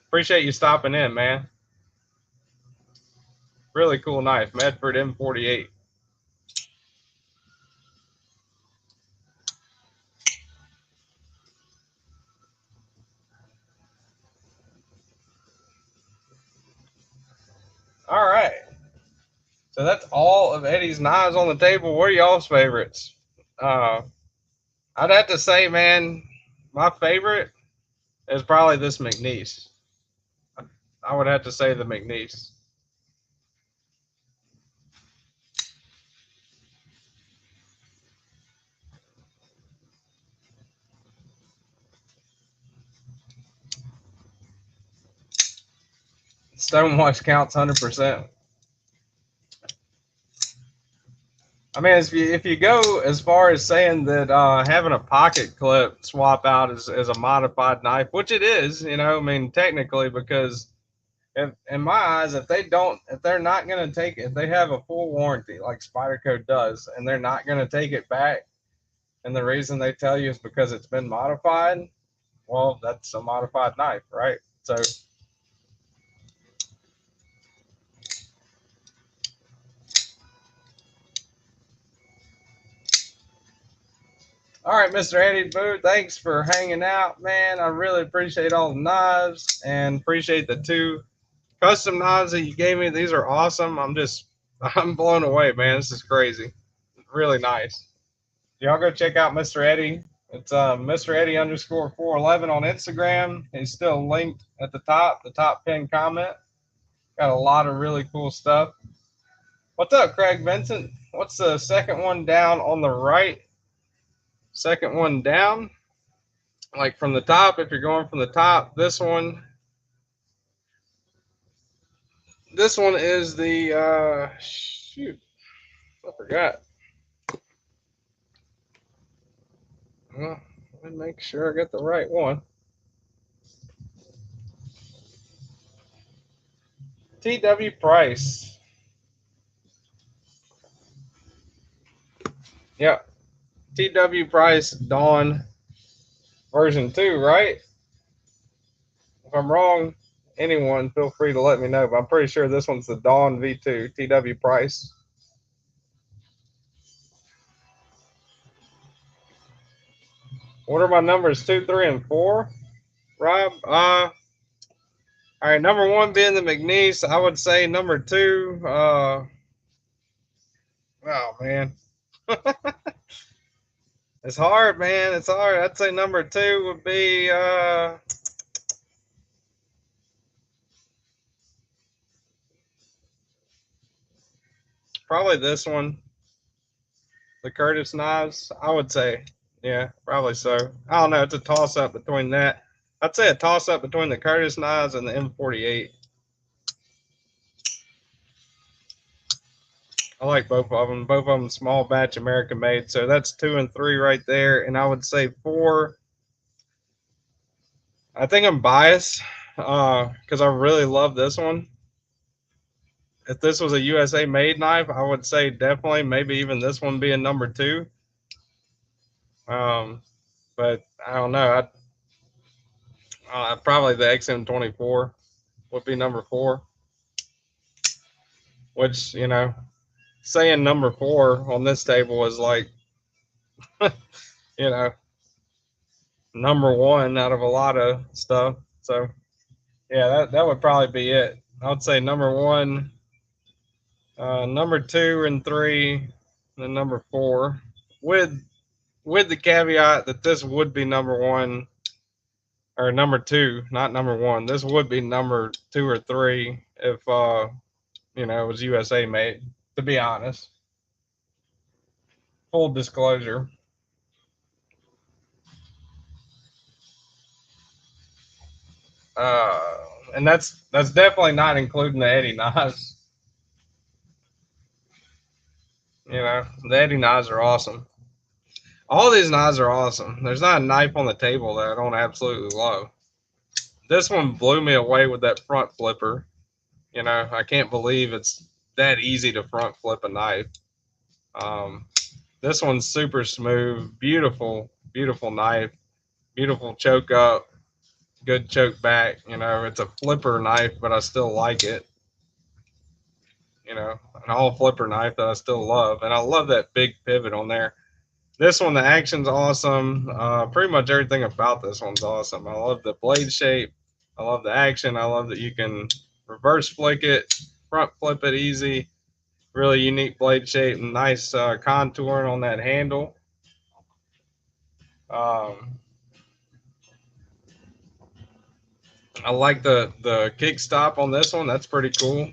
Appreciate you stopping in, man. Really cool knife, Medford M48. All right. So that's all of Eddy's knives on the table. What are y'all's favorites? Uh, I'd have to say, man, my favorite is probably this McNeese. I would have to say the McNeese. Stonewash counts 100%. I mean, if you go as far as saying that having a pocket clip swap out is a modified knife, which it is, I mean, technically, because in my eyes, if they're not going to take it, if they have a full warranty like Spyderco does, and they're not going to take it back, and the reason they tell you is because it's been modified, well, that's a modified knife, right? So, all right, Mr. Eddy Boo, thanks for hanging out, man. I really appreciate all the knives and appreciate the 2 custom knives that you gave me. These are awesome. I'm blown away, man. This is crazy. Really nice. Y'all go check out Mr. Eddy. It's Mr. Eddy _ 411 on Instagram. He's still linked at the top pinned comment. Got a lot of really cool stuff. What's up, Craig Vincent? What's the second one down on the right? Second one down, like from the top. If you're going from the top, this one is the shoot. I forgot. Well, let And make sure I get the right one. TW Price. Yep. TW Price Dawn version 2, right? If I'm wrong, anyone feel free to let me know, but I'm pretty sure this one's the Dawn V2 TW Price. What are my numbers 2, 3, and 4, Rob? All right, number 1 being the McNeese. I would say number 2, oh man. It's hard, man. It's hard. I'd say number 2 would be probably this one, the Curtis knives. I would say, yeah, probably so. I don't know. It's a toss up between that. I'd say a toss up between the Curtis knives and the M48. I like both of them. Both of them small batch American made. So that's 2 and 3 right there. And I would say 4. I think I'm biased because I really love this one. If this was a USA made knife, I would say definitely maybe even this one being number 2. But I don't know. Probably the XM24 would be number 4. Which, you know, saying number 4 on this table is like, you know, number 1 out of a lot of stuff. So yeah, that would probably be it. I would say number 1, number 2 and 3, and then number 4, with the caveat that this would be number 1 or number 2, not number 1. This would be number 2 or 3 if you know, it was USA made. To be honest, full disclosure. Uh, and that's definitely not including the Eddy knives. You know, the Eddy knives are awesome. All these knives are awesome. There's not a knife on the table that I don't absolutely love. This one blew me away with that front flipper. You know, I can't believe it's that easy to front flip a knife. Um, this one's super smooth, beautiful, beautiful knife, beautiful choke up, good choke back. You know, it's a flipper knife, but I still like it. You know, an all flipper knife that I still love, and I love that big pivot on there. This one, the action's awesome. Pretty much everything about this one's awesome. I love the blade shape. I love the action. I love that you can reverse flick it, front flip it easy. Really unique blade shape and nice contouring on that handle. Um, I like the kick stop on this one. That's pretty cool.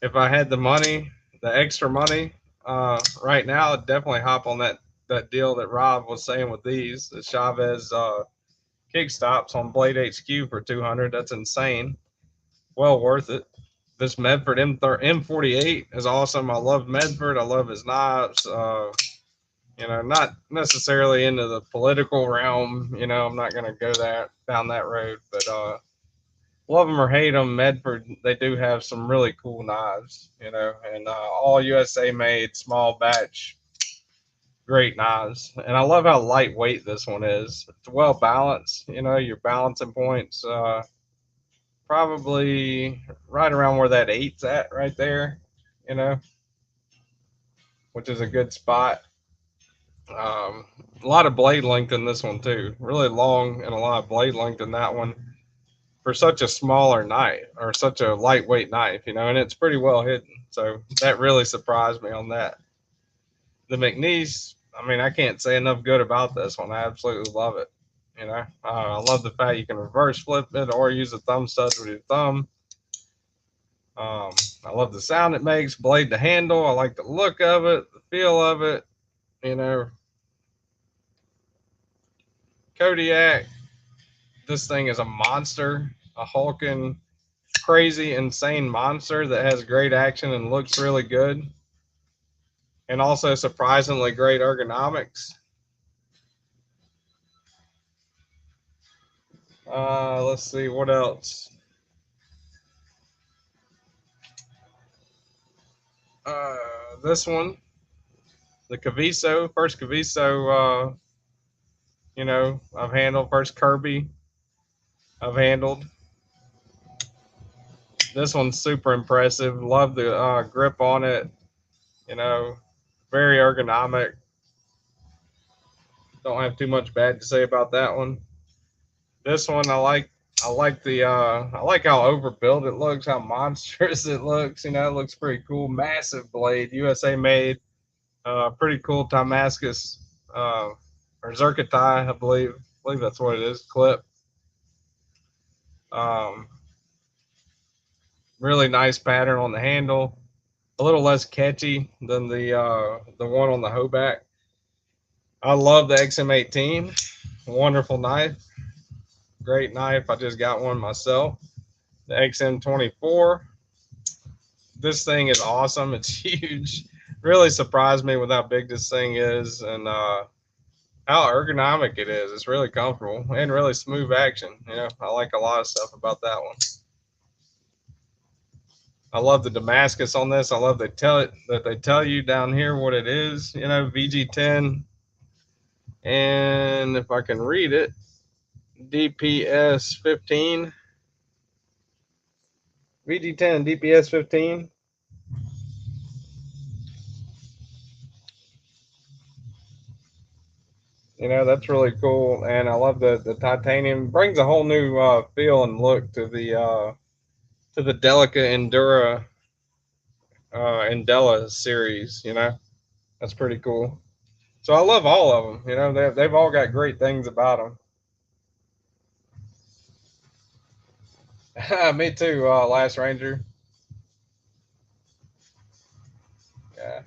If I had the money, the extra money, right now, I'd definitely hop on that deal that Rob was saying with these, the Chavez kick stops on Blade HQ for 200. That's insane. Well worth it. This Medford M48 is awesome. I love Medford. I love his knives. You know, not necessarily into the political realm. You know, I'm not gonna go down that road, but love them or hate them, Medford, they do have some really cool knives. You know, and all USA made, small batch, great knives. And I love how lightweight this one is. It's well balanced. You know, your balancing points. Probably right around where that 8's at right there, you know, which is a good spot. A lot of blade length in this one too, really long and a lot of blade length in that one for such a smaller knife or such a lightweight knife, you know, and it's pretty well hidden. So that really surprised me on that. The McNeese, I mean, I can't say enough good about this one. I absolutely love it. You know, I love the fact you can reverse flip it or use a thumb stud with your thumb. I love the sound it makes, blade to handle. I like the look of it, the feel of it. You know, Kodiak, this thing is a monster, a hulking, crazy, insane monster that has great action and looks really good. And also surprisingly great ergonomics. Let's see what else. Uh, this one, the Caviso, first Caviso. I've handled first Kirby. I've handled. This one's super impressive. Love the grip on it. You know, very ergonomic. Don't have too much bad to say about that one. This one I like. I like how overbuilt it looks, how monstrous it looks. It looks pretty cool. Massive blade, USA made. Pretty cool Damascus or Zircotai, I believe. I believe that's what it is. Clip. Um, really nice pattern on the handle. A little less catchy than the one on the Hoback. I love the XM18. Wonderful knife. Great knife. I just got one myself. The XM24. This thing is awesome. It's huge. Really surprised me with how big this thing is and how ergonomic it is. It's really comfortable and really smooth action. I like a lot of stuff about that one. I love the Damascus on this. I love they tell you down here what it is. VG10, and if I can read it, DPS 15. VG10 DPS 15. That's really cool, and I love the titanium. Brings a whole new feel and look to the Delica Endura Indela series. That's pretty cool. So I love all of them. They've all got great things about them. Me too. Last Ranger. Yeah.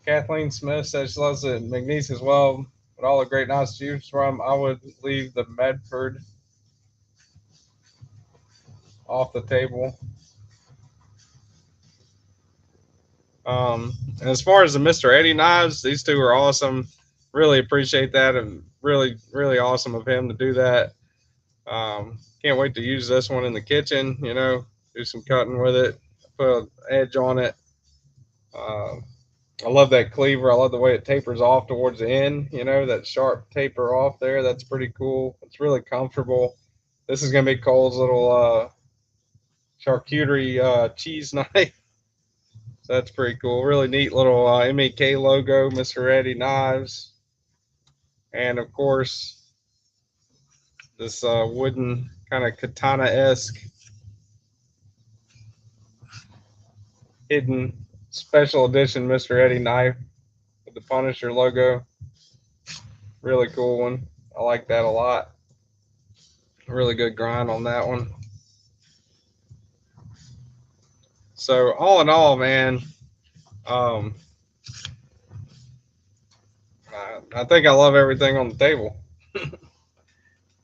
Kathleen Smith says she loves the McNeese as well. But all the great knives to choose from, I would leave the Medford off the table. And as far as the Mr. Eddy knives, these two are awesome. Really appreciate that, and really, really awesome of him to do that. Can't wait to use this one in the kitchen. Do some cutting with it, put an edge on it. Uh, I love that cleaver. I love the way it tapers off towards the end. That sharp taper off there. That's pretty cool. It's really comfortable. This is gonna be Cole's little charcuterie cheese knife. So that's pretty cool. Really neat little MEK logo, Mr. Eddy knives, and of course this wooden kind of katana esque hidden special edition Mr. Eddy knife with the Punisher logo. Really cool one. I like that a lot. Really good grind on that one. So all in all, man, um, I think I love everything on the table.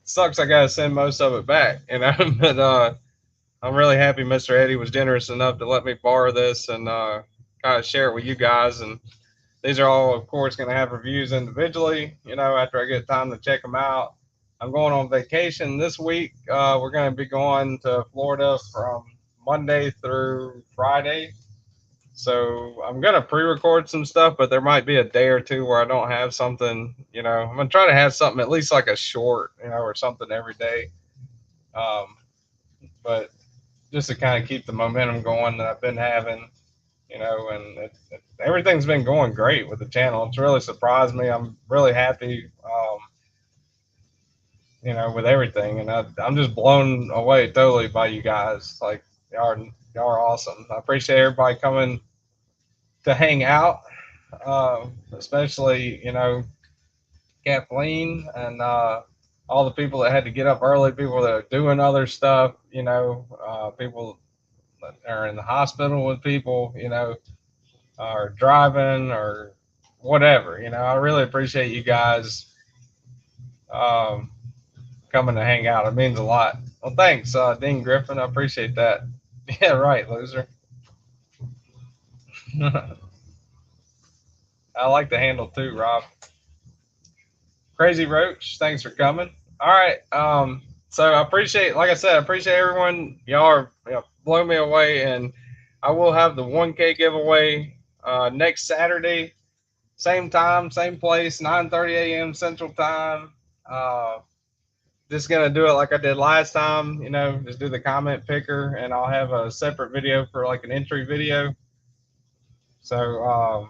Sucks I gotta send most of it back, but I'm really happy Mr. Eddy was generous enough to let me borrow this and kind of share it with you guys. And these are all, of course, going to have reviews individually, after I get time to check them out. I'm going on vacation this week. We're going to be going to Florida from Monday through Friday. So I'm going to pre-record some stuff, but there might be a day or two where I don't have something, I'm going to try to have something at least like a short, or something every day. But just to kind of keep the momentum going that I've been having, and everything's been going great with the channel. It's really surprised me. I'm really happy, with everything, and I'm just blown away totally by you guys. Like y'all are awesome. I appreciate everybody coming to hang out, especially Kathleen and all the people that had to get up early, people that are doing other stuff, people that are in the hospital with people, or driving or whatever. I really appreciate you guys um, coming to hang out. It means a lot. Well, thanks, Dean Griffin. I appreciate that. Yeah, right, loser. I like the handle too, Rob. Crazy Roach, thanks for coming. All right. So I appreciate, like I said, I appreciate everyone. Y'all are, blow me away, and I will have the 1K giveaway next Saturday, same time, same place, 9:30 a.m. Central Time. Uh, just gonna do it like I did last time. Just do the comment picker, and I'll have a separate video for like an entry video. So,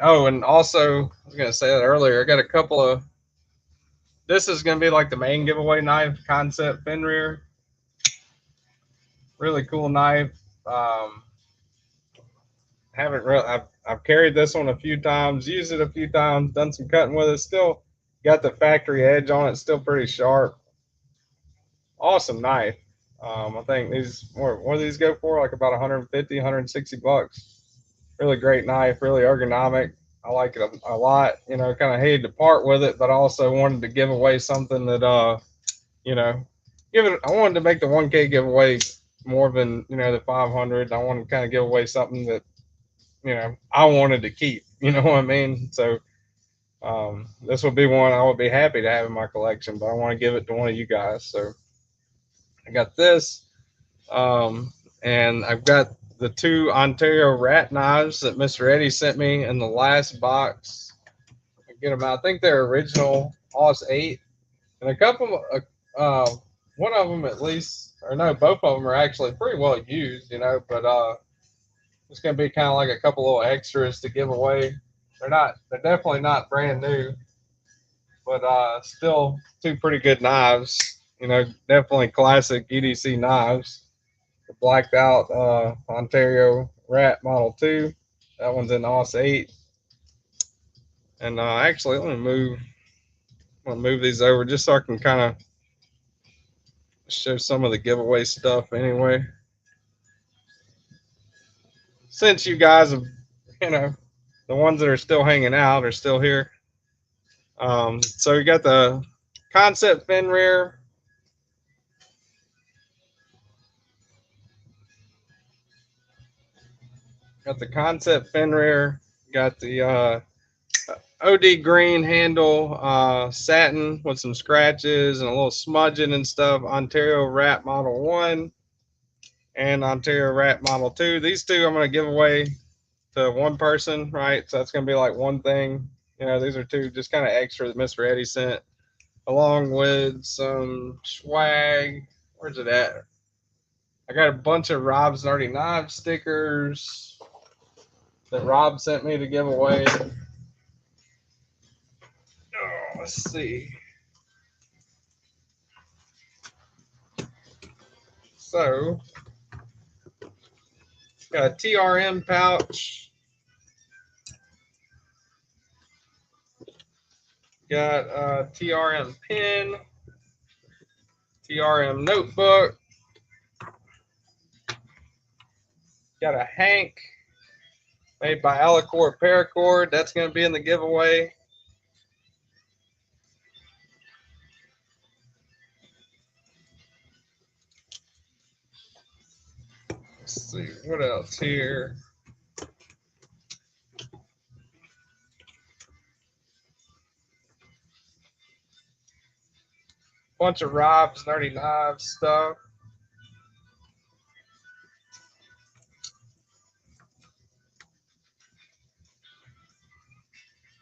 oh, and also I was gonna say that earlier. I got a couple of. This is gonna be like the main giveaway knife, Concept Fenrir. Really cool knife. Um, haven't really. I've carried this one a few times, used it a few times, done some cutting with it. Still got the factory edge on it. Still pretty sharp. Awesome knife. I think these what do these go for? Like about 150, 160 bucks. Really great knife. Really ergonomic. I like it a lot. Kind of hated to part with it, but I also wanted to give away something that you know, give it. I wanted to make the 1K giveaway more than the 500. I wanted to kind of give away something that I wanted to keep. You know what I mean? So this would be one I would be happy to have in my collection, but I want to give it to one of you guys. So I got this, and I've got the two Ontario rat knives that Mr. Eddy sent me in the last box. Get them out. I think they're original Aus 8, and a couple. Uh, One of them at least, or no, both of them are actually pretty well used. But it's gonna be kind of like a couple little extras to give away. They're not. They're definitely not brand new, but still two pretty good knives. Definitely classic EDC knives. The blacked out Ontario Rat Model 2. That one's in OS 8. And actually, let me move these over just so I can kind of show some of the giveaway stuff anyway. Since you guys have, you know, the ones that are still hanging out are still here. So we got the Concept Fenrir. Got the Concept Fenrir. Got the OD green handle, satin with some scratches and a little smudging and stuff. Ontario Rat Model 1 and Ontario Rat Model 2. These two I'm going to give away to one person, right? So that's going to be like one thing. These are two just kind of extra that Mr. Eddy sent, along with some swag. Where's it at? I got a bunch of Rob's Nerdy Knives stickers that Rob sent me to give away. Oh, let's see. So, got a TRM pouch. Got a TRM pen. TRM notebook. Got a Hank made by Alicord Paracord. That's going to be in the giveaway. Let's see what else here. Bunch of Rob's Nerdy Knives stuff.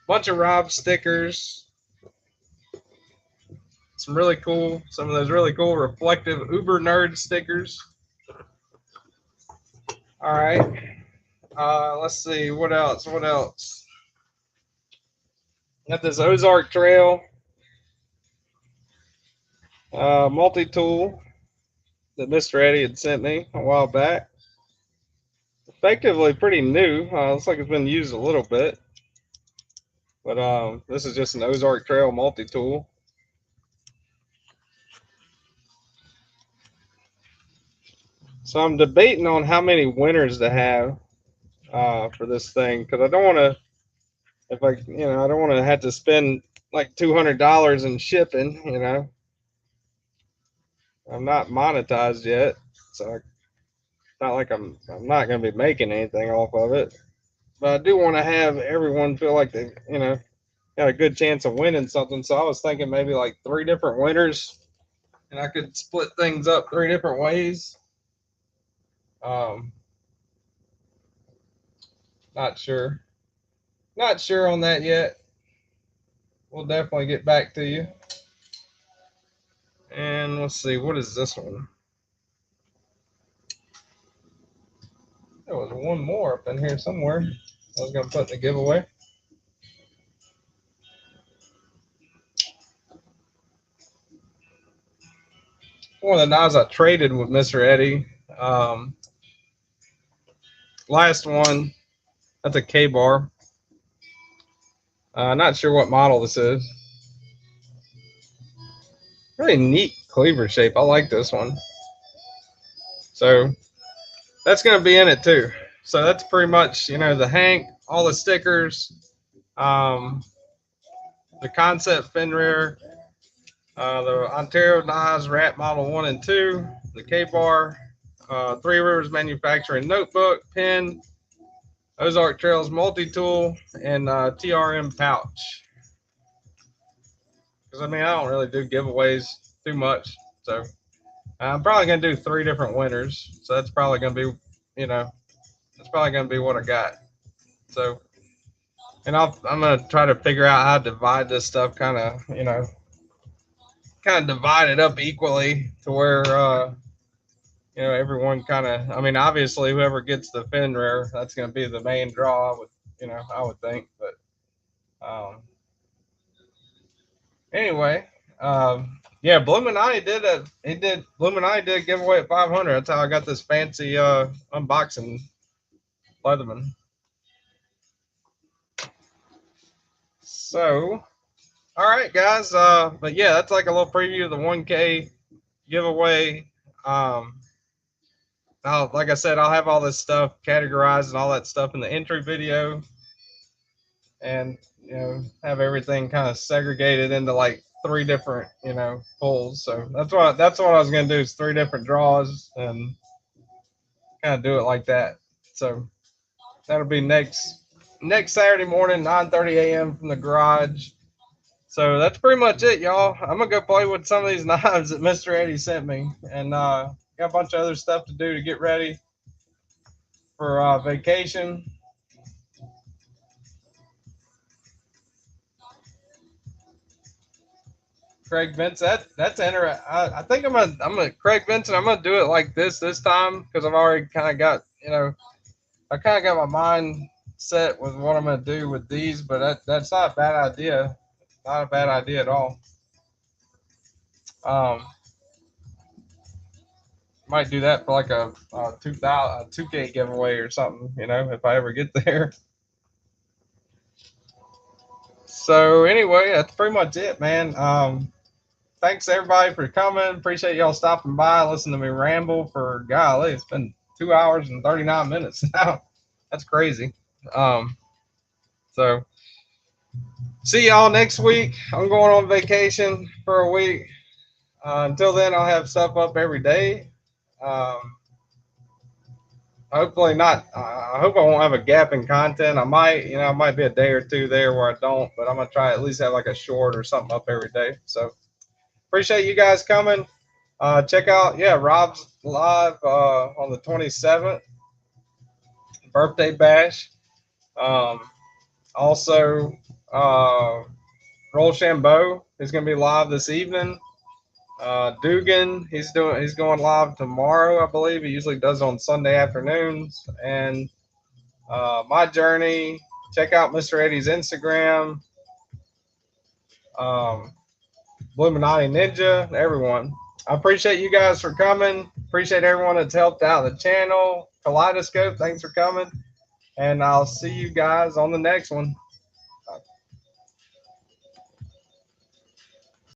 Bunch of Rob stickers. Some of those really cool reflective Uber Nerd stickers. All right. Let's see what else. Got this Ozark Trail multi-tool that Mr. Eddy had sent me a while back. Effectively pretty new. Looks like it's been used a little bit. But this is just an Ozark Trail multi-tool. So I'm debating on how many winners to have for this thing, because I don't want to, I don't want to have to spend like $200 in shipping. I'm not monetized yet, so it's not like I'm not going to be making anything off of it. But I do want to have everyone feel like they, got a good chance of winning something. So I was thinking maybe like 3 different winners, and I could split things up 3 different ways. Um, not sure. Not sure on that yet. We'll definitely get back to you. And let's see, what is this one? There was one more up in here somewhere. I was going to put in the giveaway. One of the knives I traded with Mr. Eddy. Last one, that's a K-bar. Not sure what model this is. Really neat cleaver shape. I like this one. So that's going to be in it too. So that's pretty much, the Hank, all the stickers, the concept fin rear, the Ontario knives, Rat Model 1 and 2, the K-bar, Three Rivers Manufacturing notebook, pen, Ozark Trails multi-tool, and TRM pouch. Because, I don't really do giveaways too much. So I'm probably going to do 3 different winners. So that's probably going to be, that's probably going to be what I got. So, and I'm going to try to figure out how to divide this stuff kind of divide it up equally to where, everyone kind of, obviously whoever gets the fin rear, that's going to be the main draw, I would think. But anyway, yeah, Bluminati did a giveaway at 500. That's how I got this fancy unboxing Leatherman. So, all right, guys. But yeah, that's like a little preview of the 1K giveaway. Like I said, I'll have all this stuff categorized and all that stuff in the entry video, and have everything kind of segregated into like 3 different pulls. So that's what I was gonna do, is 3 different draws and kind of do it like that. So that'll be next Saturday morning, 9:30 a.m. from the garage. So that's pretty much it, y'all. I'm gonna go play with some of these knives that Mr. Eddy sent me, and got a bunch of other stuff to do to get ready for vacation. Craig Vincent, that's interesting. I think I'm gonna Craig Vincent. I'm gonna do it like this time, because I've already kind of got I kind of got my mind set with what I'm gonna do with these. But that's not a bad idea. Not a bad idea at all. Might do that for like a 2K giveaway or something, if I ever get there. So anyway, that's pretty much it, man. Thanks everybody for coming. Appreciate y'all stopping by, listening to me ramble for, golly, it's been 2 hours and 39 minutes now. That's crazy. So see y'all next week. I'm going on vacation for a week. Until then, I'll have stuff up every day. Hopefully not. I hope I won't have a gap in content. I might be a day or 2 there where I don't, but I'm gonna try at least have like a short or something up every day. So appreciate you guys coming. Check out Rob's live on the 27th, birthday bash. Also, Rochambeau is gonna be live this evening. Dugan, he's going live tomorrow, I believe. He usually does on Sunday afternoons. And my journey, check out Mr. Eddy's Instagram, Bluminati Ninja, everyone. I appreciate you guys for coming. Appreciate everyone that's helped out the channel. Kaleidoscope, thanks for coming. And I'll see you guys on the next one.